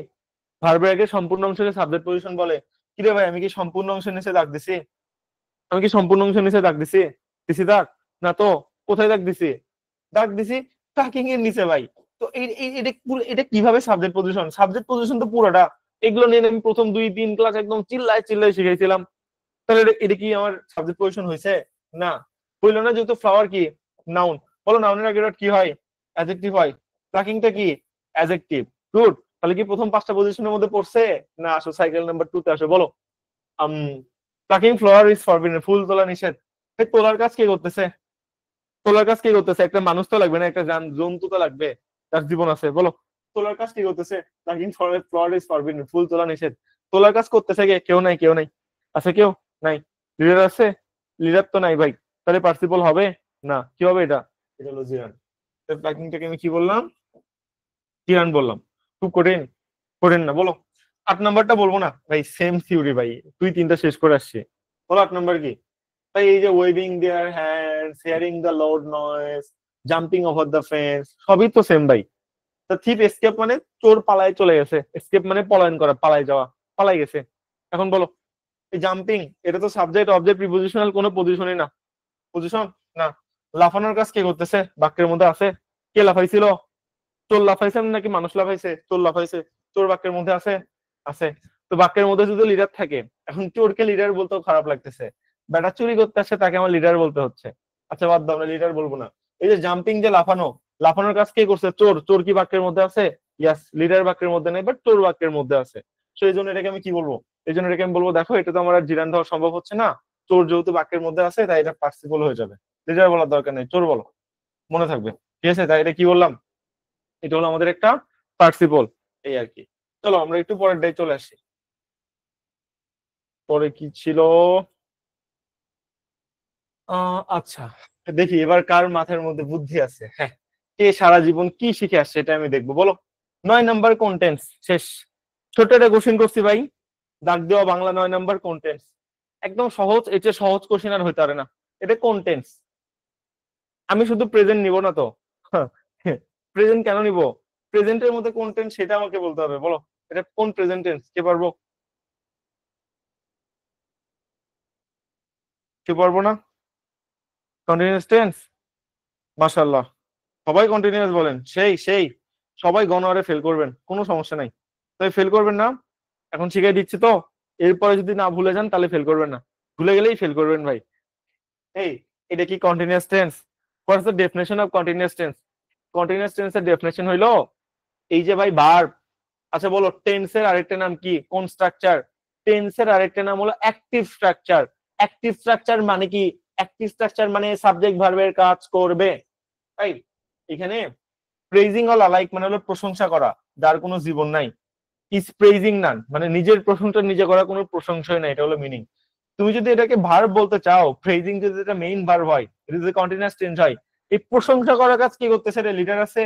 ভার্বের আগে সম্পূর্ণ অংশকে সাবজেক্ট পজিশন বলে। কিরে ভাই, আমি কি সম্পূর্ণ অংশের নিচে দাগ দিছি? আমি কি সম্পূর্ণ অংশের নিচে দাগ দিছি? দিছি দাগ? না তো। কোথায় দাগ দিছি? দাগ দিছি ট্র্যাকিং এর নিচে ভাই। তো এটা কিভাবে সাবজেক্ট পজিশন? সাবজেক্ট পজিশন তো পুরোটা। এগুলো নিয়ে আমি প্রথম 2-3 ক্লাস একদম চিল্লায় চিল্লায় শিখাইছিলাম। তাহলে এটা কি আমার সাবজেক্ট পজিশন হয়েছে? না, হইলো না। যেহেতু ফ্লাওয়ার কি নাউন, বলো নাউনের আগে কি হয়? অ্যাডজেক্টিভ হয়। প্লাকিংটা কি? অ্যাডজেক্টিভ। গুড। তাহলে কি প্রথম 5টা পজিশনের মধ্যে পড়ছে? না, আসো সাইকেল নাম্বার 2 তে আসো, বলো। আম প্লাকিং ফ্লাওয়ার ইজ ফরবিডেন, ফুল তোলা নিষেধ। এই তোলার কাজ কে করতেছে? তোলার কাজ কি করতেছে? একটা মানুষ তো লাগবে না, একটা জন্তু তো লাগবে, তার জীবন আছে, বলো। তোলার কাজ কি করতেছে? প্লাকিং ফ্লাওয়ার ইজ ফরবিডেন, ফুল তোলা নিষেধ। তোলার কাজ করতেছে কে? কেউ নাই, কেউ নাই। আছে কেউ? নাই। লিডার আছে? লিডার তো নাই ভাই। তাহলে পার্টিসিপল হবে না, কি হবে এটা? এটা হলো জিরান। প্যাকিংটাকে আমি কি বললাম? জিরান বললাম। খুব কঠিন? কঠিন না, বলো। 8 নাম্বারটা বলবো না ভাই, সেম থিওরি ভাই। 2-3টা শেষ করে আসছি। বলো 8 নাম্বার কি? ভাই এই যে waving their hands, hearing the loud noise, jumping over the fence, সবই তো সেম ভাই। দ্য থিপ এসকেপ মানে চোর পালায় চলে গেছে, এসকেপ মানে পলায়ন করা, পালায় যাওয়া, পালাই গেছে। এখন বলো, এই জাম্পিং, এটা তো সাবজেক্ট অবজেক্ট প্রিপোজিশনাল কোনো পজিশনই না। পজিশন না। লাফানোর কাজ কে করতেছে? বাক্যের মধ্যে আছে। কে লাফাইছিল? চোর লাফাইছে নাকি মানুষ লাফাইছে? চোর লাফাইছে। চোর বাক্যের মধ্যে আছে? আছে। তো বাক্যের মধ্যে যদি লিডার থাকে, এখন চোরকে লিডার বলতেও খারাপ লাগতেছে। বেটা চুরি করতে আসছে, তাকে আমার লিডার বলতে হচ্ছে। আচ্ছা বাদ দাও, আমরা লিডার বলবো না। এই যে জাম্পিং, যে লাফানো, লাফানোর কাজ কে করছে? চোর। চোর কি বাক্যের মধ্যে আছে? ইয়াস। লিডার বাক্যের মধ্যে নেই, বাট চোর বাক্যের মধ্যে আছে। তো এই জন্য এটাকে আমি কি বলবো? এই জন্য এটাকে আমি বলবো, দেখো এটা তো আমার আর জিরান দেওয়া সম্ভব হচ্ছে না। চোর যেহেতু বাক্যের মধ্যে আছে, তাই এটা পার্টিসিপল হয়ে যাবে। লিডার বলার দরকার নেই, চোর বলো, মনে থাকবে। ঠিক আছে, তাই এটা কি বললাম? এটা হলো আমাদের একটা পার্টিসিপল। এই আর কি। চলো আমরা একটু পরের ডে চলে আসি। পরে কি ছিল? আচ্ছা, দেখি এবার কার মাথার মধ্যে বুদ্ধি আছে। হ্যাঁ, কে সারা জীবন কি শিখে আসছে এটা আমি দেখবো, বলো। 9 নাম্বার কন্টেন্টস শেষ। ছোট একটা কোশ্চেন করছি ভাই, দাগ দেওয়া বাংলা 9 নাম্বার কন্টেন্টস। একদম সহজ, এটা সহজ কোশ্চেন আর হইতে পারে না। এটা কন্টেন্টস। আমি শুধু প্রেজেন্ট নিব না তো। প্রেজেন্ট কেন নিব? প্রেজেন্টের মধ্যে কন্টেন্ট সেটা আমাকে বলতে হবে, বলো। এটা কোন প্রেজেন্ট টেন্স, কে পারবো? কে পারবো না? Continuous tense. মাশাআল্লাহ, সবাই কন্টিনিউয়াস বলেন, সেই সেই। সবাই গণহারে ফেল করবেন, কোনো সমস্যা নাই। তাই ফেল করবেন না, এখন শিখাই দিচ্ছি তো। এরপরে যদি না ভুলে যান তাহলে ফেল করবেন না, ভুলে গেলেই ফেল করবেন ভাই। এই, এটা কি continuous tense? What's the definition of continuous tense? Continuous টেন্সের ডেফিনেশন হইলো এই যে ভাই ভার্ব। আচ্ছা বলো, টেন্সের আরেকটা নাম কি? কোন স্ট্রাকচার? টেন্সের আরেকটা নাম হলো অ্যাক্টিভ স্ট্রাকচার। অ্যাক্টিভ স্ট্রাকচার মানে কি? অ্যাক্টিভ স্ট্রাকচার মানে সাবজেক্ট ভার্বের কাজ করবে। তাই এখানে প্রেজিং অল আলাইক মানে হলো প্রশংসা করা, যার কোনো জীবন নাই। ইজ প্রেজিং নান মানে নিজের প্রশংসা নিজে করা, কোনো প্রশংসাই নাই, এটা হলো মিনিং। তুমি যদি এটাকে ভার্ব বলতে চাও, প্রেজিং যদি এটা মেইন ভার্ব হয়, এটা যদি কন্টিনিউয়াস টেন্স হয়, এই প্রশংসা করার কাজ কি করতেছে? এটা লিডার আছে,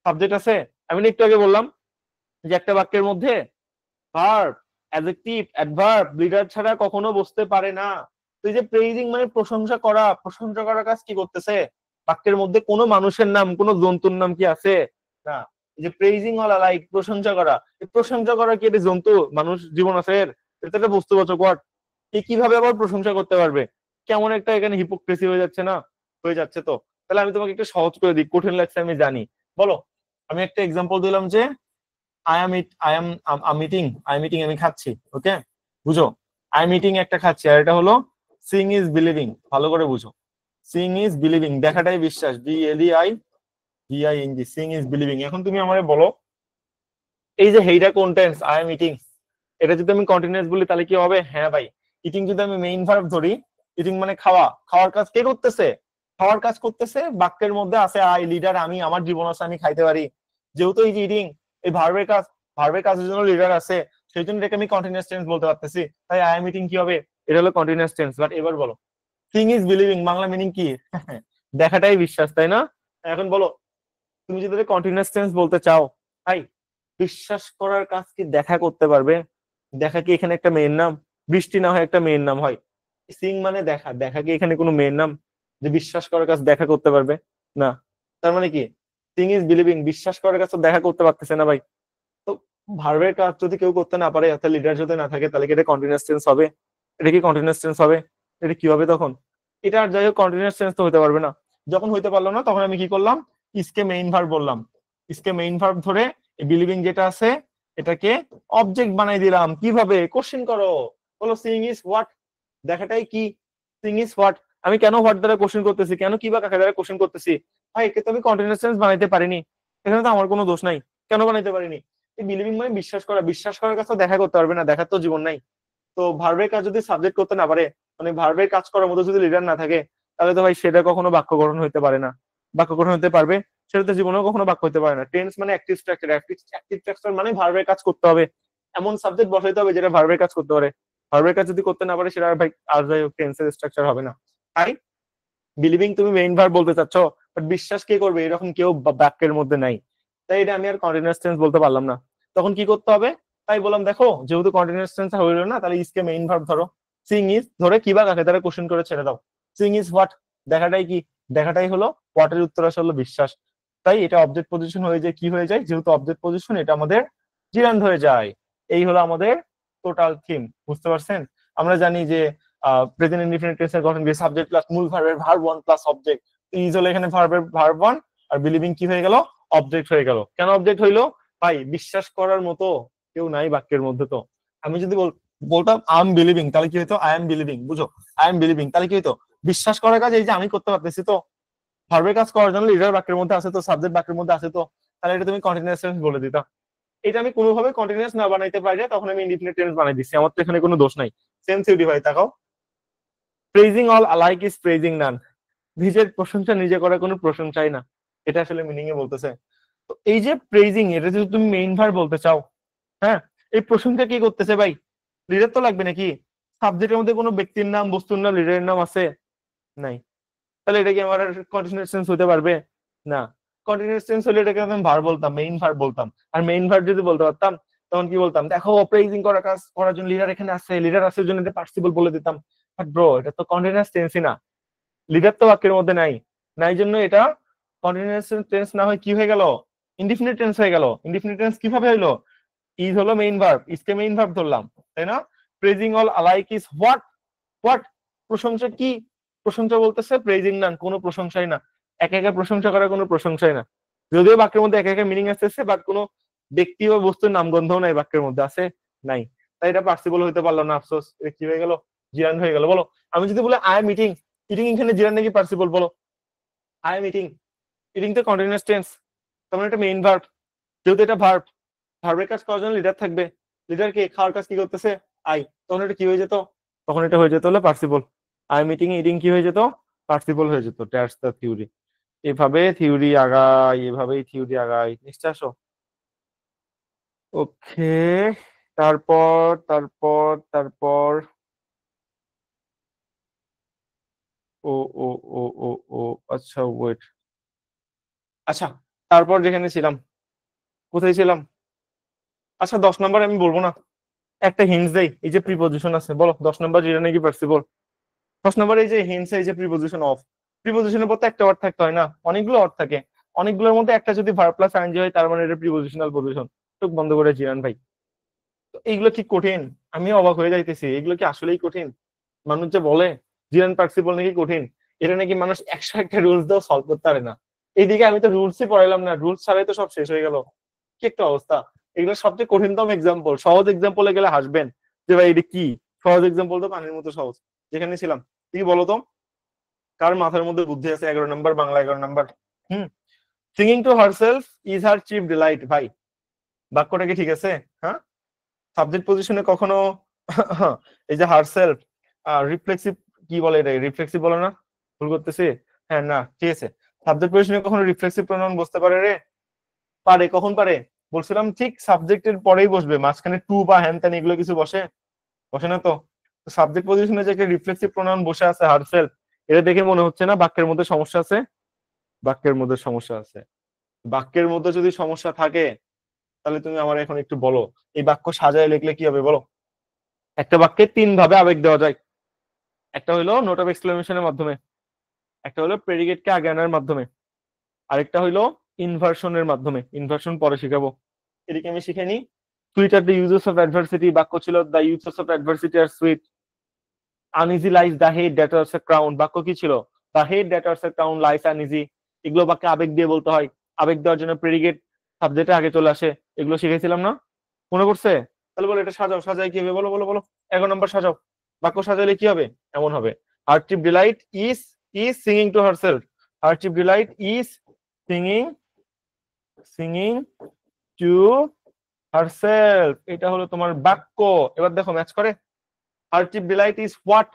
সাবজেক্ট আছে। আমি না একটু আগে বললাম যে একটা বাক্যের মধ্যে ভার্ব, অ্যাডজেক্টিভ, অ্যাডভার্ব, লিডার ছাড়া কখনো বসতে পারে না। তো এই যে প্রেইজিং মানে প্রশংসা করা, প্রশংসা করার কাজ কি করতেছে? বাক্যের মধ্যে কোনো মানুষের নাম, কোনো জন্তুর নাম কি আছে? না। এই যে প্রেইজিং অল লাইক, প্রশংসা করা, এই প্রশংসা করা কি এটা জন্তু, মানুষ, জীবন আছে এর? এটা একটা বস্তুবাচক ওয়ার্ড। কি কিভাবে আবার প্রশংসা করতে পারবে? কেমন একটা এখানে হিপোক্রেসি হয়ে যাচ্ছে না? হয়ে যাচ্ছে তো। তাহলে আমি তোমাকে একটু সহজ করে দিই, কঠিন লাগছে আমি জানি। বলো, আমি একটা এক্সাম্পল দিলাম যে আই এম ইটিং আমি খাচ্ছি, ওকে? বুঝো, আই এম ইটিং একটা খাচ্ছি, আর এটা হলো সিং ইজ বিলিভিং। ভালো করে বুঝো, সিং ইজ বিলিভিং, দেখাটাই বিশ্বাস, BLEIVING, সিং ইজ বিলিভিং। এখন তুমি আমারে বলো, এই যে হেইটা কোন টেন্স? I am eating. এটা যদি আমি কন্টিনিউয়াস বলি তাহলে কি হবে? হ্যাঁ ভাই। ইটিং যদি আমি মেইন ভার্ব ধরি, ইটিং মানে খাওয়া, খাওয়ার কাজ কে করতেছে? খাওয়ার কাজ করতেছে বাক্যের মধ্যে আছে আই, লিডার আমি, আমার জীবন আছে, আমি খাইতে পারি। যেহেতু এই যে ইটিং, এই ভার্বের কাজ, ভার্বের কাজের জন্য লিডার আছে, সেই জন্য এটাকে আমি কন্টিনিউয়াস টেন্স বলতে পারতেছি। তাই আই এম ইটিং কি হবে? এটা হলো কন্টিনিউয়াস টেন্স। বাট এবার বলো, Singh is believing Bangla meaning কি? দেখাটাই বিশ্বাস, তাই না? এখন বলো, তুমি যদি কন্টিনিউয়াস টেন্স বলতে চাও, তাই বিশ্বাস করার কাজ কি দেখা করতে পারবে? দেখা কি এখানে একটা মেয়ের নাম? বৃষ্টি না হয় একটা মেয়ের নাম হয়? সিং মানে দেখা, দেখা কি এখানে কোনো মেয়ের নাম যে বিশ্বাস করার কাজ দেখা করতে পারবে? না। তার মানে কি সিং ইজ বিলিভিং, বিশ্বাস করার কাজ তো দেখা করতে পারতেছে না ভাই। তো ভার্বের কাজ যদি কেউ করতে না পারে, অর্থাৎ লিডার যদি না থাকে, তাহলে কি এটা কন্টিনিউয়াস টেন্স হবে? এটা কি কন্টিনিউয়াস টেন্স হবে? এটা কি হবে তখন? এটা আর যাই হোক কন্টিনিউয়াস টেন্স তো হতে পারবে না। যখন হইতে পারলো না তখন আমি কি করলাম? ইসকে মেইন ভার্ব বললাম। ইসকে মেইন ভার্ব ধরে বিলিভিং যেটা আছে এটাকে অবজেক্ট বানাই দিলাম। কিভাবে? কোশ্চেন করো, বলো সিং ইজ হোয়াট, দেখাটাই কি? Singh is what. আমি কেন হোয়াট দ্বারা কোশ্চেন করতেছি, কেন কি বা কাকে দ্বারা কোশ্চেন করতেছি? ভাই একে তো আমি কন্টিনিউয়াস টেন্স বানাইতে পারিনি, এখানে তো আমার কোনো দোষ নাই। কেন বানাইতে পারিনি? বিলিভিং মানে বিশ্বাস করা, বিশ্বাস করার কাছে দেখা করতে পারবে না, দেখার তো জীবন নাই। তো ভার্বের কাজ যদি সাবজেক্ট করতে না পারে, মানে ভার্বের কাজ করার মতো যদি লিডার না থাকে, তাহলে তো ভাই সেটা কখনো বাক্য গঠন হতে পারে না। বাক্য গঠন হতে পারবে, সেটা তো জীবনেও কখনো বাক্য হতে পারে না। টেন্স মানে অ্যাক্টিভ স্ট্রাকচার, অ্যাক্টিভ স্ট্রাকচার মানে ভার্বের কাজ করতে হবে, এমন সাবজেক্ট বসাইতে হবে যেটা ভার্বের কাজ করতে পারে। ভার্বের কাজ যদি করতে না পারে সেটা ভাই আর যাই হোক টেন্সের স্ট্রাকচার হবে না। তাই বিলিভিং তুমি মেইন ভার্ব বলতে চাচ্ছ, বাট বিশ্বাস কে করবে এরকম কেউ বাক্যের মধ্যে নাই। তাই এটা আমি আর কন্টিনিউয়াস টেন্স বলতে পারলাম না। তখন কি করতে হবে? তাই বললাম দেখো যেহেতু কন্টিনিউয়াস টেন্স হইলো না, তাহলে ইসকে মেইন ভার্ব ধরো, সিং ইজ ধরে কিবা কাকে তারা কোশ্চেন করে ছেড়ে দাও। সিং ইজ হোয়াট, দেখাটাই কি? দেখাটাই হলো হোয়াট এর উত্তর আসলে বিশ্বাস। তাই এটা অবজেক্ট পজিশন হয়ে যায়, কি হয়ে যায়? যেহেতু অবজেক্ট পজিশন, এটা আমাদের জিরান্ড হয়ে যায়। এই হলো আমাদের টোটাল থিম, বুঝতে পারছেন? আমরা জানি যে প্রেজেন্ট ইনডিফিনিট টেন্সের গঠন কি? সাবজেক্ট প্লাস মূল ভার্বের verb one plus object. Is হলো এখানে ভার্বের ভার্ব ওয়ান, আর বিলিভিং কি হয়ে গেল? অবজেক্ট হয়ে গেল। কেন অবজেক্ট হইলো? ভাই বিশ্বাস করার মতো কেউ নাই বাক্যের মধ্যে। তো আমি যদি বলতাম আই এম বিলিভিং, তাহলে কি হইতো? আই এম বিলিভিং, বুঝো? আই এম বিলিভিং, তাহলে কি হইতো? বিশ্বাস করার কাজ এই যে আমি করতে পারতেছি, তো ভার্বের কাজ করার জন্য লিডার বাক্যের মধ্যে আছে, তো সাবজেক্ট বাক্যের মধ্যে আছে, তো তাহলে এটা তুমি কন্টিনিউয়াস টেন্স বলে দিতা। এটা আমি কোনোভাবে কন্টিনিউয়াস না বানাইতে পারি, তখন আমি ইনডিফিনিট টেন্স বানাই দিচ্ছি, আমার তো এখানে কোনো দোষ নাই। সেম থিওরি ভাই, তাকাও। Praising all alike is praising none. নিজের প্রশংসা নিজে করার কোনো প্রশংসাই না, এটা আসলে মিনিং এ বলতেছে। তো এই যে প্রেজিং, এটা যদি তুমি মেইন ভার্ব বলতে চাও, হ্যাঁ, এই প্রশংসা কি করতেছে ভাই? লিডার তো লাগবে নাকি? সাবজেক্টের মধ্যে কোনো ব্যক্তির নাম, বস্তুর নাম, লিডারের নাম আছে? নাই। তাহলে এটা কি আমার কন্টিনিউয়াস টেন্স হতে পারবে? না। কন্টিনিউয়াস টেন্স হলে এটাকে আমি ভার্ব বলতাম, মেইন ভার্ব বলতাম। আর মেইন ভার্ব যদি বলতে পারতাম, তখন কি বলতাম? দেখো প্রেজিং করার কাজ করার জন্য লিডার এখানে আছে, লিডার আছে জন্য এটা পার্টিসিপল বলে দিতাম। বাট ব্রো, এটা তো কন্টিনিউয়াস টেন্সই না, লিডার তো বাক্যের মধ্যে নাই। নাই জন্য এটা কন্টিনিউয়াস টেন্স না হয় কি হয়ে গেল? ইনডিফিনিট টেন্স হয়ে গেল। ইনডিফিনিট টেন্স কিভাবে হইলো? ইজ হলো মেইন ভার্ব, ইজকে মেইন ভার্ব ধরলাম, তাই না? Praising all alike is what? What? প্রশংসা কি? প্রশংসা বলতেছে প্রেজিং নান, কোনো প্রশংসাই না। একে একে প্রশংসা করার কোনো প্রশংসাই না। যদিও বাক্যের মধ্যে একে একে মিনিং আসতেছে, বাট কোনো ব্যক্তি বা বস্তুর নামগন্ধও নাই বাক্যের মধ্যে, আছে? নাই। তাই এটা পার্সিবল হইতে পারলো না, আফসোস। এটা কি হয়ে গেল? জিরান হয়ে গেল। বলো, আমি যদি বলি আই এম ইটিং, ইটিং এখানে জিরান নাকি পার্সিবল? বলো। আই এম ইটিং, ইটিং তো কন্টিনিউয়াস টেন্স, তার মানে এটা মেইন ভার্ব। যেহেতু এটা ভার্ব, ভার্বের কাজ করার জন্য লিডার থাকবে। লিডার কে খাওয়ার কাজ কি করতেছে? আই। তখন এটা কি হয়ে যেত? তখন এটা হয়ে যেত হলো পার্সিবল। আই মিটিং ইটিং কি হয়ে যেত? পার্সিবল হয়ে যেত। That's the theory. এভাবে থিওরি আগাই, এভাবেই থিওরি আগাই। নিশ্চয় আসো। ওকে, তারপর তারপর তারপর ও ও ও ও ও আচ্ছা ওয়েট। আচ্ছা, তারপর যেখানে ছিলাম, কোথায় ছিলাম? আচ্ছা 10 নম্বর আমি বলবো না, একটা হিন্টস দেই। এই যে প্রিপজিশন আছে, বলো 10 নম্বর যেটা নাকি পার্সিবল। 10 নম্বর এই যে হিন্টস, এই যে প্রিপজিশন অফ। প্রিপজিশনের পর তো একটা ওয়ার্ড থাকতে হয় না, অনেকগুলো ওয়ার্ড থাকে। অনেকগুলোর মধ্যে একটা যদি ভার্ব প্লাস আইএনজি হয়, তার মানে এটা প্রিপজিশনাল পজিশন। চোখ বন্ধ করে জিরান ভাই। তো এইগুলো কি কঠিন? আমি অবাক হয়ে যাইতেছি, এগুলো কি আসলেই কঠিন? মানুষ যে বলে জিরান পার্সিবল নাকি কঠিন, এটা নাকি মানুষ 101টা রুলস দিয়েও সলভ করতে পারে না। এইদিকে আমি তো রুলসই পড়াইলাম না, রুলস ছাড়াই তো সব শেষ হয়ে গেল। কি একটা অবস্থা! এগুলো সবচেয়ে কঠিনতম এক্সাম্পল। সহজ এক্সাম্পলে গেলে হাসবেন যে ভাই এটা কি সহজ এক্সাম্পল, তো পানির মতো সহজ। যেখানে ছিলাম, কি বলো তো, কার মাথার মধ্যে বুদ্ধি আছে? 11 নম্বর, বাংলা 11 নম্বর। Hmm, singing to herself is her chief delight. ভাই বাক্যটা কি ঠিক আছে? হ্যাঁ, সাবজেক্ট পজিশনে কখনো এই যে হারসেলফ, রিফ্লেক্সিভ, কি বলে এটা? রিফ্লেক্সিভ বলে না? ভুল করতেছি? হ্যাঁ, না ঠিক আছে। সাবজেক্ট পজিশনে কখনো রিফ্লেক্সিভ প্রোনাউন বসতে পারে রে? পারে। কখন পারে? বলছিলাম ঠিক সাবজেক্টের পরেই বসবে, মাঝখানে টু বা হ্যান ত্যান এগুলো কিছু বসে? বসে না তো। সাবজেক্ট পজিশনে যে একটা রিফ্লেক্সিভ প্রোনাউন বসে আছে হারসেলফ, এটা দেখে মনে হচ্ছে না বাক্যের মধ্যে সমস্যা আছে? বাক্যের মধ্যে সমস্যা আছে। বাক্যের মধ্যে যদি সমস্যা থাকে, তাহলে তুমি আমার এখন একটু বলো এই বাক্য সাজায় লিখলে কি হবে বলো। একটা বাক্যে তিন ভাবে আবেগ দেওয়া যায়। একটা হলো নোট অফ এক্সক্লেমেশনের মাধ্যমে, একটা হলো প্রেডিকেটকে আগে আনার মাধ্যমে, আরেকটা হলো ইনভার্সনের মাধ্যমে। ইনভার্সন পরে শিখাবো, এদিকে আমি শিখে নিই। সুইট আর দ্য ইউজেস অফ অ্যাডভার্সিটি, বাক্য ছিল দ্য ইউজেস অফ অ্যাডভার্সিটি আর sweet. Uneasy lies the head that was a crown, বাক্য কি ছিল? The head that was a crown lies uneasy. এগুলো বাক্যে আবেগ দিয়ে বলতে হয়, আবেগ দেওয়ার জন্য প্রেডিকেট সাবজেক্টে আগে চলে আসে। এগুলো শিখেছিলাম না, মনে পড়ছে? তাহলে বলো এটা সাজাও, সাজাই কি হবে বলো বলো বলো। 11 নম্বর সাজাও, বাক্য সাজালে কি হবে? এমন হবে, her chief delight is is singing to herself. Her chief delight is singing singing to herself. এটা হলো তোমার বাক্য। এবার দেখো ম্যাচ করে। Her chief delight is what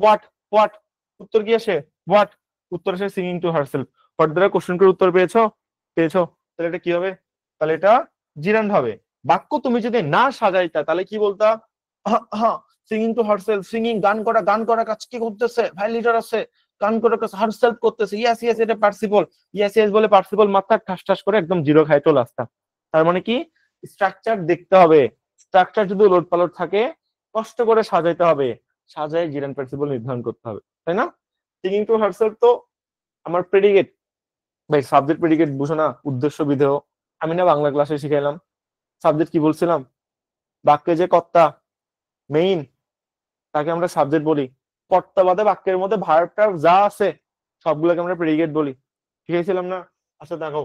what what, উত্তর কি আসে? হোয়াট। উত্তর আসে সিঙ্গিং টু হারসেলফ। হোয়াট দ্বারা কোশ্চেন করে উত্তর পেয়েছো? পেয়েছো। তাহলে এটা কি হবে? তাহলে এটা জিরান্ড হবে। বাক্য তুমি যদি না সাজাইতা তাহলে কি বলতা? সিঙ্গিং টু হারসেলফ, সিঙ্গিং গান করা, গান করা কাজ কি করতেছে ভাই, লিডার আছে গান করা কাজ হারসেলফ করতেছে, ইয়েস ইয়েস এটা পার্টিসিপল, ইয়েস ইয়েস বলে পার্টিসিপল মাথা ঠাস ঠাস করে একদম জিরো খায় চলে আসতাম। তার মানে কি স্ট্রাকচার দেখতে হবে, স্ট্রাকচার যদি উলট পালট থাকে কষ্ট করে সাজাইতে হবে, সাজায় জিরান পার্টিসিপল নির্ধারণ করতে হবে, তাই না? সিঙ্গিং টু হারসেলফ তো আমার প্রেডিকেট, ভাই সাবজেক্ট প্রেডিকেট বুঝো না, উদ্দেশ্য বিধেয়। আমি না বাংলা ক্লাসে শিখাইলাম সাবজেক্ট কি বলছিলাম? বাক্যে যে কর্তা মেইন তাকে আমরা সাবজেক্ট বলি। কর্তা বাদে বাক্যের মধ্যে ভার্বটা যা আছে সবগুলোকে আমরা প্রেডিকেট বলি, শিখাইছিলাম না? আচ্ছা দেখো,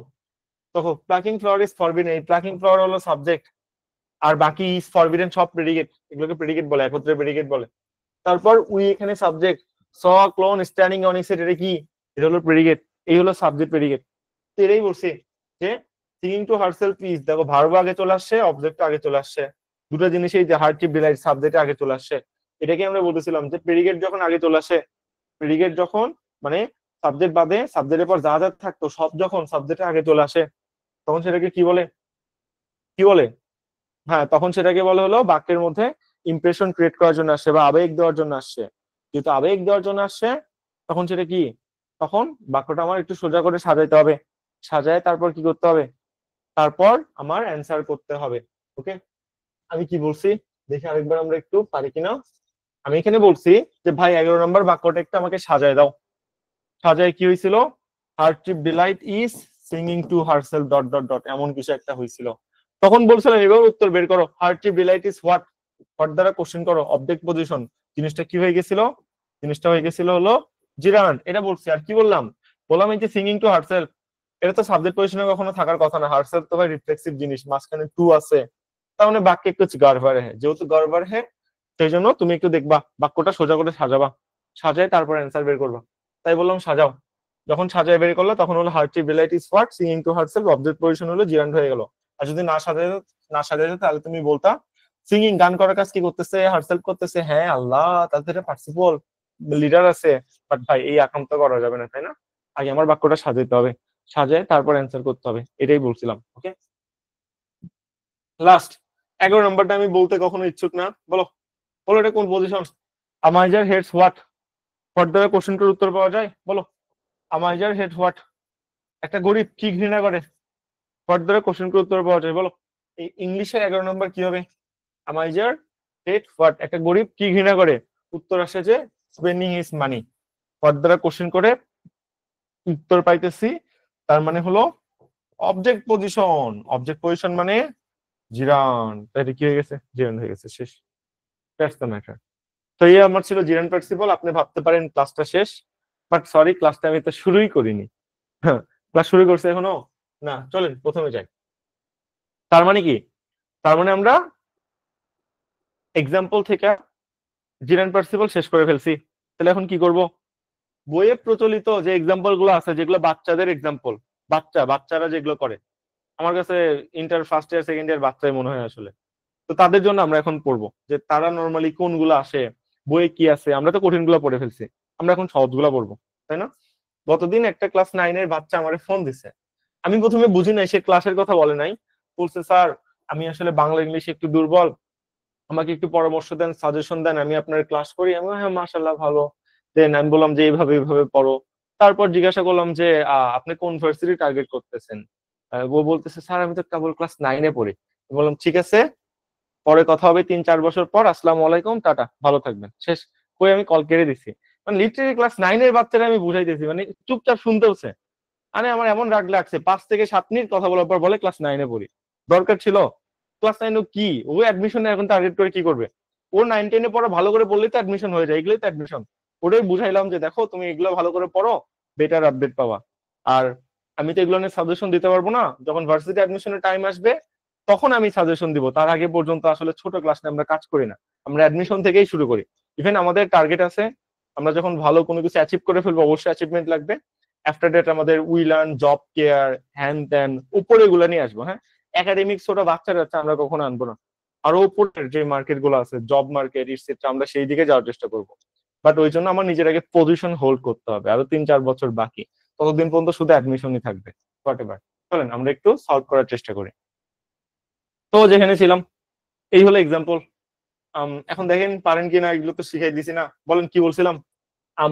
দেখো প্লাকিং ফ্লাওয়ার ইজ ফরবিডেন, এই প্লাকিং ফ্লাওয়ার হলো সাবজেক্ট, আর বাকি ইজ ফরবিডেন সব প্রেডিকেট, এগুলোকে প্রেডিকেট বলে, একত্রে প্রেডিকেট বলে। তারপর উই এখানে subject, saw clone standing on it's, এটা কি? এটা হলো প্রেডিকেট, এই হলো সাবজেক্ট প্রেডিকেট। তো এটাই বলছি যে সিঙ্গিং টু হারসেলফ ইজ, দেখো ভার্ব আগে চলে আসছে, অবজেক্ট আগে চলে আসছে, দুটো জিনিসই যে হার্ট চিপ ডিলাইট সাবজেক্ট আগে চলে আসছে। এটাকে আমরা বলতেছিলাম যে প্রেডিকেট যখন আগে চলে আসে, প্রেডিকেট যখন মানে সাবজেক্ট বাদে সাবজেক্টের পর যা যা থাকতো সব যখন সাবজেক্টে আগে চলে আসে তখন সেটাকে কি বলে? কি বলে? হ্যাঁ, তখন সেটাকে বলে হলো বাক্যের মধ্যে ইমপ্রেশন ক্রিয়েট করার জন্য আসছে বা আবেগ দেওয়ার জন্য আসছে। যেহেতু আবেগ দেওয়ার জন্য আসছে তখন সেটা কি? তখন বাক্যটা আমার একটু সোজা করে সাজাইতে হবে, সাজায় তারপর কি করতে হবে? তারপর আমার অ্যান্সার করতে হবে। ওকে, আমি কি বলছি দেখি আরেকবার আমরা একটু পারি কিনা। আমি এখানে বলছি যে ভাই 11 নম্বর বাক্যটা একটু আমাকে সাজায় দাও। সাজায় কি হয়েছিল? Her chief delight is singing to herself dot dot dot, এমন কিছু একটা হয়েছিল। তখন বলছিলাম এবার উত্তর বের করো, her chief delight is what, what দ্বারা কোশ্চেন করো অবজেক্ট পজিশন। জিনিসটা কি হয়ে গেছিল? জিনিসটা হয়ে গেছিল হলো জিরান্ড, এটা বলছি। আর কি বললাম? বললাম এই যে সিঙ্গিং টু হারসেলফ, এটা তো সাবজেক্ট পজিশনে কখনো থাকার কথা না, হারসেলফ তো ভাই রিফ্লেক্সিভ জিনিস, মাঝখানে টু আছে, তার মানে বাক্যে একটু গড়বড় হ্যাঁ, যেহেতু গড়বড় হ্যাঁ সেই জন্য তুমি একটু দেখবা বাক্যটা সোজা করে সাজাবা, সাজায় তারপর অ্যান্সার বের করবা। তাই বললাম সাজাও। যখন সাজায় বের করলো তখন হলো her chief delight is what, singing to herself, object position হলো জিরান্ড হয়ে গেল। আর যদি না সাজাই তাহলে তুমি বলতা সিঙ্গিং গান করার কাজ কি করতেছে? হারসেলফ করতেছে, হ্যাঁ আল্লাহ, তাদের পার্টিসিপল লিডার আছে। বাট ভাই এই আকাম তো করা যাবে না, তাই না? আগে আমার বাক্যটা সাজাইতে হবে, সাজায় তারপর অ্যান্সার করতে হবে, এটাই বলছিলাম। ওকে, লাস্ট 11 নম্বরটা আমি বলতে কখনো ইচ্ছুক না, বলো বলো এটা কোন পজিশন? আমাইজার হেডস হোয়াট, হোয়াট দ্বারা কোশ্চেনটার উত্তর পাওয়া যায় বলো। আমাইজার হেড হোয়াট, একটা গরিব কি ঘৃণা করে, হোয়াট দ্বারা কোশ্চেনটার উত্তর পাওয়া যায় বলো। এই ইংলিশের 11 নম্বর কি হবে? আমাইজার হেড হোয়াট, একটা গরিব কি ঘৃণা করে, উত্তর আসে যে স্পেন্ডিং হিজ মানি। হোয়াট দ্বারা কোশ্চেন করে উত্তর পাইতেছি, তার মানে হলো অবজেক্ট পজিশন। অবজেক্ট পজিশন মানে জিরান, তাই কি হয়ে গেছে? জিরান হয়ে গেছে, শেষ। That's the matter. তো এই আমার ছিল জিরান প্রিন্সিপাল। আপনি ভাবতে পারেন ক্লাসটা শেষ, বাট সরি, ক্লাসটা আমি তো শুরুই করিনি। হ্যাঁ, ক্লাস শুরু করছে এখনো না, চলেন প্রথমে যাই। তার মানে কি? তার মানে আমরা এক্সাম্পল থেকে জিরান প্রিন্সিপাল শেষ করে ফেলছি। তাহলে এখন কি করব? বইয়ে প্রচলিত যে এক্সাম্পল গুলো আছে, যেগুলো বাচ্চাদের এক্সাম্পল, বাচ্চারা যেগুলো করে, আমার কাছে inter first year second year বাচ্চাই মনে হয় আসলে। তো তাদের জন্য আমরা এখন পড়বো যে তারা নর্মালি কোনগুলো আসে, বইয়ে কি আছে। আমরা তো কঠিন গুলো পড়ে ফেলছি, আমরা এখন সহজ গুলা পড়বো, তাই না? গতদিন একটা ক্লাস 9-এর বাচ্চা আমার ফোন দিছে। আমি প্রথমে বুঝি নাই, সে ক্লাসের কথা বলে নাই, বলছে স্যার আমি আসলে বাংলা ইংলিশ একটু দুর্বল, আমাকে একটু পরামর্শ দেন, সাজেশন দেন, আমি আপনার ক্লাস করি। আমি হ্যাঁ মাশাল্লাহ ভালো। দেন আমি বললাম যে এইভাবে এইভাবে পড়ো। তারপর জিজ্ঞাসা করলাম যে আপনি কোন ভার্সিটি টার্গেট করতেছেন? ও বলতেছে স্যার আমি তো কেবল ক্লাস 9-এ পড়ি। বললাম ঠিক আছে, পরে কথা হবে 3-4 বছর পর, আসসালামু আলাইকুম, টাটা, ভালো থাকবেন, শেষ। কই আমি কল কেটে দিছি। মানে লিটারালি ক্লাস 9-এর বাচ্চারা আমি বুঝাইতেছি, মানে চুপচাপ শুনতেছে। মানে আমার এমন রাগ লাগছে, 5 থেকে 7 মিনিট কথা বলার পর বলে ক্লাস 9-এ পড়ি। দরকার ছিল? ক্লাস 9 ও কি, ও অ্যাডমিশনে এখন টার্গেট করে কি করবে? ও 9-10-এ পড়া ভালো করে বললেই তো অ্যাডমিশন হয়ে যায়, এগুলোই তো অ্যাডমিশন। ওটাই বুঝাইলাম যে দেখো তুমি এগুলো ভালো করে পড়ো, বেটার আপডেট পাওয়া। আর আমি তো এগুলো নিয়ে সাজেশন দিতে পারবো না, যখন ভার্সিটি অ্যাডমিশনের টাইম আসবে তখন আমি সাজেশন দিব, তার আগে পর্যন্ত আসলে ছোট ক্লাস নিয়ে আমরা কাজ করি না। আমরা অ্যাডমিশন থেকেই শুরু করি। ইভেন আমাদের টার্গেট আছে, আমরা যখন ভালো কোনো কিছু অ্যাচিভ করে ফেলবো, অবশ্যই অ্যাচিভমেন্ট লাগবে। আফটার দ্যাট আমাদের উই লার্ন, জব কেয়ার, হ্যান ত্যান, উপরে এগুলো নিয়ে আসবো। হ্যাঁ, একাডেমিক ছোট বাচ্চারা আছে আমরা কখনো আনবো না। আরো উপরের যে মার্কেট গুলো আছে, জব মার্কেট ইটসেট্রা, আমরা সেই দিকে যাওয়ার চেষ্টা করবো। বাট ওই জন্য আমার নিজের আগে পজিশন হোল্ড করতে হবে, আরো 3-4 বছর বাকি। ততদিন পর্যন্ত শুধু অ্যাডমিশনই থাকবে, হোয়াট এভার। চলেন আমরা একটু সলভ করার চেষ্টা করি। তো যেখানে ছিলাম, এই হলো এক্সাম্পল। এখন দেখেন পারেন কিনা, এগুলো তো শিখাই দিছি না, বলেন কি বলছিলাম?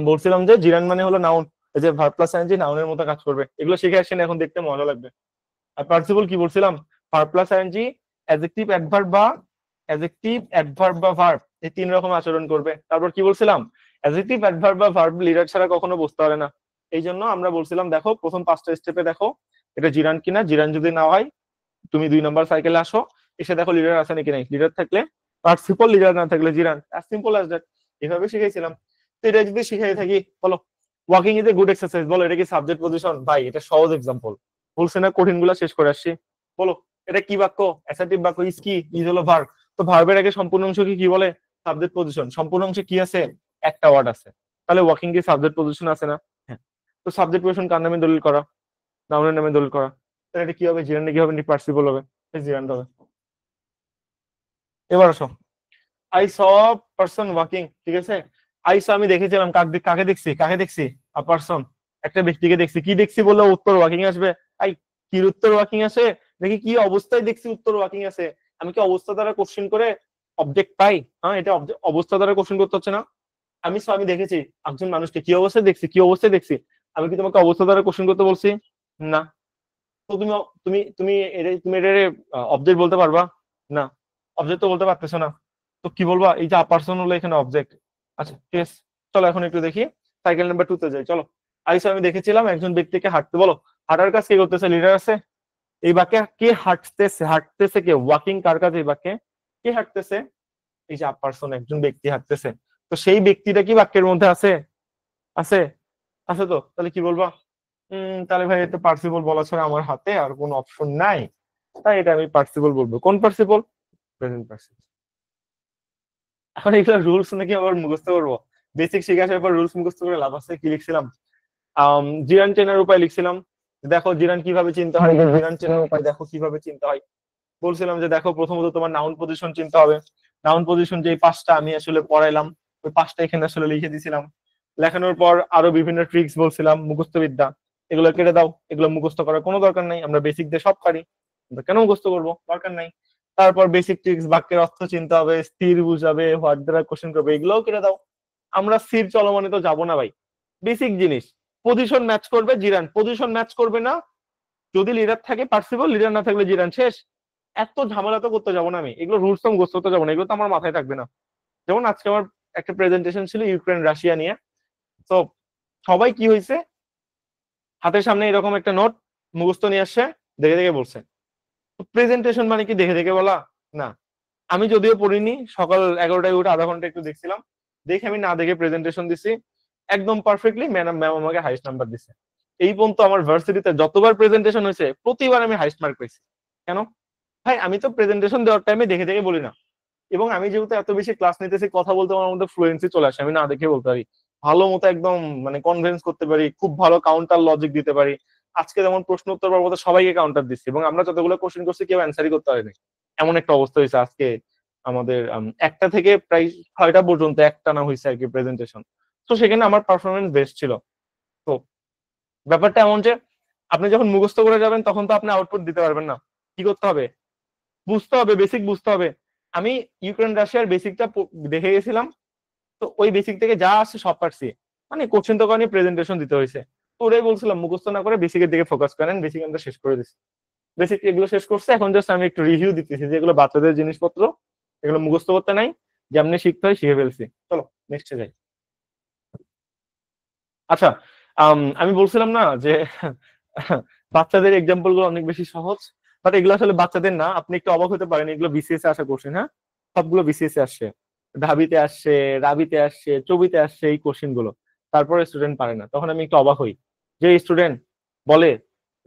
বলছিলাম যে জিরান মানে হলো নাউন, এই যে ভার্ব প্লাস আইএনজি নাউনের মতো কাজ করবে, এগুলো শিখে আসেন, এখন দেখতে মজা লাগবে। আর পার্টিসিপল কি বলছিলাম? Verb plus ING, adjective adverb বা ভার্ব, এই 3 রকম আচরণ করবে। তারপর কি বলছিলাম? অ্যাডজেক্টিভ অ্যাডভার্ব বা ভার্ব লিডার ছাড়া কখনো বুঝতে পারে না। এই জন্য আমরা বলছিলাম দেখো প্রথম 5টা স্টেপে দেখো এটা জিরান কিনা, জিরান যদি না হয় তুমি 2 নম্বর সাইকেলে আসো, এসে দেখো লিডার আছে নাকি নাই, লিডার থাকলে পার্টিসিপল, লিডার না থাকলে জিরান, অ্যাজ সিম্পল অ্যাজ দ্যাট। এভাবে শিখাইছিলাম। তো এটা যদি শিখাই থাকি, বলো walking is a good exercise, বলো এটা কি সাবজেক্ট পজিশন? ভাই এটা সহজ এক্সাম্পল, বলছে না কঠিন গুলা শেষ করে আসছি। বলো এটা কি বাক্য? অ্যাসার্টিভ বাক্য। ইজ কি? ইজ হলো ভার্ব। তো ভার্বের আগে সম্পূর্ণ অংশকে কি বলে? Subject position. সম্পূর্ণ অংশে কি আছে? একটা ওয়ার্ড আছে। তাহলে ওয়াকিং কি সাবজেক্ট পজিশন আছে না? হ্যাঁ। তো সাবজেক্ট পজিশন কার নামে দলিল করা? নাউনের নামে দলিল করা। তাহলে এটা কি হবে? জিরান্ডে কি হবে? পার্টিসিপল হবে, জিরান্ড হবে। এবার আসো, আই স পারসন ওয়াকিং, ঠিক আছে? আই স আমি দেখেছিলাম, কাকে দেখছি? কাকে দেখছি? আ পারসন, একটা ব্যক্তিকে দেখছি। কি দেখছি বললে উত্তর ওয়াকিং আসবে? আই, কি উত্তর ওয়াকিং আসে? দেখি কি অবস্থায় দেখছি উত্তর ওয়াকিং আছে। আমি কি অবস্থা দ্বারা কোশ্চেন করে অবজেক্ট পাই? হ্যাঁ, এটা অবস্থা দ্বারা কোশ্চেন করতে হচ্ছে না। আমি দেখেছি একজন মানুষকে, কি অবস্থায় দেখছি? কি অবস্থায় দেখছি? আমি কি তোমাকে অবস্থা দ্বারা কোশ্চেন করতে বলছি? না। তো তুমি তুমি এটা অবজেক্ট বলতে পারবা? না। অবজেক্ট তো বলতে পারতেছো না। তো কি বলবা? এই যে পারসন হলো এখানে অবজেক্ট। আচ্ছা ঠিক আছে, চলো এখন একটু দেখি, সাইকেল নাম্বার 2 তে যাই, চলো। আইসো আমি দেখেছিলাম একজন ব্যক্তিকে হাঁটতে, বলো হাঁটার কাজ কে করতেছে? লিডার আছে। এই বাক্যে কে হাঁটতেছে? হাঁটতেছে কে? ওয়াকিং কার কাজ এই বাক্যে? কে হাঁটতেছে? এই যে পারসন, একজন ব্যক্তি হাঁটতেছে। তো সেই ব্যক্তিটা কি বাক্যের মধ্যে আছে? আছে। আছে তো, তাহলে কি বলবা? তাহলে ভাই এটা পার্সিবল বলা ছাড়া আমার হাতে আর কোনো অপশন নাই, তাই এটা আমি পার্সিবল বলবো। কোন পার্সিবল? প্রেজেন্ট পার্সিবল। এখন এগুলো রুলস নাকি আবার মুখস্থ করবো? বেসিক শিখে আসার পর রুলস মুখস্থ করে লাভ আছে? কি লিখছিলাম? জিরান চেনার উপায় লিখছিলাম। দেখো জিরান কিভাবে চিনতে হয়, জিরান চেনার উপায় দেখো কিভাবে চিনতে হয়। বলছিলাম যে দেখো প্রথমত তোমার নাউন পজিশন চিনতে হবে। নাউন পজিশন যে 5টা আমি আসলে পড়াইলাম, ওই 5টা এখানে আসলে লিখে দিছিলাম। লেখানোর পর আরো বিভিন্ন ট্রিক্স বলছিলাম, মুখস্থ বিদ্যা। এগুলো কেটে দাও, এগুলো মুখস্থ করার কোনো দরকার নাই, আমরা বেসিক দিয়ে সব পারি, আমরা কেন মুখস্থ করবো? দরকার নাই। তারপর বেসিক ট্রিক্স, বাক্যের অর্থ চিনতে হবে, স্থির বুঝাবে, হোয়াট দ্বারা কোশ্চেন করবে, এগুলোও কেটে দাও। আমরা স্থির চলমানে তো যাবো না ভাই। বেসিক জিনিস, পজিশন ম্যাচ করবে জিরান, পজিশন ম্যাচ করবে না যদি লিডার থাকে পার্সিবল, লিডার না থাকলে জিরান, শেষ। এত ঝামেলা তো করতে যাবো না আমি, এগুলো রুলস তো মুখস্থ করতে যাবো না, এগুলো তো আমার মাথায় থাকবে না। যেমন আজকে আমার একটা প্রেজেন্টেশন ছিল ইউক্রেন রাশিয়া নিয়ে। তো সবাই কি হয়েছে, হাতের সামনে এরকম একটা নোট মুখস্থ নিয়ে আসছে, দেখে দেখে বলছে। প্রেজেন্টেশন মানে কি দেখে দেখে বলা? না। আমি যদিও পড়িনি, সকাল 11টায় উঠে আধা ঘন্টা একটু দেখছিলাম, দেখে আমি না দেখে প্রেজেন্টেশন দিছি, একদম পারফেক্টলি। ম্যাম আমাকে হাইস্ট নাম্বার দিছে। এই পর্যন্ত আমার ভার্সিটিতে যতবার প্রেজেন্টেশন হয়েছে প্রতিবার আমি হাইস্ট মার্ক পেয়েছি। কেন? ভাই আমি তো প্রেজেন্টেশন দেওয়ার টাইমে দেখে দেখে বলি না। এবং আমি যেহেতু এত বেশি ক্লাস নিতেছি, কথা বলতে আমার মধ্যে ফ্লুয়েন্সি চলে আসে, আমি না দেখে বলতে পারি ভালো মতো, একদম মানে কনভিন্স করতে পারি, খুব ভালো কাউন্টার লজিক দিতে পারি। আজকে যেমন প্রশ্ন উত্তর পর্ব সবাইকে কাউন্টার দিচ্ছি, এবং আমরা যতগুলো কোশ্চেন করছি কেউ অ্যান্সারই করতে পারেনি। এমন একটা অবস্থা হয়েছে আজকে আমাদের, 1টা থেকে প্রায় 6টা পর্যন্ত একটা না হয়েছে আর কি প্রেজেন্টেশন। তো সেখানে আমার পারফরমেন্স বেস্ট ছিল। তো ব্যাপারটা এমন যে আপনি যখন মুখস্থ করে যাবেন তখন তো আপনি আউটপুট দিতে পারবেন না। কি করতে হবে? বুঝতে হবে, বেসিক বুঝতে হবে। আমি ইউক্রেন রাশিয়ার বেসিকটা দেখে গেছিলাম, তো ওই বেসিক থেকে যা আসছে সব পারছি। মানে কোশ্চেন তো কারণে প্রেজেন্টেশন দিতে হয়েছে। তো ওটাই বলছিলাম মুখস্থ না করে বেসিকের দিকে ফোকাস করেন, বেসিক আমরা শেষ করে দিচ্ছি। বেসিক এগুলো শেষ করছে, এখন জাস্ট আমি একটু রিভিউ দিতেছি যে এগুলো বাচ্চাদের জিনিসপত্র, এগুলো মুখস্থ করতে নাই, যেমনি শিখতে হয় শিখে ফেলছি। চলো নেক্সটে যাই। আচ্ছা, আমি বলছিলাম না যে বাচ্চাদের এক্সাম্পল গুলো অনেক বেশি সহজ, বাট এগুলো আসলে বাচ্চাদের না, আপনি একটু অবাক হতে পারেন, এগুলো বিসিএস এ আশা করছেন। হ্যাঁ, সবগুলো বিসিএস এ আসছে, ঢাবিতে আসছে, রাবিতে আসছে, চবিতে আসছে এই কোশ্চেন গুলো, তারপরে স্টুডেন্ট পারে না। তখন আমি একটু অবাক হই যে স্টুডেন্ট বলে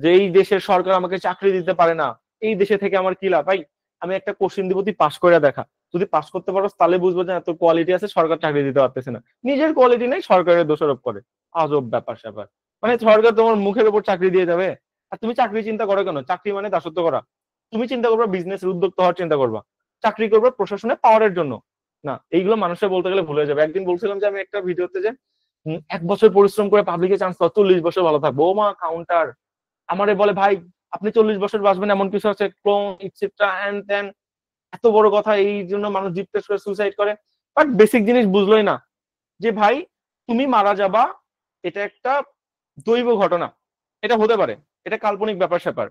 যে এই দেশের সরকার আমাকে চাকরি দিতে পারে না, এই দেশে থেকে আমার কি লাভ। ভাই আমি একটা কোশ্চেন দিব, তুই পাস করে দেখা, যদি পাস করতে পারো তাহলে বুঝবো যে তোর কোয়ালিটি আছে, সরকার চাকরি দিতে পারতেছে না। নিজের কোয়ালিটি নেই, সরকারের দোষারোপ করে। আজব ব্যাপার স্যাপার, মানে সরকার তোমার মুখের উপর চাকরি দিয়ে যাবে, আর তুমি চাকরি চিন্তা করো কেন? চাকরি মানে দাসত্ব করা। তুমি চিন্তা করবা বিজনেস উদ্যোক্তা হওয়ার চিন্তা করবা, চাকরি করবে প্রশাসনে পাওয়ারের জন্য না। এইগুলো মানুষের বলতে গেলে ভুলে যাবে। একদিন বলছিলাম যে আমি একটা ভিডিওতে যে 1 বছর পরিশ্রম করে পাবলিকে চান্স পাও, 40 বছর ভালো থাকবো। ও মা কাউন্টার আমারে বলে ভাই আপনি 40 বছর বাঁচবেন এমন কিছু আছে, ক্লোন ইটসেট্রা হ্যান ত্যান, এত বড় কথা, এই জন্য মানুষ ডিপ্রেস করে সুইসাইড করে। বাট বেসিক জিনিস বুঝলোই না যে ভাই তুমি মারা যাবা, এটা একটা দৈব ঘটনা, এটা হতে পারে, এটা কাল্পনিক ব্যাপার স্যাপার।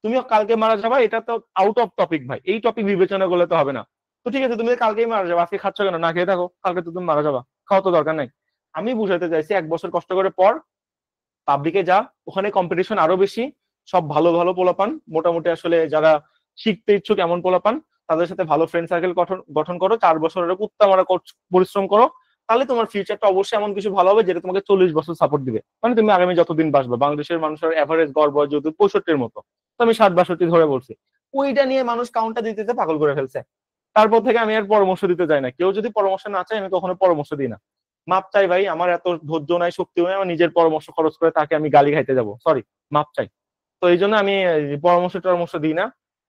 তুমি কালকে মারা যাবা, এটা তো আউট অফ টপিক ভাই, এই টপিক বিবেচনা করলে তো হবে না। তো ঠিক আছে, তুমি কালকেই মারা যাবা, আজকে খাচ্ছ কেন? না খেয়ে থাকো, কালকে তো তুমি মারা যাবা, খাওয়া তো দরকার নাই। আমি বুঝাতে চাইছি 1 বছর কষ্ট করে পর পাবলিকে যা, ওখানে কম্পিটিশন আরো বেশি, সব ভালো ভালো পোলাপান, মোটামুটি আসলে যারা শিখতে ইচ্ছুক এমন পোলাপান, তাদের সাথে ভালো ফ্রেন্ড সার্কেল গঠন গঠন করো, 4 বছরের কুত্তা মারা পরিশ্রম করো, তাহলে তোমার ফিউচারটা অবশ্যই এমন কিছু ভালো হবে যেটা তোমাকে 40 বছর সাপোর্ট দিবে। মানে তুমি আগামী যতদিন বাঁচবে, বাংলাদেশের মানুষের এভারেজ গড় বয়স যেহেতু 65-র মতো, তো আমি 60-62 ধরে বলছি, ওইটা নিয়ে মানুষ কাউন্টটা দিতে পাগল করে ফেলছে। তারপর থেকে আমি আর পরামর্শ দিতে যাই না, কেউ যদি পরামর্শ না চায় আমি কখনো পরামর্শ দিই না। মাপ চাই ভাই, আমার এত ধৈর্য নাই, শক্তিও নাই, আমার নিজের পরামর্শ খরচ করে তাকে আমি গালি খাইতে যাব, সরি, মাপ চাই। তো এই জন্য আমি পরামর্শ টরামর্শ দিই না,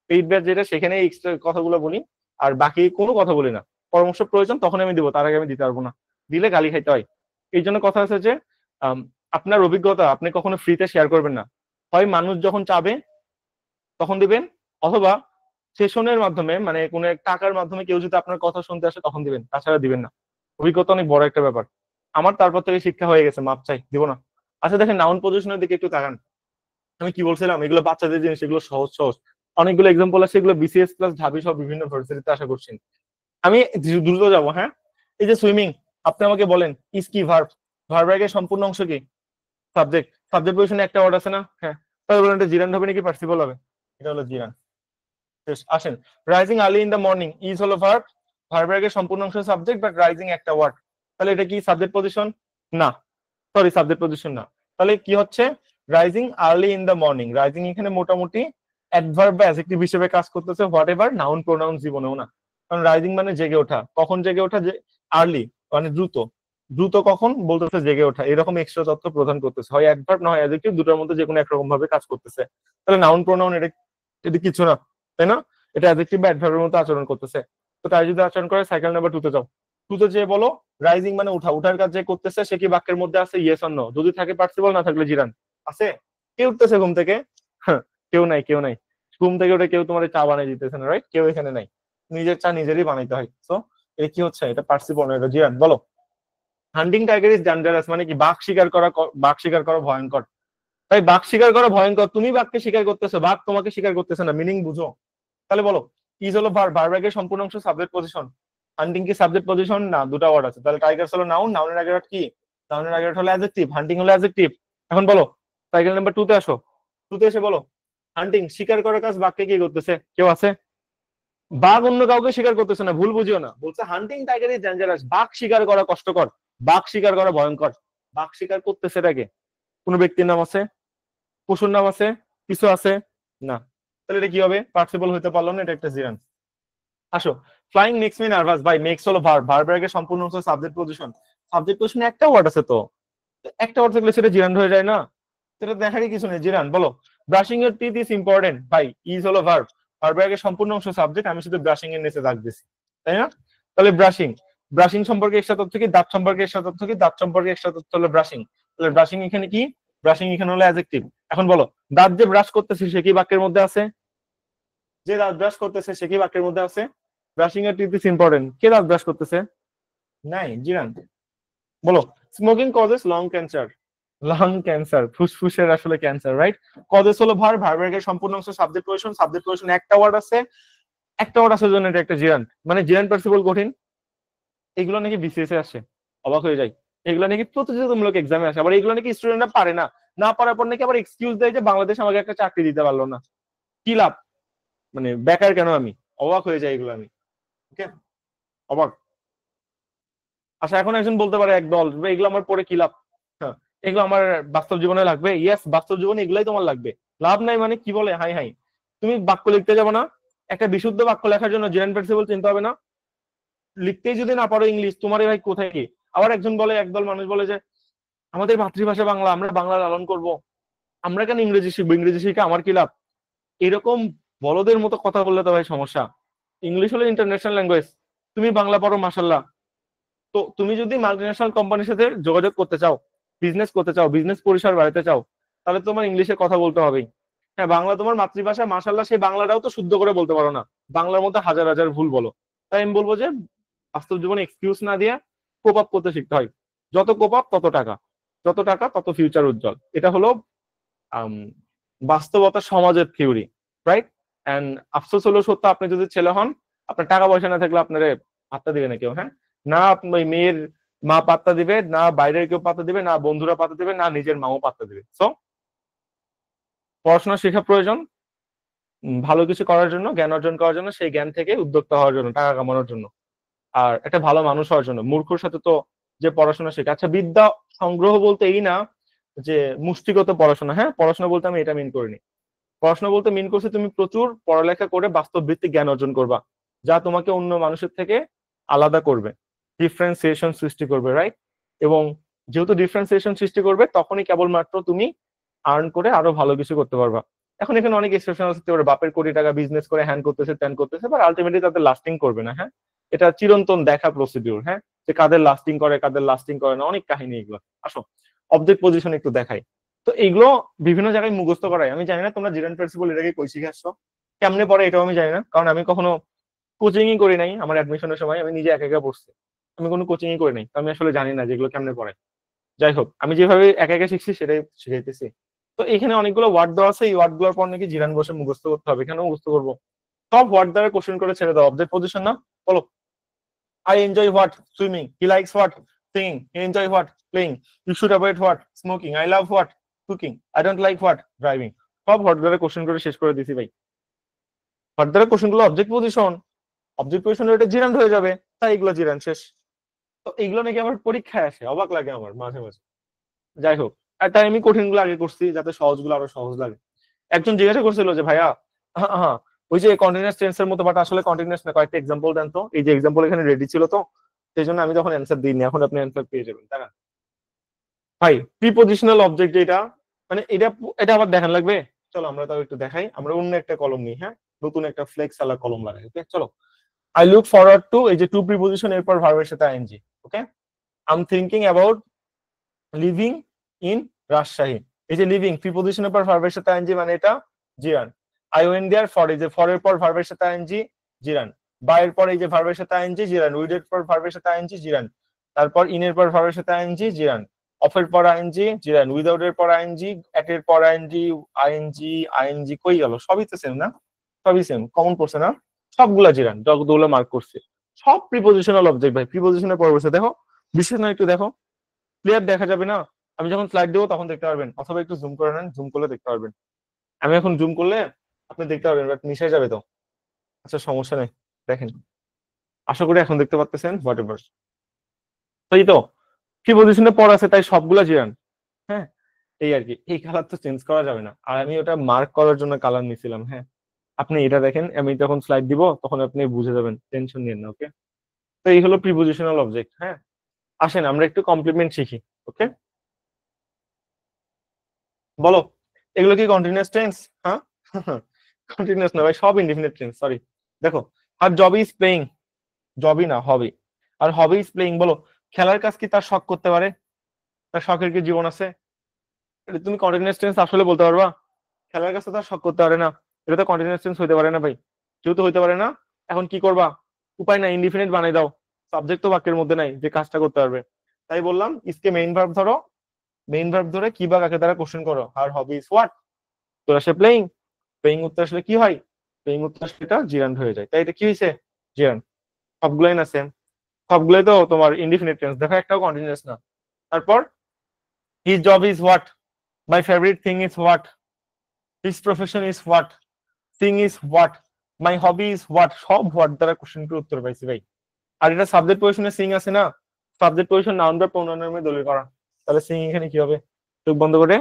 ফিডব্যাক যেটা সেখানে এক্সট্রা কথাগুলো বলি, আর বাকি কোনো কথা বলি না। পরামর্শ প্রয়োজন তখন আমি দিব, তার আগে আমি দিতে পারবো না, দিলে গালি খাইতে হয়। এই জন্য কথা আছে যে আম, আপনার অভিজ্ঞতা আপনি কখনো ফ্রিতে শেয়ার করবেন না, হয় মানুষ যখন চাবে তখন দিবেন, অথবা সেশনের মাধ্যমে, মানে কোনো এক টাকার মাধ্যমে কেউ যদি আপনার কথা শুনতে আসে তখন দিবেন, তাছাড়া দিবেন না। অভিজ্ঞতা অনেক বড় একটা ব্যাপার, আমার তারপর থেকে শিক্ষা হয়ে গেছে, মাপ চাই, দিব না। আচ্ছা দেখেন, নাউন পজিশনের দিকে একটু তাকান। আমি কি বলছিলাম, এগুলো বাচ্চাদের জিনিস, এগুলো সহজ সহজ, অনেকগুলো এক্সাম্পল আছে, এগুলো বিসিএস প্লাস ঢাবি সব বিভিন্ন ভার্সিটিতে আশা করছি। আমি দ্রুত যাবো, হ্যাঁ। এই যে সুইমিং, আপনি আমাকে বলেন ইস কি ভার্ব, ভার্বের সম্পূর্ণ অংশ কি? সাবজেক্ট। সাবজেক্ট পজিশনে একটা ওয়ার্ড আছে না? হ্যাঁ। তাহলে বলেন এটা জিরান হবে নাকি পার্সিপল হবে? এটা হলো জিরান। আসেন, rising early in the morning is হলো ভার্ব, ভার্বের সম্পূর্ণ অংশ সাবজেক্ট, বাট রাইজিং একটা ওয়ার্ড, তাহলে এটা কি সাবজেক্ট পজিশন? না, সরি, সাবজেক্ট পজিশন না। তাহলে কি হচ্ছে? Rising early in the morning, rising এখানে মোটামুটি অ্যাডভার্ব বা অ্যাডজেক্টিভ হিসেবে কাজ করতেছে, হোয়াট এভার, নাউন প্রোনাউন জীবনেও না। কারণ রাইজিং মানে জেগে ওঠা, কখন জেগে ওঠা? যে আর্লি মানে দ্রুত, দ্রুত কখন বলতেছে জেগে ওঠা, এরকম এক্সট্রা তথ্য প্রদান করতেছে, হয় অ্যাডভার্ব না হয় অ্যাডজেক্টিভ, দুটোর মধ্যে যে কোনো একরকম ভাবে কাজ করতেছে। তাহলে নাউন প্রোনাউন এটা এটা কিছু না, তাই না? এটা অ্যাডজেক্টিভ বা অ্যাডভার্বের মতো আচরণ করতেছে। তো তাই যদি আচরণ করে, সাইকেল নাম্বার 2 তে যাও। 2 তে যে বলো রাইজিং মানে উঠা, উঠার কাজ যে করতেছে সে কি বাক্যের মধ্যে আছে? ইয়েস অর নো, যদি থাকে পার্টিসিপল, না থাকলে জিরান। আছে? কে উঠতেছে ঘুম থেকে? হ্যাঁ, কেউ নাই, কেউ নাই। ঘুম থেকে উঠে কেউ তোমার চা বানিয়ে দিতেছে না, রাইট? কেউ এখানে নাই, নিজের চা নিজেরই বানাইতে হয়। সো এটা কি হচ্ছে? এটা পার্টিসিপল না, এটা জিরান। বলো, হান্টিং টাইগার ইজ ডেঞ্জারাস মানে কি? বাঘ শিকার করা, বাঘ শিকার করা ভয়ঙ্কর। তাই বাঘ শিকার করা ভয়ঙ্কর, তুমি বাঘকে শিকার করতেছো, বাঘ তোমাকে শিকার করতেছে না, মিনিং বুঝো। তাহলে বলো, ইজ হলো ভার্ব, ভার্বের সম্পূর্ণ অংশ সাবজেক্ট পজিশন, হান্টিং কি সাবজেক্ট পজিশন না? দুটো ওয়ার্ড আছে, তাহলে টাইগার হলো নাউন, নাউনের আগের ওয়ার্ড কি? নাউনের আগের হলো অ্যাডজেক্টিভ, হান্টিং হলো অ্যাডজেক্টিভ। এখন বলো, সাইকেল নাম্বার 2 তে আসো। 2 তে এসে বলো, হান্টিং শিকার করার কাজ, বাঘকে কি করতেছে? কেউ আছে? বাঘ অন্য কাউকে শিকার করতেছে না, ভুল বুঝিও না, বলছে হান্টিং টাইগার ইজ ডেঞ্জারাস, বাঘ শিকার করা কষ্টকর, বাঘ শিকার করা ভয়ঙ্কর। বাঘ শিকার করতেছে এটাকে? কোনো ব্যক্তির নাম আছে? পশুর নাম আছে? কিছু আছে? না। তাহলে এটা কি হবে? পার্টিসিপল হইতে পারলো না, এটা একটা জিরান। আসো, ফ্লাইং মেক্স মি নার্ভাস, ভাই মেক্স হলো ভার্ব, ভার্বের আগে সম্পূর্ণ অংশ সাবজেক্ট পজিশন, সাবজেক্ট পজিশনে একটা ওয়ার্ড আছে, তো একটা ওয়ার্ড থাকলে সেটা জিরান হয়ে যায় না? সেটা দেখারই কিছু নেই, জিরান। বলো, ব্রাশিং এর টিথ ইজ ইম্পর্টেন্ট, ভাই ইজ হলো ভার্ব, ভার্বের আগে সম্পূর্ণ অংশ সাবজেক্ট, আমি শুধু ব্রাশিং এর নিচে দাগ দিছি, তাই না? তাহলে ব্রাশিং, ব্রাশিং সম্পর্কে এক্সট্রা তথ্য কি? দাঁত সম্পর্কে এক্সট্রা তথ্য কি? দাঁত সম্পর্কে এক্সট্রা তথ্য হলো ব্রাশিং। তাহলে ব্রাশিং এখানে কি? ব্রাশিং এখানে হলো অ্যাডজেক্টিভ। এখন বলো, দাঁত যে ব্রাশ করতেছে সে কি বাক্যের মধ্যে আছে? যে দাঁত ব্রাশ করতেছে সে কি বাক্যের মধ্যে আছে? ব্রাশিং এর টিথ ইজ ইম্পর্টেন্ট, কে দাঁত ব্রাশ করতেছে? নাই, জিরান। বলো, smoking causes long cancer, lung cancer, ফুসফুসের আসলে ক্যান্সার, রাইট? কদেস হলো ভার, ভার্বের সম্পূর্ণ অংশ সাবজেক্ট পজিশন, সাবজেক্ট পজিশন একটা ওয়ার্ড আছে, একটা ওয়ার্ড আছে জন্য এটা একটা জিরান্ট, মানে জিরান্ট পার্টিসিপল কঠিন। এগুলো নাকি বিসিএস এ আসে, অবাক হয়ে যায়। এগুলো নাকি প্রতিযোগিতামূলক এক্সামে আসে, আবার এগুলো নাকি স্টুডেন্টরা পারে না, না পারার পর নাকি আবার এক্সকিউজ দেয় যে বাংলাদেশ আমাকে একটা চাকরি দিতে পারলো না, কি লাভ, মানে বেকার কেন আমি, অবাক হয়ে যায় এগুলো আমি, ওকে, অবাক। আচ্ছা এখন একজন বলতে পারে একদল, এগুলো আমার পরে কি লাভ, হ্যাঁ, এগুলো আমার বাস্তব জীবনে লাগবে, ইয়েস বাস্তব জীবনে এগুলাই তোমার লাগবে, লাভ নাই মানে কি বলে, হাই হাই, তুমি বাক্য লিখতে যাবো না, একটা বিশুদ্ধ বাক্য লেখার জন্য জেনারেল প্রিন্সিপাল চিন্তা হবে না, লিখতেই যদি না পারো ইংলিশ, তোমার ভাই কোথায় কি। আবার একজন বলে, একদল মানুষ বলে যে আমাদের মাতৃভাষা বাংলা, আমরা বাংলা লালন করব, আমরা কেন ইংরেজি শিখবো, ইংরেজি শিখে আমার কি লাভ, এরকম বলদের মতো কথা বললে তো ভাই সমস্যা। ইংলিশ হলো ইন্টারন্যাশনাল ল্যাঙ্গুয়েজ, তুমি বাংলা পড়ো মাসাল্লাহ, তো তুমি যদি মাল্টিন্যাশনাল কোম্পানির সাথে যোগাযোগ করতে চাও, বিজনেস করতে চাও, বিজনেস পরিসর বাড়াতে চাও, তাহলে তোমার ইংলিশে কথা বলতে হবেই। হ্যাঁ বাংলা তোমার মাতৃভাষা মাশাল্লাহ, সেই বাংলাটাও তো শুদ্ধ করে বলতে পারো না, বাংলার মধ্যে হাজার হাজার ভুল বলো। তাই আমি বলবো যে বাস্তব জীবনে এক্সকিউজ না দিয়ে কোপ আপ করতে শিখতে হয়, যত কোপ আপ তত টাকা, যত টাকা তত ফিউচার উজ্জ্বল, এটা হলো আম, বাস্তবতা সমাজের থিওরি, রাইট? এন্ড আফসোস হলো সত্য, আপনি যদি ছেলে হন, আপনার টাকা পয়সা না থাকলে আপনার পাত্তা দিবে না কেউ, হ্যাঁ, না ওই মেয়ের মা পাত্তা দিবে, না বাইরের কেউ পাত্তা দিবে, না বন্ধুরা পাত্তা দিবে, না নিজের মাও পাত্তা দিবে। সো পড়াশোনা শেখা প্রয়োজন, ভালো কিছু করার জন্য, জ্ঞান অর্জন করার জন্য, সেই জ্ঞান থেকে উদ্যোক্তা হওয়ার জন্য, টাকা কামানোর জন্য, আর একটা ভালো মানুষ হওয়ার জন্য। মূর্খর সাথে তো যে পড়াশোনা শেখা, আচ্ছা বিদ্যা সংগ্রহ বলতে এই না যে মুষ্টিগত পড়াশোনা, হ্যাঁ পড়াশোনা বলতে আমি এটা মিন করিনি, পড়াশোনা বলতে মিন করছে তুমি প্রচুর পড়ালেখা করে বাস্তব ভিত্তিক জ্ঞান অর্জন করবা, যা তোমাকে অন্য মানুষের থেকে আলাদা করবে, ডিফারেন্সিয়েশন সৃষ্টি করবে, রাইট? এবং যেহেতু ডিফারেন্সিয়েশন সৃষ্টি করবে, তখনই কেবলমাত্র তুমি আর্ন করে আরো ভালো কিছু করতে পারবা। এখন এখানে অনেক এক্সেপশন হতে পারে, বাপের কোটি টাকা বিজনেস করে হ্যান করতেছে ত্যান করতেছে, বাট আলটিমেটলি তাদের লাস্টিং করবে না, হ্যাঁ, এটা চিরন্তন দেখা প্রসিডিউর, হ্যাঁ, যে কাদের লাস্টিং করে কাদের লাস্টিং করে না, অনেক কাহিনী এগুলো। আসো অবজেক্ট পজিশন একটু দেখাই। তো এইগুলো বিভিন্ন জায়গায় মুখস্থ করাই, আমি জানি না তোমরা জিরান প্রিন্সিপাল এটাকে কই শিখে আসছো, কেমনে পড়ে এটাও আমি জানি না, কারণ আমি কখনো কোচিংই করি নাই, আমার অ্যাডমিশনের সময় আমি নিজে একা একা পড়ছি, আমি কোনো কোচিংই করি নাই, তো আমি আসলে জানি না যেগুলো কেমনে পড়ে। যাই হোক, আমি যেভাবে একা একা শিখছি সেটাই শিখাইতেছি। তো এখানে অনেকগুলো ওয়ার্ড দেওয়া আছে, এই ওয়ার্ড গুলোর পর নাকি জিরান বসে মুখস্থ করতে হবে, এখানেও মুখস্থ করবো, সব ওয়ার্ড দ্বারা কোশ্চেন করে ছেড়ে দাও, অবজেক্ট পজিশন না, বলো। I enjoy what? Swimming. He likes what? Singing. He enjoy what? Playing. You should avoid what? Smoking. I love what? Cooking. I don't like what? Driving. সব হট দ্বারা কোশ্চেন করে শেষ করে দিছি ভাই। হট দ্বারা কোশ্চেন গুলো অবজেক্ট পজিশন, অবজেক্ট পজিশন এটা জিরান হয়ে যাবে, তাই এগুলো জিরান শেষ। তো এগুলো নাকি আমার পরীক্ষায় আসে, অবাক লাগে আমার মাঝে মাঝে। যাই হোক, আর তাই আমি কঠিন গুলো আগে করছি যাতে সহজ গুলো আরো সহজ লাগে। একজন জিজ্ঞাসা করছিল যে ভাইয়া, হ্যাঁ হ্যাঁ, ওই যে কন্টিনিউয়াস টেন্সের মতো, বাট আসলে কন্টিনিউয়াস না, কয়েকটা এক্সাম্পল দেন তো, এই যে এক্সাম্পল এখানে রেডি ছিল তো, সেই জন্য আমি তখন অ্যান্সার দিইনি, এখন আপনি অ্যান্সার পেয়ে যাবেন, তাই না? ভাই প্রিপজিশনাল অবজেক্ট যেটা, মানে এটা এটা আবার দেখান লাগবে, চলো আমরা তাও একটু দেখাই, আমরা অন্য একটা কলম নিই, হ্যাঁ, নতুন একটা ফ্লেক্স আলা কলম লাগাই, ওকে চলো। আই লুক ফরওয়ার্ড টু, এই যে টু প্রিপজিশন এরপর ভার্বের সাথে ING, okay. I am thinking about living in Rajshahi, এই যে লিভিং প্রিপজিশনের পর ভার্বের সাথে আইএনজি, মানে এটা জিরান। আই ওয়েন্ট দেয়ার ফর, এই যে ফরের পর ভার্বের সাথে আইএনজি, জিরান। বাইরের পর এই যে ভার্বের সাথে আইএনজি, জিরান। উইডের পর ভার্বের সাথে আইএনজি, জিরান। তারপর ইনের পর ভার্বের সাথে আইএনজি, জিরান। অফের পর আইএনজি, জিরান। উইদাউট এর পর আইএনজি, এট এর পর আইএনজি, আইএনজি আইএনজি, কই গেল, সবই তো সেম না, সবই সেম, কমন পড়ছে না, সবগুলা জিরান, যতগুলো মার্ক করছে সব প্রিপজিশনাল অবজেক্ট ভাই। প্রিপজিশনের পর বসে দেখো, বিশেষ না একটু দেখো, ক্লিয়ার দেখা যাবে না, আমি যখন স্লাইড দেবো তখন দেখতে পারবেন, অথবা একটু জুম করে নেন, জুম করলে দেখতে পারবেন। আমি এখন জুম করলে আপনি দেখতে পারবেন, বাট মিশে যাবে তো। আচ্ছা সমস্যা নেই, দেখেন, আশা করি এখন দেখতে পাচ্ছেন, হোয়াট এভার। তাই তো কি পজিশনে পড় আছে, তাই সবগুলা জিরান, হ্যাঁ, এই আর কি। এই কালার তো চেঞ্জ করা যাবে না, আর আমি ওটা মার্ক করার জন্য কালার নিছিলাম, হ্যাঁ। আপনি এটা দেখেন, আমি যখন স্লাইড দিব তখন আপনি বুঝে যাবেন, টেনশন নিয়েন না, ওকে। তো এই হলো প্রিপজিশনাল অবজেক্ট, হ্যাঁ। আসেন আমরা একটু কমপ্লিমেন্ট শিখি, ওকে। বলো, এগুলো কি কন্টিনিউয়াস টেন্স? হ্যাঁ কন্টিনিউয়াস না ভাই, সব ইনডিফিনিট টেন্স, সরি। দেখো, আর জবি ইজ প্লেইং, জবই না হবি, আর হবি ইজ প্লেইং, বলো খেলার কাজ কি তার শখ করতে পারে, তার শখের কি জীবন আছে? এটা তুমি কন্টিনিউয়াস টেন্স আসলে বলতে পারবা? খেলার কাজ তো তার শখ করতে পারে না, এটা তো কন্টিনিউয়াস টেন্স হইতে পারে না ভাই। যেহেতু হইতে পারে না, এখন কি করবা, উপায় নাই, ইনডিফিনিট বানাই দাও, সাবজেক্ট তো বাক্যের মধ্যে নাই যে কাজটা করতে পারবে। তাই বললাম ইসকে মেইন ভার্ব ধরো, মেইন ভার্ব ধরে কি বা কাকে দ্বারা কোশ্চেন করো, হার হবি ইজ হোয়াট, তোর আসে প্লেইং, প্লেইং উত্তর আসলে কি হয়, প্লেইং উত্তর আসলে এটা জিরান্ড হয়ে যায়, তাই এটা কি হয়েছে জিরান্ড। সবগুলাই না সেম, সবগুলোই তো তোমার ইনডিফিনিট টেন্স, দেখো একটাও কন্টিনিউয়াস না। তারপর his job is what, my favourite thing is what, his profession is what, thing is what, my hobby is what, সব হোয়াট দ্বারা কোশ্চেনটির উত্তর পাইছি ভাই। আর এটা সাবজেক্ট পজিশনে সিং আছে না, সাবজেক্ট পজিশন নাউন বা প্রোনাউনের দলিল করা, তাহলে সিং এখানে কি হবে, চোখ বন্ধ করে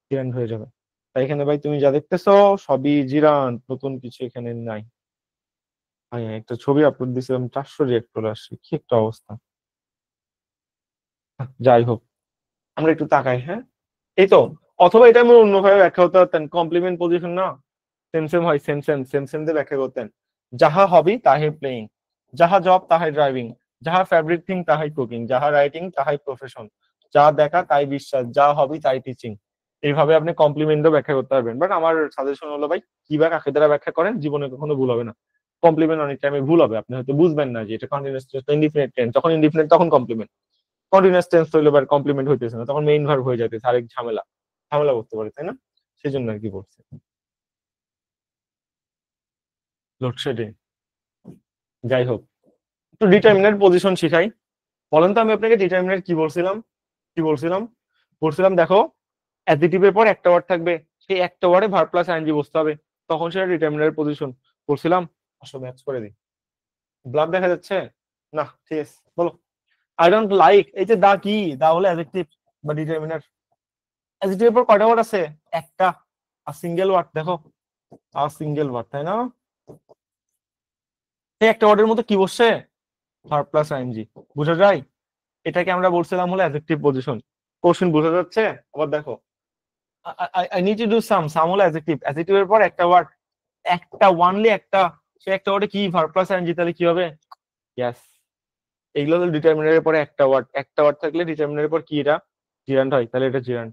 জিরান্ড হয়ে যাবে। তাই এখানে ভাই তুমি যা দেখতেছো সবই জিরান্ড, নতুন কিছু এখানে নাই। ভাই একটা ছবি আপলোড দিছিলাম 400 রিয়েক্ট চলে আসছে, কি একটা অবস্থা। যাই হোক, আমরা একটু তাকাই, হ্যাঁ এই তো, অথবা এটা আমি অন্যভাবে ব্যাখ্যা করতে পারতেন, কমপ্লিমেন্ট পজিশন না, সেম সেম হয়, সেম সেম সেম সেম দিয়ে ব্যাখ্যা করতেন। যাহা হবি তাহাই প্লেইং, যাহা জব তাহাই ড্রাইভিং, যাহা ফেভারিট থিং তাহাই কুকিং, যাহা রাইটিং তাহাই প্রফেশন, যা দেখা তাই বিশ্বাস, যা হবি তাই টিচিং। এইভাবে আপনি কমপ্লিমেন্টও ব্যাখ্যা করতে পারবেন, বাট আমার সাজেশন হলো ভাই কি বা কাকে দ্বারা ব্যাখ্যা করেন জীবনে কখনো ভুল হবে না। কমপ্লিমেন্ট অনেক টাইমে ভুল হবে, আপনি হয়তো বুঝবেন না যে এটা কন্টিনিউয়াস ইনডিফিনিট টেন্স, যখন ইনডিফিনিট তখন কমপ্লিমেন্ট, কন্টিনিউয়াস টেন্স হইলে এবার কমপ্লিমেন্ট হইতেছে না, তখন মেইন ভার্ব হয়ে যাইতেছে, আরেক ঝামেলা, ঝামেলা করতে পারে, তাই না? সেই জন্য আর কি বলছে। লোডশেডিং, যাই হোক, একটু ডিটারমিনার পজিশন শিখাই। বলেন তো আমি আপনাকে ডিটারমিনার কি বলছিলাম, কি বলছিলাম, বলছিলাম দেখো অ্যাডজেক্টিভের পর একটা ওয়ার্ড থাকবে, সেই একটা ওয়ার্ডে ভার্ব প্লাস আইএনজি বসতে হবে, তখন সেটা ডিটারমিনার পজিশন। বলছিলাম আসলে ম্যাচ করে দিই, ব্লাড দেখা যাচ্ছে না, ঠিক আছে বলো। আই ডোন্ট লাইক, এই যে দা কি, দা হলো অ্যাডজেক্টিভ বা ডিটারমিনার, অ্যাডজেক্টিভের পর কয়টা ওয়ার্ড আছে, একটা, আর সিঙ্গেল ওয়ার্ড দেখো, আর সিঙ্গেল ওয়ার্ড, তাই না? সেই একটা ওয়ার্ডের মধ্যে কি বসছে, ভার্ব প্লাস আইএনজি, বুঝা যায়? এটাকে আমরা বলছিলাম হলো অ্যাডজেক্টিভ পজিশন। কোশ্চেন বোঝা যাচ্ছে? আবার দেখো, আই নিড টু ডু সাম হলো অ্যাডজেক্টিভ, অ্যাডজেক্টিভের পর একটা ওয়ার্ড, একটা ওয়ানলি একটা, সে একটা ওয়ার্ডে কি ভার্ব প্লাস আইএনজি, তাহলে কি হবে, ইয়েস। এগুলো হলো ডিটারমিনারের পরে একটা ওয়ার্ড, একটা ওয়ার্ড থাকলে ডিটারমিনারের পর কি এটা জিরান্ড হয়, তাহলে এটা জিরান্ড।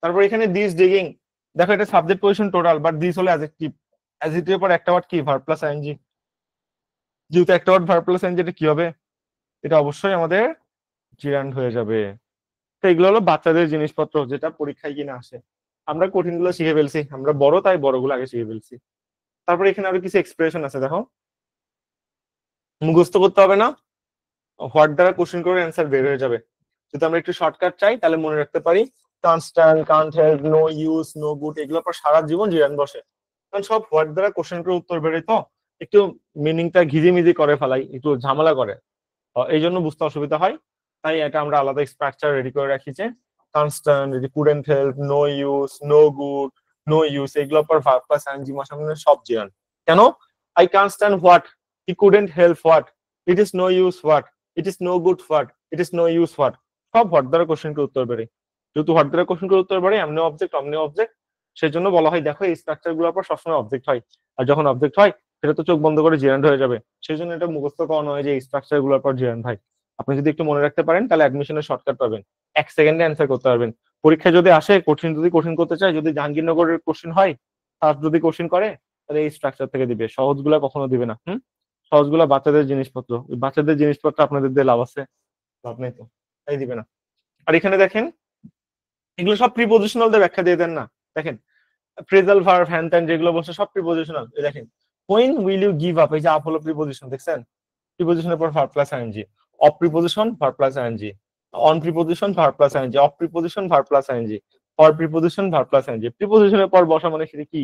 তারপর এখানে দিস ডিগিং, দেখো এটা subject position total, but this হলো অ্যাডজেক্টিভ, অ্যাডজেক্টিভের পর একটা ওয়ার্ড কি ভার্ব প্লাস আইএনজি, যেহেতু একটা ওয়ার্ড ভার্ব প্লাস আইএনজি, এটা কি হবে, এটা অবশ্যই আমাদের জিরান্ড হয়ে যাবে। তো এগুলো হলো বাচ্চাদের জিনিসপত্র, যেটা পরীক্ষায় কিনা আসে। আমরা কঠিন গুলো শিখে ফেলছি, আমরা বড় তাই বড় গুলো আগে শিখে ফেলছি। তারপর এখানে আরো কিছু এক্সপ্রেশন আছে দেখো, মুখস্থ করতে হবে না, হোয়াট দ্বারা কোশ্চেন করে অ্যান্সার বের হয়ে যাবে। যদি আমরা একটু শর্টকাট চাই তাহলে মনে রাখতে পারি constant, can't help, no use, no good, এগুলোর পর সারা জীবন জিরান বসে, কারণ সব হোয়াট দ্বারা কোশ্চেন করে উত্তর বেরোয় তো, একটু মিনিংটা ঘিজিমিজি করে ফেলাই, একটু ঝামেলা করে, এই জন্য বুঝতে অসুবিধা হয়। তাই এটা আমরা আলাদা স্ট্রাকচার রেডি করে রাখি যে constant, couldn't help, no use, no good, no use, এগুলোর পর ভার্ব প্লাস আইএনজি সামনে সব জিরান। কেন, I can't stand what, he couldn't help what, it is no use what, it is no good what, it is no use what, সব হোয়াট দ্বারা কোশ্চেন কে উত্তর বেরে, যেহেতু হোয়াট দ্বারা কোশ্চেন কে উত্তর বেরে এমনি অবজেক্ট অমনি অবজেক্ট, সেই জন্য বলা হয় দেখো এই স্ট্রাকচার গুলোর পর সবসময় অবজেক্ট হয়, আর যখন অবজেক্ট হয় সেটা তো চোখ বন্ধ করে জিরান্ড হয়ে যাবে, সেই জন্য এটা মুখস্থ করানো হয় যে এই স্ট্রাকচার গুলোর পর জিরান্ড হয়। আপনি যদি একটু মনে রাখতে পারেন তাহলে অ্যাডমিশনের শর্টকাট পাবেন, 1 সেকেন্ডে অ্যান্সার করতে পারবেন। পরীক্ষায় যদি আসে কঠিন, যদি কঠিন করতে চায়, যদি জাহাঙ্গীরনগরের কোশ্চেন হয়, তার যদি কোশ্চেন করে তাহলে এই স্ট্রাকচার থেকে দিবে, সহজগুলা কখনো দিবে না। সহজগুলা বাচ্চাদের জিনিসপত্র, ওই বাচ্চাদের জিনিসপত্র আপনাদের দিয়ে লাভ আছে, লাভ নেই তো, তাই দিবে না। আর এখানে দেখেন এগুলো সব প্রিপোজিশনাল দিয়ে ব্যাখ্যা দিয়ে দেন না, দেখেন ফ্রেজাল ভার্ব হ্যান ত্যান যেগুলো বলছে সব প্রিপোজিশনাল, দেখেন when will you give up, এই যে আপ হলো প্রিপোজিশন, দেখছেন প্রিপোজিশনের পর verb plus ING, of preposition verb plus ING, on preposition verb plus ING, of preposition verb plus ING, for preposition verb plus ING. প্রিপোজিশনের পর বসা মানে সেটা কি,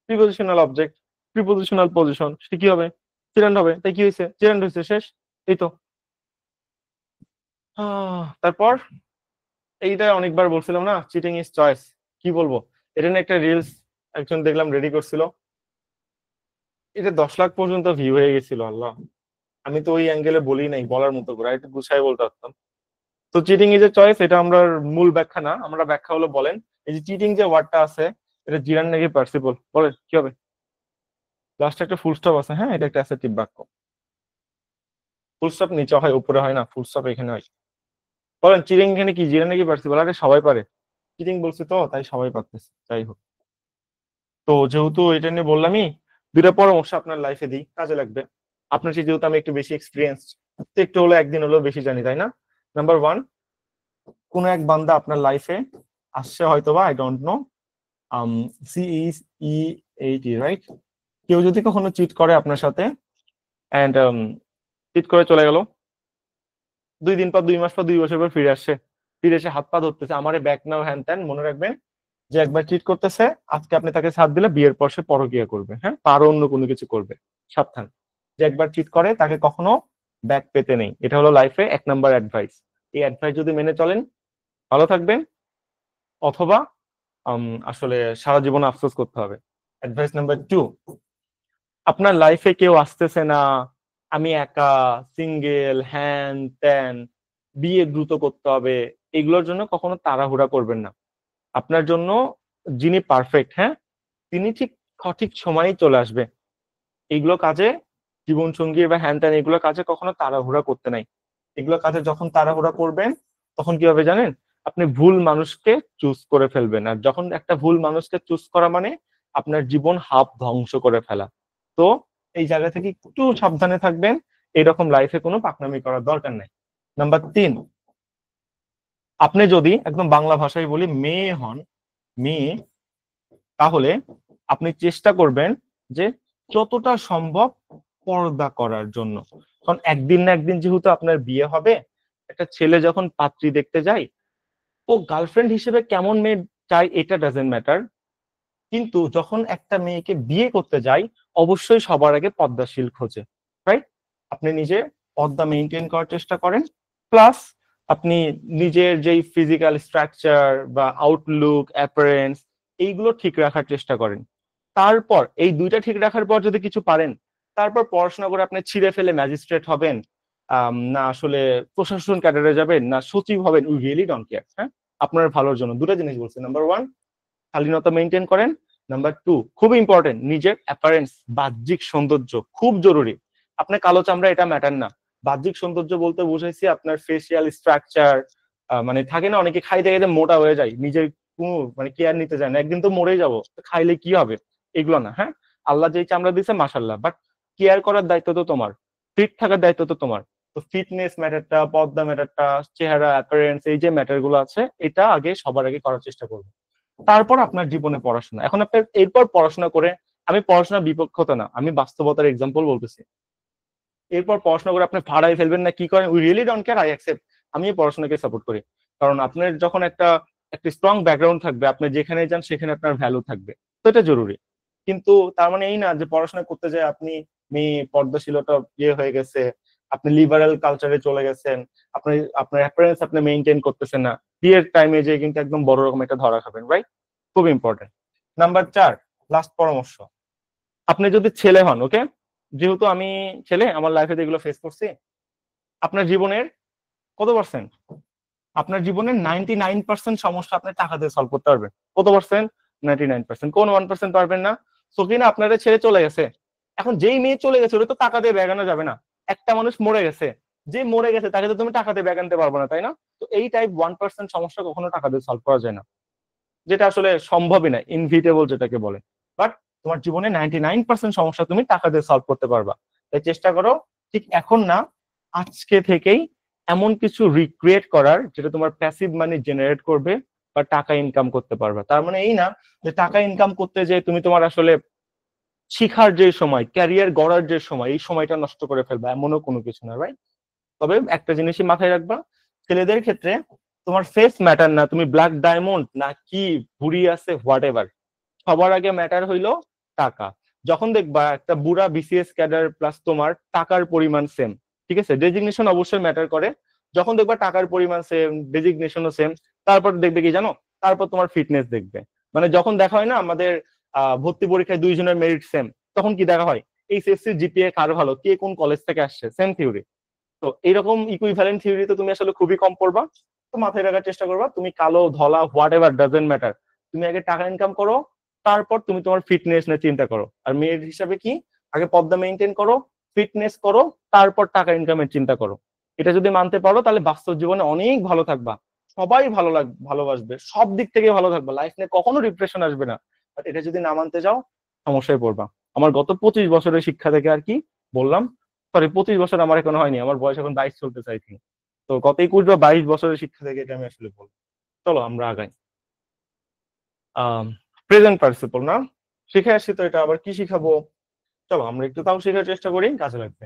প্রিপোজিশনাল অবজেক্ট, প্রিপোজিশনাল পজিশন, সেটা কি হবে, জেরান্ড হবে। তাই কি হয়েছে, জেরান্ড হয়েছে, শেষ, এই তো। তারপর এইটা অনেকবার বলছিলাম না, চিটিং ইজ চয়েস, কি বলবো, এটা নিয়ে একটা রিলস একজন দেখলাম রেডি করছিল, এটা 10 লাখ পর্যন্ত ভিউ হয়ে গেছিল, আল্লাহ, আমি তো ওই অ্যাঙ্গেলে বলি নাই, বলার মতো করে একটু গুছাই বলতে পারতাম। তো চিটিং ইজ এ চয়েস, এটা আমরা মূল ব্যাখ্যা না, আমরা ব্যাখ্যা হলো বলেন এই যে চিটিং যে ওয়ার্ডটা আছে এটা জিরান নাকি পার্সিপল, বলেন কি হবে, লাস্টে একটা ফুল স্টপ আছে, হ্যাঁ এটা একটা অ্যাসেটিভ বাক্য, ফুল স্টপ নিচে হয় উপরে হয় না, ফুল স্টপ এখানে হয়। বলেন চিটিং এখানে কি জিরান নাকি পার্সিপল, আরে সবাই পারে, চিটিং বলছে তো তাই সবাই পারতেছে, যাই হোক। তো যেহেতু এটা নিয়ে বললামই, দুইটা পরামর্শ আপনার লাইফে দিই, কাজে লাগবে। আপনার যেহেতু আমি একটু বেশি এক্সপিরিয়েন্স, একটু হলো একদিন হলো বেশি জানি, তাই না? নাম্বার 1, কোন এক বান্দা আপনার লাইফে আসছে হয়তোবা, I don't know, CEEAT, right? কেউ যদি কখনো চিট করে আপনার সাথে এন্ড চিট করে চলে গেল, 2 দিন পর, 2 মাস পর, 2 বছর পর ফিরে আসছে, ফিরে এসে হাত পা ধরতেছে, আমারে ব্যাক নাও হ্যান ত্যান। মনে রাখবেন যে একবার চিট করতেছে, আজকে আপনি তাকে সাথ দিলে বিয়ের পর সে পরকিয়া করবে, হ্যাঁ, আরো অন্য কোনো কিছু করবে। সাবধান, যে একবার চিট করে তাকে কখনো ব্যাক পেতে নেই। এটা হলো লাইফে 1 নাম্বার অ্যাডভাইস। এই অ্যাডভাইস যদি মেনে চলেন ভালো থাকবেন, অথবা আসলে সারা জীবন আফসোস করতে হবে। অ্যাডভাইস নাম্বার 2, আপনার লাইফে কেউ আসতেছে না, আমি একা, সিঙ্গেল, হ্যান ত্যান, বিয়ে দ্রুত করতে হবে, এগুলোর জন্য কখনো তাড়াহুড়া করবেন না। আপনার জন্য যিনি পারফেক্ট, হ্যাঁ, তিনি ঠিক সঠিক সময়েই চলে আসবে। এইগুলো কাজে, জীবন সঙ্গী বা হ্যান ত্যান এগুলো কাজে কখনো তাড়াহুড়া করতে নাই। এগুলো কাজে যখন তাড়াহুড়া করবেন তখন কি হবে জানেন? আপনি ভুল মানুষকে চুজ করে ফেলবেন, আর যখন একটা ভুল মানুষকে চুজ করা মানে আপনার জীবন হাফ ধ্বংস করে ফেলা। তো এই জায়গা থেকে একটু সাবধানে থাকবেন, এরকম লাইফে কোনো পাকনামি করার দরকার নাই। নাম্বার 3, আপনি যদি একদম বাংলা ভাষায় বলি মেয়ে হন, মেয়ে, তাহলে আপনি চেষ্টা করবেন যে যতটা সম্ভব পর্দা করার জন্য। কারণ একদিন না একদিন যেহেতু আপনার বিয়ে হবে, একটা ছেলে যখন পাত্রী দেখতে যায়, ও গার্লফ্রেন্ড হিসেবে কেমন মেয়ে চাই এটা ডাজেন্ট ম্যাটার, কিন্তু যখন একটা মেয়েকে বিয়ে করতে যায় অবশ্যই সবার আগে পর্দাশীল খোঁজে, রাইট? আপনি নিজে পর্দা মেনটেন করার চেষ্টা করেন, প্লাস আপনি নিজের যেই ফিজিক্যাল স্ট্রাকচার বা আউটলুক অ্যাপিয়ারেন্স এইগুলো ঠিক রাখার চেষ্টা করেন। তারপর এই দুইটা ঠিক রাখার পর যদি কিছু পারেন, তারপর পড়াশোনা করে আপনি ছিঁড়ে ফেলে ম্যাজিস্ট্রেট হবেন, না আসলে প্রশাসন ক্যাডারে যাবেন, না সচিব হবেন, উই রিয়েলি ডোন্ট কেয়ার। হ্যাঁ, আপনার ভালোর জন্য দুটো জিনিস বলছি। নাম্বার 1, শালীনতা মেনটেন করেন। নাম্বার 2, খুব ইম্পর্টেন্ট, নিজের অ্যাপারেন্স, বাহ্যিক সৌন্দর্য খুব জরুরি। আপনার কালো চামড়া এটা ম্যাটার না। বাহ্যিক সৌন্দর্য বলতে বুঝাইছি আপনার ফেসিয়াল স্ট্রাকচার, মানে থাকে না অনেকে খাইতে খাইতে মোটা হয়ে যায়, নিজের কোনো মানে কেয়ার নিতে চায় না, একদিন তো মরেই যাবো, খাইলে কি হবে, এগুলো না। হ্যাঁ, আল্লাহ যেই চামড়া দিছে মাশাল্লাহ, বাট কেয়ার করার দায়িত্ব তো তোমার, ফিট থাকার দায়িত্ব তো তোমার। তো ফিটনেস ম্যাটারটা, পর্দা ম্যাটারটা, চেহারা অ্যাপিয়ারেন্স, এই যে ম্যাটার গুলো আছে এটা আগে সবার আগে করার চেষ্টা করবো। তারপর আপনার জীবনে পড়াশোনা। এখন আপনার এরপর পড়াশোনা করে, আমি পড়াশোনার বিপক্ষতা না, আমি বাস্তবতার এক্সাম্পল বলতেছি। এরপর পড়াশোনা করে আপনি ফাড়াই ফেলবেন না, কি করেন, we really don't care, I accept. আমি এই পড়াশোনাকে সাপোর্ট করি, কারণ আপনার যখন একটা একটা স্ট্রং ব্যাকগ্রাউন্ড থাকবে, আপনি যেখানে যান সেখানে আপনার ভ্যালু থাকবে, তো এটা জরুরি। কিন্তু তার মানে এই না যে পড়াশোনা করতে যায় আপনি মেয়ে পর্দাশীলতা ইয়ে হয়ে গেছে, আপনি লিবারাল কালচারে চলে গেছেন, আপনি আপনার অ্যাপিয়ারেন্স আপনি মেইনটেইন করতেছেন না, বিয়ের টাইমে যে কিন্তু একদম বড় রকম একটা ধরা খাবেন, রাইট? খুব ইম্পর্টেন্ট। নাম্বার 4, লাস্ট পরামর্শ, আপনি যদি ছেলে হন, ওকে, যেহেতু আমি ছেলে, আমার লাইফে যেগুলো ফেস করছি, আপনার জীবনের কত পার্সেন্ট, আপনার জীবনের 99% সমস্যা আপনি টাকা দিয়ে সলভ করতে পারবেন। কত পার্সেন্ট? 99%। কোন 1% পারবেন না? সো কিনা আপনাদের ছেড়ে চলে গেছে, এখন যেই মেয়ে চলে গেছে ওটা তো টাকা দিয়ে ব্যাগানো যাবে না। একটা মানুষ মরে গেছে, যে মরে গেছে তাকে তো তুমি টাকা দিয়ে ব্যাগ আনতে পারবে না, তাই না? তো এই টাইপ 1% সমস্যা কখনো টাকা দিয়ে সলভ করা যায় না, যেটা আসলে সম্ভবই না, ইনভিটেবল যেটাকে বলে। বাট তোমার জীবনে 99% সমস্যা তুমি টাকা দিয়ে সলভ করতে পারবা। তাই চেষ্টা করো ঠিক এখন না, আজকে থেকেই এমন কিছু রিক্রিয়েট করার যেটা তোমার প্যাসিভ মানি জেনারেট করবে বা টাকা ইনকাম করতে পারবা। তার মানে এই না যে টাকা ইনকাম করতে যে তুমি তোমার আসলে শিখার যে সময়, ক্যারিয়ার গড়ার যে সময়, এই সময়টা নষ্ট করে ফেলবা, এমনও কোনো কিছু না, রাইট? তবে একটা জিনিসই মাথায় রাখবা, ছেলেদের ক্ষেত্রে তোমার ফেস ম্যাটার না, তুমি ব্ল্যাক ডায়মন্ড না কি ভুঁড়ি আছে হোয়াট এভার, সবার আগে ম্যাটার হইলো টাকা। যখন দেখবা একটা বুড়া বিসিএস ক্যাডার প্লাস তোমার টাকার পরিমাণ সেম, ঠিক আছে, ডেজিগনেশন অবশ্যই ম্যাটার করে, যখন দেখবা টাকার পরিমাণ সেম, ডেজিগনেশনও সেম, তারপর দেখবে কি জানো, তারপর তোমার ফিটনেস দেখবে। মানে যখন দেখা হয় না আমাদের ভর্তি পরীক্ষায় 2 জনের মেরিট সেম, তখন কি দেখা হয়, এইচএসসি জিপিএ কার ভালো, কে কোন কলেজ থেকে আসছে, সেম থিওরি। তো এইরকম ইকুইভ্যালেন্ট থিওরি তো তুমি আসলে খুবই কম পড়বা। তো মাথায় রাখার চেষ্টা করবা, তুমি কালো Dhola what ever doesn't matter, তুমি আগে টাকা ইনকাম করো, তারপর তুমি তোমার ফিটনেস নিয়ে চিন্তা করো। আর মেয়ের হিসাবে কি, আগে পর্দা মেনটেন করো, ফিটনেস করো, তারপর টাকা ইনকামের চিন্তা করো। এটা যদি মানতে পারো তাহলে বাস্তব জীবনে অনেক ভালো থাকবা, সবাই ভালোবাসবে, সব দিক থেকে ভালো থাকবা, লাইফ নিয়ে কখনো ডিপ্রেশন আসবে না। বাট এটা যদি না মানতে যাও সমস্যায় পড়বা। আমার গত 25 বছরের শিক্ষা থেকে আর কি বললাম, সরি 25 বছর আমার এখন হয়নি, আমার বয়স এখন 22 চলতে চাইছি। তো তো গত 21 বা 22 বছরের শিক্ষা থেকে এটা আমি আসলে বলবো। চলো আমরা আগাই। প্রেজেন্ট পার্টিসিপল না শিখে আসছি, তো এটা আবার কি শিখাবো? চলো আমরা একটু তাও শেখার চেষ্টা করি, কাজে লাগবে।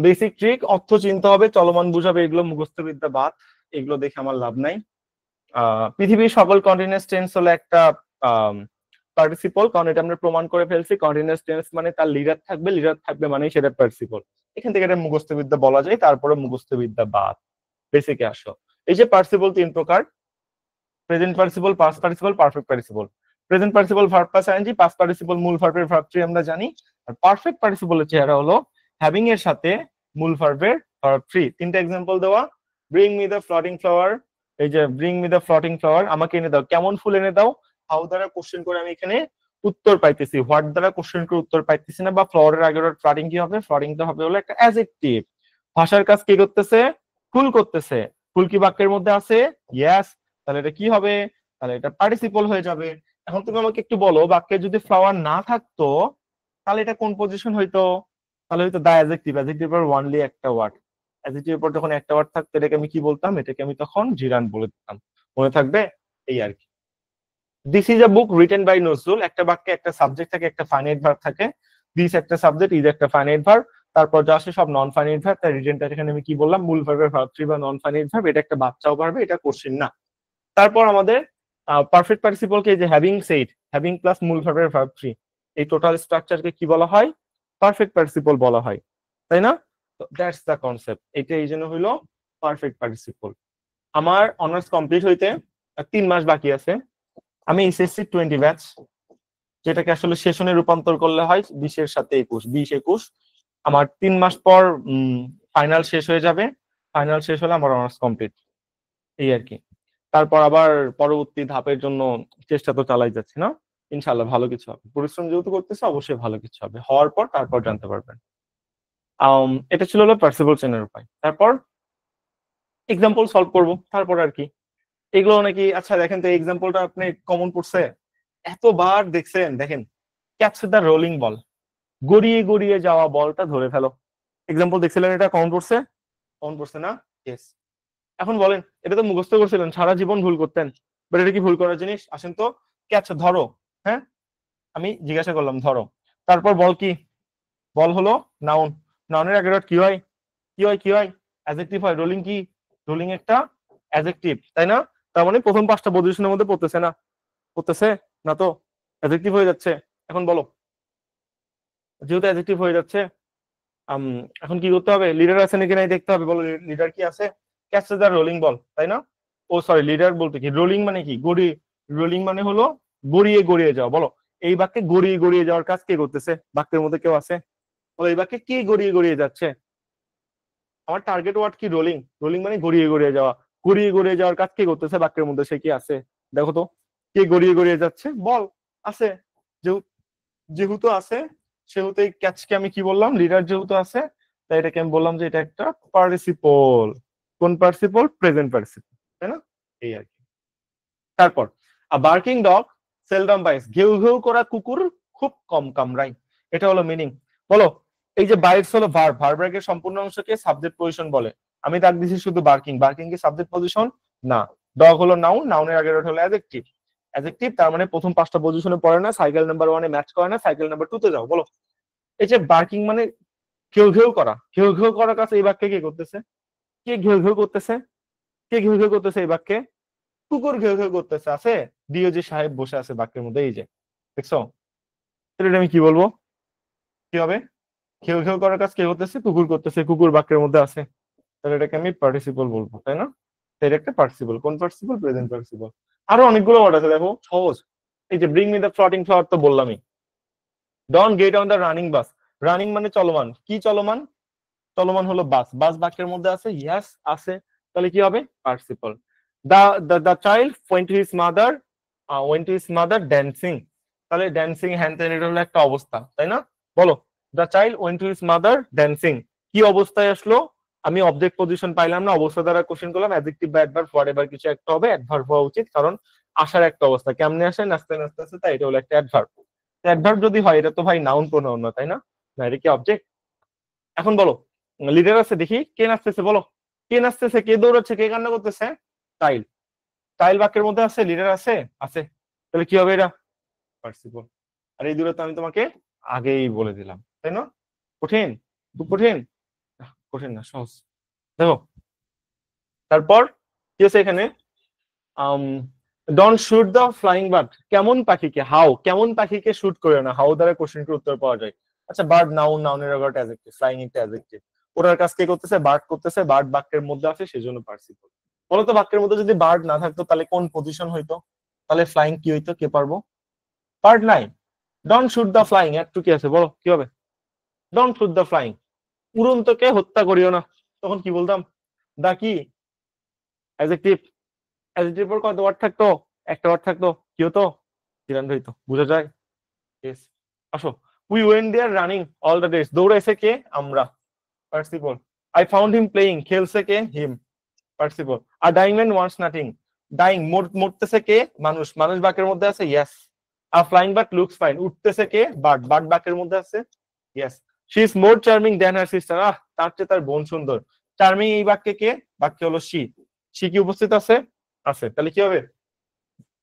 বেসিক ট্রিক, অর্থ চিনতে হবে, চলমান বুঝাবে, এগুলো মুখস্থ বিদ্যা বাদ, এগুলো দেখে আমার লাভ নাই। পৃথিবীর সকল কন্টিনিউয়াস টেন্স হলো একটা পার্টিসিপল, কারণ এটা আমরা প্রমাণ করে ফেলছি। কন্টিনিউয়াস টেন্স মানে তার লিডার থাকবে মানে সেটা পার্টিসিপল। এখান থেকে এটা মুখস্থ বিদ্যা বলা যায়, তারপরে মুখস্থ বিদ্যা বাদ। বেসিকে আসো। এই যে পার্টিসিপল 3 প্রকার: present participle, past participle, perfect participle. Present participle verb plus ING, past participle মূল ভার্বের ভার্ব ট্রি আমরা জানি, আর পারফেক্ট পার্টিসিপলের চেহারা হলো হ্যাভিং এর সাথে মূল ভার্বের ভার্ব ট্রি। তিনটা एग्जांपल দেওয়া: bring me the floating flower, এই যে bring me the floating flower, আমাকে এনে দাও, কেমন ফুল এনে দাও। হাউ দ্বারা কোশ্চেন করে আমি এখানে উত্তর পাইতেছি, হোয়াট দ্বারা কোশ্চেন করে উত্তর পাইতেছি না। বা ফ্লাওয়ারের আগে ফ্লোটিং কি হবে? ফ্লোটিংটা হবে হলো একটা অ্যাডজেক্টিভ। ভাষার কাজ কি করতেছে? ফুল করতেছে। ফুল কি বাক্যের মধ্যে আছে? ইয়েস। তাহলে এটা কি হবে? তাহলে এটা পার্টিসিপল হয়ে যাবে। এখন তুমি আমাকে একটু বলো, বাক্যে যদি ফ্লাওয়ার না থাকতো তাহলে এটা কোন পজিশন হইতো? তাহলে হয়তো দা অ্যাডজেক্টিভ। অ্যাডজেক্টিভের ওয়ানলি একটা ওয়ার্ড, অ্যাডজেক্টিভের পর যখন একটা ওয়ার্ড থাকতো এটাকে আমি কি বলতাম? এটাকে আমি তখন জিরান বলে দিতাম। মনে থাকবে? এই আর কি। This is a book written by Nazrul. একটা বাক্যে একটা সাবজেক্ট থাকে, একটা ফাইনাইট ভার্ব থাকে। দিস একটা সাবজেক্ট, ইজ একটা ফাইনাইট ভার্ব, তারপর যা আসে সব নন ফাইনাইট ভার্ব। তাই রিটেনটা এখানে আমি কি বললাম? মূল ভার্বের ভার্ব ট্রি বা নন ফাইনাইট ভার্ব। এটা একটা বাচ্চাও পারবে, এটা কোশ্চেন না। তারপর আমাদের পারফেক্ট পার্টিসিপলকে যে হ্যাভিং সেইড, হ্যাভিং প্লাস মূল ভার্বের ভার্ব ট্রি, এই টোটাল স্ট্রাকচারকে কি বলা হয়? পারফেক্ট পার্টিসিপল বলা হয়, তাই না? That's the concept. এটা এই জন্য হইলো পারফেক্ট পার্টিসিপল। আমার অনার্স কমপ্লিট হইতে 3 মাস বাকি আছে। আমি এসএসসি 20 ব্যাচ, যেটাকে আসলে সেশনে রূপান্তর করলে হয় 20 এর সাথে 21, 20-21। আমার 3 মাস পর ফাইনাল শেষ হয়ে যাবে। ফাইনাল শেষ হলে আমার অনার্স কমপ্লিট, এই আর কি। তারপর আবার পরবর্তী ধাপের জন্য চেষ্টা তো চালাই যাচ্ছে না। ইনশাল্লাহ ভালো কিছু হবে, পরিশ্রম যেহেতু করতেছে অবশ্যই ভালো কিছু হবে। হওয়ার পর তারপর জানতে পারবেন। এটা ছিল হলো পার্সিবল চেনের উপায়। তারপর এক্সাম্পল সলভ করব, তারপর আর কি। এগুলো নাকি, আচ্ছা দেখেন তো এক্সাম্পলটা আপনি কমন পড়ছে, এতবার দেখছেন। দেখেন, ক্যাচ দ্য রোলিং বল, গড়িয়ে গড়িয়ে যাওয়া বলটা ধরে ফেলো। এক্সাম্পল দেখছিলেন, এটা কমন পড়ছে? কমন পড়ছে না? ইয়েস। এখন বলেন, এটা তো মুখস্থ করছিলেন, সারা জীবন ভুল করতেন, বাট এটা কি ভুল করার জিনিস? আসেন তো, ক্যাচ ধরো। হ্যাঁ, আমি জিজ্ঞাসা করলাম ধরো, তারপর বল কি? বল হলো নাউন। নাউনের আগে কি হয়? কি হয়? কি হয়? অ্যাডজেক্টিভ হয়। রোলিং কি? রোলিং একটা অ্যাডজেক্টিভ, তাই না? তার মানে প্রথম 5টা পজিশনের মধ্যে পড়তেছে না? পড়তেছে না তো, অ্যাডজেক্টিভ হয়ে যাচ্ছে। এখন বলো, যেহেতু অ্যাডজেক্টিভ হয়ে যাচ্ছে, এখন কি করতে হবে? লিডার আছে নাকি নাই দেখতে হবে। বলো, লিডার কি আছে? ক্যাচ দ্য রোলিং বল, তাই না? ও সরি, লিডার বলতে কি, রোলিং মানে কি? গড়িয়ে। রোলিং মানে হলো গড়িয়ে গড়িয়ে যাওয়া। বলো, এই বাক্যে গড়িয়ে গড়িয়ে যাওয়ার কাজ কে করতেছে? বাক্যের মধ্যে কেউ আছে? বলো, এই বাক্যে কে গড়িয়ে গড়িয়ে যাচ্ছে? আমার টার্গেট ওয়ার্ড কি? রোলিং। রোলিং মানে গড়িয়ে গড়িয়ে যাওয়া। গড়িয়ে গড়িয়ে যাওয়ার কাজ কে করতেছে বাক্যের মধ্যে? সে কি আছে? দেখো তো, কে গড়িয়ে গড়িয়ে যাচ্ছে? বল আছে। যেহেতু আছে, সেহেতু এই ক্যাচকে আমি কি বললাম? লিডার যেহেতু আছে, তাই এটাকে আমি বললাম যে এটা একটা পার্টিসিপল। কোন পার্টিসিপল? প্রেজেন্ট পার্টিসিপল, তাই না? এই আর কি। তারপর বার্কিং ডগ সেলডম বাইটস, ঘেউ ঘেউ করা কুকুর খুব কম কামড়ায়। এটা হলো মিনিং। বলো, এই যে বাইটস হলো ভার্ব, ভার্বের সম্পূর্ণ অংশকে সাবজেক্ট পজিশন বলে। আমি দাগ দিছি শুধু বার্কিং। বার্কিং কি সাবজেক্ট পজিশন? না। ডগ হলো নাউন, নাউনের আগে হলো অ্যাডজেক্টিভ। অ্যাডজেক্টিভ তার মানে প্রথম 5টা পজিশনে পড়ে না, সাইকেল নাম্বার 1 এ ম্যাচ করে না, সাইকেল নাম্বার 2 তে যাও। বলো, এই যে বার্কিং মানে ঘেউ ঘেউ করা, ঘেউ ঘেউ করার কাছে এই বাক্যে কে করতেছে? কে ঘেউ ঘেউ করতেছে? কে ঘেউ ঘেউ করতেছে এই বাক্যে? কুকুর ঘেউ ঘেউ করতেছে। আছে ডিওজি সাহেব বসে আছে বাক্যের মধ্যে, এই যে দেখছো। তাহলে আমি কি বলবো? কি হবে? ঘেউ ঘেউ করার কাজ কে করতেছে? কুকুর করতেছে। কুকুর বাক্যের মধ্যে আছে, তাহলে এটাকে আমি পার্টিসিপল বলবো, তাই না? এটা একটা পার্টিসিপল। কোন পার্টিসিপল? Present participle. আরো অনেকগুলো ওয়ার্ড আছে, দেখো সহজ। এই যে bring me the floating flower তো বললামই। Don't get on the running bus, running মানে চলমান। কি চলমান? চলমান হলো বাস। বাস বাক্যের মধ্যে আছে, ইয়েস আছে, তাহলে কি হবে? Participle. The child went to his mother, went to his mother dancing, তাহলে ড্যান্সিং হ্যান্ড এটা হলো একটা অবস্থা, তাই না? বলো, the child went to his mother dancing, কি অবস্থায় আসলো? আমি অবজেক্ট পজিশন পাইলাম না, অবস্থা দ্বারা কোশ্চেন করলাম। অ্যাডজেক্টিভ বা অ্যাডভার্ব, হোয়াটএভার কিছু একটা হবে, অ্যাডভার্ব হওয়া উচিত, কারণ আসার একটা অবস্থা। কেমনে আসে? নাচতে নাচতে আসে, তাই এটা হলো একটা অ্যাডভার্ব। অ্যাডভার্ব যদি হয়, এটা তো ভাই নাউন প্রোনাউন না, তাই না? না, এটা কি অবজেক্ট? এখন বলো, লিডার আছে, দেখি কে নাচতেছে, বলো। কে নাচতেছে, কে দৌড়াচ্ছে, কে কান্না করতেছে? টাইল। টাইল বাক্যের মধ্যে আছে, লিডার আছে, আছে। তাহলে কি হবে এটা? পার্টিসিপল। আর এই দুটো তো আমি তোমাকে আগেই বলে দিলাম, তাই না? কঠিন? খুব কঠিন? কঠিন না, সহজ। দেখো তারপর কি আছে এখানে, don't shoot the flying bird. কেমন পাখিকে, হাউ, কেমন পাখিকে শুট করে না, হাউ দ্বারা কোশ্চেনটির উত্তর পাওয়া যায়। আচ্ছা, বার্ড নাউন, নাউনের আবার অ্যাডজেক্টিভ, ফ্লাইং একটা অ্যাডজেক্টিভ। ওটার কাজ কে করতেছে? বার্ড করতেছে, বার্ড বাক্যের মধ্যে আছে সেজন্য পার্টিসিপল। বলতো বাক্যের মধ্যে যদি বার্ড না থাকতো তাহলে কোন পজিশন হইতো? তাহলে ফ্লাইং কি হইতো, কে পারবো? বার্ড নাই। ডোন্ট শুট দ্য ফ্লাইং, একটু কি আছে বলো, কি হবে? ডোন্ট শুট দ্য ফ্লাইং, উড়ন্তকে হত্যা করিও না। তখন কি বলতাম? দা কি অ্যাডজেক্টিভ, অ্যাডজেক্টিভ পর কত ওয়ার্ড থাকতো? একটা ওয়ার্ড থাকতো, কি হতো? জিরান হইতো। বুঝা যায়? Yes. আসো, we went there running all the days, দৌড়াইছে কে? আমরা, participle. I found him playing, খেলছে কে? Him, participle. আর dying man wants nothing, dying মরতেছে কে? মানুষ, মানুষ বাক্যের মধ্যে আছে, ইয়েস। আর ফ্লাইং বার্ড লুকস ফাইন, উঠতেছে কে? বার্ড, বার্ড বাক্যের মধ্যে আছে, yes. She is more charming than her sister, তার চেয়ে তার বোন সুন্দর। চার্মিং এই বাক্যে কে? বাক্যে হলো শি। শি কি উপস্থিত আছে? আছে। তাহলে কি হবে?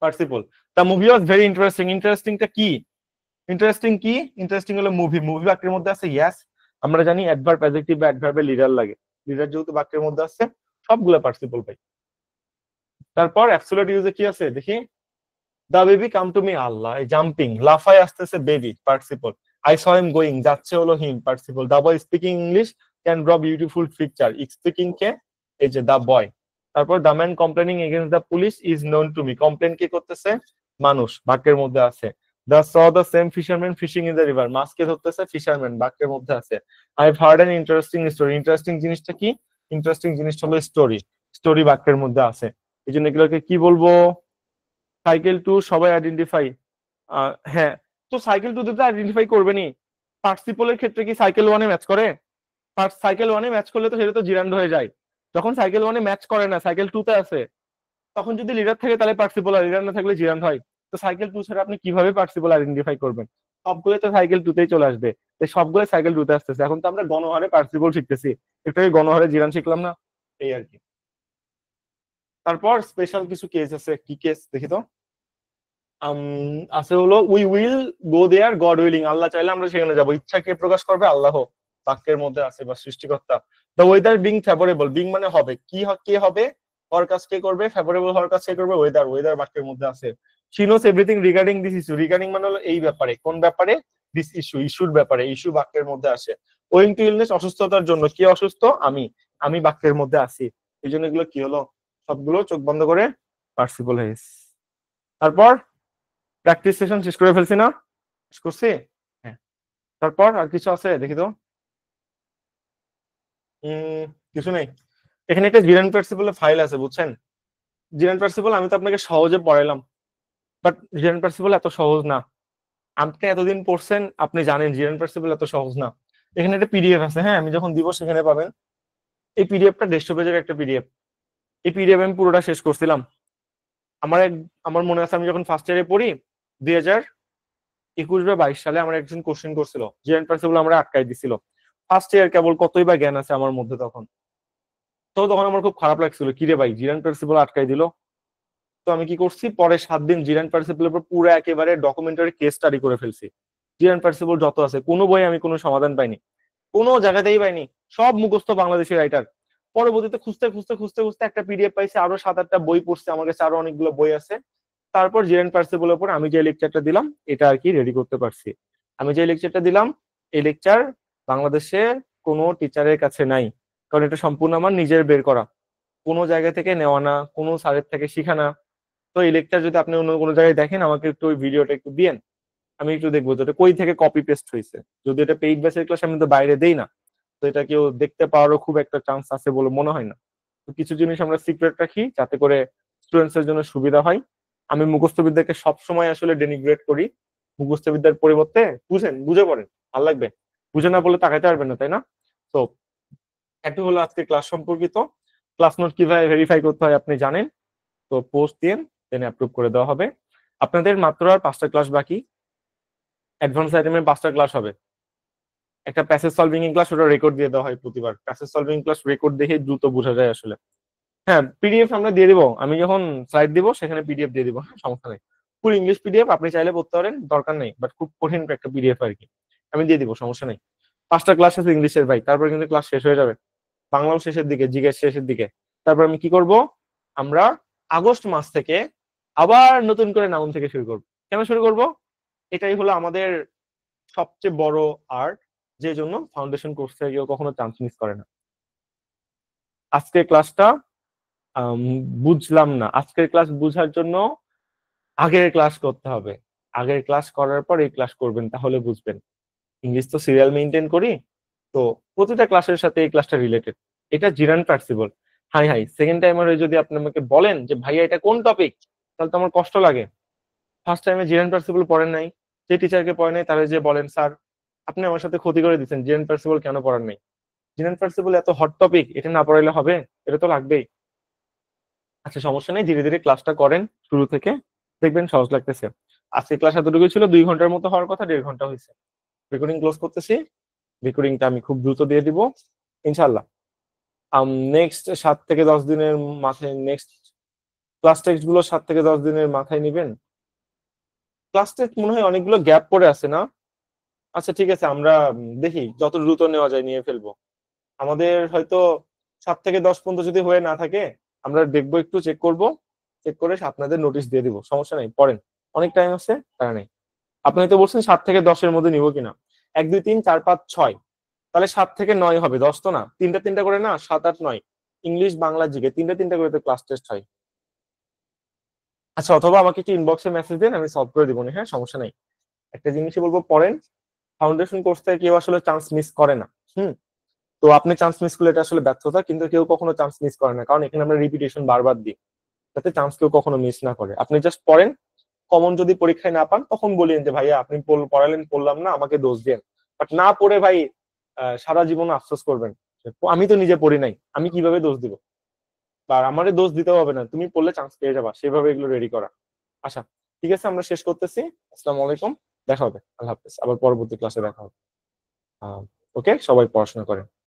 Participle. The movie was very interesting, ইন্টারেস্টিংটা কি? ইন্টারেস্টিং কি? ইন্টারেস্টিং হলো মুভি, মুভি বাক্যের মধ্যে আছে, ইয়েস। আমরা জানি অ্যাডভার্ব, অ্যাডজেক্টিভ বা অ্যাডভার্বের লিডার লাগে, লিডার যেহেতু বাক্যের মধ্যে আছে সবগুলো পার্টিসিপল পাই। তারপর অ্যাবসলিউট ইউজে কি আছে দেখি, the baby come to me, Allah, এই জাম্পিং, লাফায় আসতেছে baby, participle. I saw him going, যাচ্ছে হলো him, participle. The boy speaking English can draw beautiful picture, speaking কে? এই যে দা বয়। তারপর the man complaining against the police is known to me, complain কে করতেছে? মানুষ, বাক্যের মধ্যে আছে। The saw the same fisherman fishing in the river, মাছকে ধরতেছে ফিশারম্যান, বাক্যের মধ্যে আছে। I have heard an interesting story, interesting জিনিসটা কি? ইন্টারেস্টিং জিনিসটা হলো স্টোরি, স্টোরি বাক্যের মধ্যে আছে। এই জন্য এগুলোকে কি বলবো? সাইকেল টু সবাই আইডেন্টিফাই, হ্যাঁ। তো সাইকেল টু তো আইডেন্টিফাই করবে নি, পার্টিসিপলের ক্ষেত্রে কি সাইকেল ওয়ানে ম্যাচ করে? সাইকেল ওয়ানে ম্যাচ করলে তো সেটা তো জিরান্ড হয়ে যায়। যখন সাইকেল ওয়ানে ম্যাচ করে না, সাইকেল টু তে আছে, তখন যদি লিডার থাকে তাহলে পার্টিসিপল, আর লিডার না থাকলে জিরান্ড হয়। তো সাইকেল টু ছাড়া আপনি কিভাবে পার্টিসিপল আইডেন্টিফাই করবেন? সবগুলো তো সাইকেল টু তেই চলে আসবে, সবগুলো সাইকেল টু তে আসতেছে। এখন তো আমরা গণহারে পার্টিসিপল শিখতেছি, একটু আগে গণহারে জিরান শিখলাম না, এই আর কি। তারপর স্পেশাল কিছু কেস আছে, কি কেস দেখি তো। আছে হলো we will go there god willing, Allah চাইলে আমরা সেখানে যাবো। ইচ্ছা কে প্রকাশ করবে? আল্লাহ, বাক্যের মধ্যে আছে বা সৃষ্টিকর্তা। The weather being favourable, being মানে হবে, কি কে হবে? হওয়ার কাজ কে করবে? ফেভারেবল হওয়ার কাজ কে করবে? ওয়েদার, ওয়েদার বাক্যের মধ্যে আছে। She knows everything regarding this issue, regarding মানে হলো এই ব্যাপারে, কোন ব্যাপারে? দিস ইস্যু, ইস্যুর ব্যাপারে, ইস্যু বাক্যের মধ্যে আসে। ওয়িং টু ইলনেস, অসুস্থতার জন্য, কে অসুস্থ? আমি, আমি বাক্যের মধ্যে আছি। এই জন্য এগুলো কি হলো? সবগুলো চোখ বন্ধ করে পার্টিসিপল হয়ে। তারপর প্র্যাকটিস সেশন শেষ করে ফেলছি না? শেষ করছি, হ্যাঁ। তারপর আর কিছু আছে দেখি তো। কিছু নেই। এখানে একটা জিরান প্রিন্সিপাল ফাইল আছে, বুঝছেন? জিরান প্রিন্সিপাল আমি তো আপনাকে সহজে পড়াইলাম, বাট জিরান প্রিন্সিপাল এত সহজ না। আপনি এতদিন পড়ছেন, আপনি জানেন জিরান প্রিন্সিপাল এত সহজ না। এখানে একটা পিডিএফ আছে, হ্যাঁ, আমি যখন দিব সেখানে পাবেন। এই পিডিএফটা 150 পেজের একটা পিডিএফ। এই পিডিএফ আমি পুরোটা শেষ করছিলাম। আমার আমার মনে আছে, আমি যখন ফার্স্ট ইয়ারে পড়ি 2021 বা 22 সালে, আমার একজন কোশ্চেন করছিল, জিরান প্রিন্সিপাল আমরা আটকাই দিছিল। ফার্স্ট ইয়ার কেবল, কতই বা জ্ঞান আছে আমার মধ্যে তখন। তো তখন আমার খুব খারাপ লাগছিল, কিরে ভাই, জিরান প্রিন্সিপাল আটকাই দিল। তো আমি কি করছি, পরে 7 দিন জিরান প্রিন্সিপালের উপর পুরো একেবারে ডকুমেন্টারি কেস স্টাডি করে ফেলছি। জিরান প্রিন্সিপাল যত আছে, কোনো বই আমি কোনো সমাধান পাইনি, কোনো জায়গাতেই পাইনি। সব মুখস্থ বাংলাদেশি রাইটার। পরবর্তীতে খুঁজতে খুঁজতে খুঁজতে খুঁজতে একটা পিডিএফ পাইছি, আরো 7-8টা বই পড়ছে, আমার কাছে আরো অনেকগুলো বই আছে। তারপর জিরান প্রিন্সিপালের উপর আমি যে লেকচারটা দিলাম এটা আর কি রেডি করতে পারছি। আমি যে লেকচারটা দিলাম, এই লেকচার বাংলাদেশে কোনো টিচারের কাছে নাই, কারণ এটা সম্পূর্ণ আমার নিজের বের করা, কোনো জায়গা থেকে নেওয়া না, কোনো স্যারের থেকে শিখা না। তো এই লেকচার যদি আপনি অন্য কোনো জায়গায় দেখেন, আমাকে একটু ওই ভিডিওটা একটু দিয়েন, আমি একটু দেখবো যে এটা কই থেকে কপি পেস্ট হয়েছে। যদি এটা পেইড ব্যাচের ক্লাস, আমি তো বাইরে দেই না, তো এটা কেউ দেখতে পাওয়ারও খুব একটা চান্স আছে বলে মনে হয় না। তো কিছু জিনিস আমরা সিক্রেট রাখি যাতে করে স্টুডেন্টস এর জন্য সুবিধা হয়। আমি মুখস্থ বিদ্যাকে সবসময় আসলে ডেনিগ্রেট করি। মুখস্থ বিদ্যার পরিবর্তে বুঝেন, বুঝে পড়েন, ভালো লাগবে। বুঝে না বলে তাকাইতে পারবেন না, তাই না? তো একটু হলো আজকে ক্লাস সম্পর্কিত। ক্লাস নোট কিভাবে ভেরিফাই করতে হয় আপনি জানেন, তো পোস্ট দিন, দেন অ্যাপ্রুভ করে দেওয়া হবে। আপনাদের মাত্র আর 5টা ক্লাস বাকি, অ্যাডভান্স আইটেমের 5টা ক্লাস হবে। একটা প্যাসেজ সলভিং এর ক্লাস, ওটা রেকর্ড দিয়ে দেওয়া হয় প্রতিবার। প্যাসেজ সলভিং ক্লাস রেকর্ড দেখে দ্রুত বোঝা যায় আসলে। হ্যাঁ, পিডিএফ আমরা দিয়ে দিব, আমি যখন স্লাইড দিব সেখানে পিডিএফ দিয়ে দিব, হ্যাঁ সমস্যা নেই। ফুল ইংলিশ পিডিএফ আপনি চাইলে পড়তে পারেন, দরকার নেই, বাট খুব কঠিন একটা পিডিএফ আর কি, আমি দিয়ে দিব, সমস্যা নেই। 5টা ক্লাস আছে ইংলিশের ভাই, তারপর কিন্তু ক্লাস শেষ হয়ে যাবে। বাংলাও শেষের দিকে, জিজ্ঞেস শেষের দিকে। তারপর আমি কি করব, আমরা আগস্ট মাস থেকে আবার নতুন করে নাউন থেকে শুরু করব। কেন শুরু করব, এটাই হলো আমাদের সবচেয়ে বড় আর্ট, যে জন্য ফাউন্ডেশন কোর্স থেকে কেউ কখনো চান্স মিস করে না। আজকের ক্লাসটা বুঝলাম না, আজকের ক্লাস বুঝার জন্য আগের ক্লাস করতে হবে, আগের ক্লাস করার পর এই ক্লাস করবেন, তাহলে বুঝবেন। ইংলিশ তো সিরিয়াল মেনটেন করি, তো প্রতিটা ক্লাসের সাথে এই ক্লাসটা রিলেটেড। এটা জিরান প্রাক্টিবল। হাই হাই, সেকেন্ড টাইমারে যদি আপনি আমাকে বলেন যে ভাইয়া এটা কোন টপিক, তাহলে তো আমার কষ্ট লাগে। ফার্স্ট টাইমে জিরান প্রাক্টিবল পড়েন নাই, যে টিচারকে পড়ে নাই তাহলে যে বলেন স্যার আপনি আমার সাথে ক্ষতি করে দিচ্ছেন, জিরান প্রাক্টিবল কেন পড়ান নাই। জিরান প্রাক্টিবল এত হট টপিক, এটা না পড়াইলে হবে? এটা তো লাগবেই। আচ্ছা সমস্যা নেই, ধীরে ধীরে ক্লাসটা করেন শুরু থেকে, দেখবেন সহজ লাগতেছে। আজকে ক্লাস এতটুকু ছিল, 2 ঘন্টার মতো হওয়ার কথা, 1.5 ঘন্টা হয়েছে। রেকর্ডিং ক্লোজ করতেছি, রেকর্ডিংটা আমি খুব দ্রুত দিয়ে দিব ইনশাল্লাহ। নেক্সট 7 থেকে 10 দিনের মাথায় নেক্সট ক্লাস টেস্ট গুলো 7 থেকে 10 দিনের মাথায় নিবেন। ক্লাস টেস্ট মনে হয় অনেকগুলো গ্যাপ পড়ে আছে না? আচ্ছা ঠিক আছে, আমরা দেখি যত দ্রুত নেওয়া যায় নিয়ে ফেলবো। আমাদের হয়তো 7 থেকে 10 পর্যন্ত যদি হয়ে না থাকে, আমরা দেখবো, একটু চেক করব, চেক করে আপনাদের নোটিশ দিয়ে দিব, সমস্যা নেই, পড়েন, অনেক টাইম আছে, তারা নেই। আপনি হয়তো বলছেন 7 থেকে 10-এর মধ্যে নিব কিনা, 1 2 3 4 5 6, তাহলে 7 থেকে 9 হবে, 10 তো না, 3টা 3টা করে না, 7 8 9, ইংলিশ বাংলা জিকে 3টা 3টা করে তো ক্লাস টেস্ট হয়। আচ্ছা, অথবা আমাকে কি ইনবক্সে মেসেজ দেন, আমি সলভ করে দিব, হ্যাঁ সমস্যা নাই। একটা জিনিসই বলবো, পড়েন। ফাউন্ডেশন কোর্স থেকে কেউ আসলে চান্স মিস করে না। হুম। তো আপনি চান্স মিস করলে এটা আসলে ব্যর্থতা, কিন্তু কেউ কখনো চান্স মিস করে না, কারণ এখানে আমরা রিপিটেশন বারবার দিই, যাতে চান্স কেউ কখনো মিস না করে। আপনি জাস্ট পড়েন, কমন যদি পরীক্ষায় না পান তখন বলেন যে ভাইয়া আপনি পড়ালেন, পড়লাম না, আমাকে দোষ দেন। বাট না পড়ে ভাই সারা জীবন আফসোস করবেন, আমি তো নিজে পড়ি নাই, আমি কিভাবে দোষ দিব। বা আমারে দোষ দিতে হবে না, তুমি পড়লে চান্স পেয়ে যাবা, সেভাবে এগুলো রেডি করা। আচ্ছা ঠিক আছে, আমরা শেষ করতেছি। আসসালামু আলাইকুম, দেখা হবে, আল্লাহ হাফেজ, আবার পরবর্তী ক্লাসে দেখা হবে। ওকে, সবাই পড়াশোনা করেন।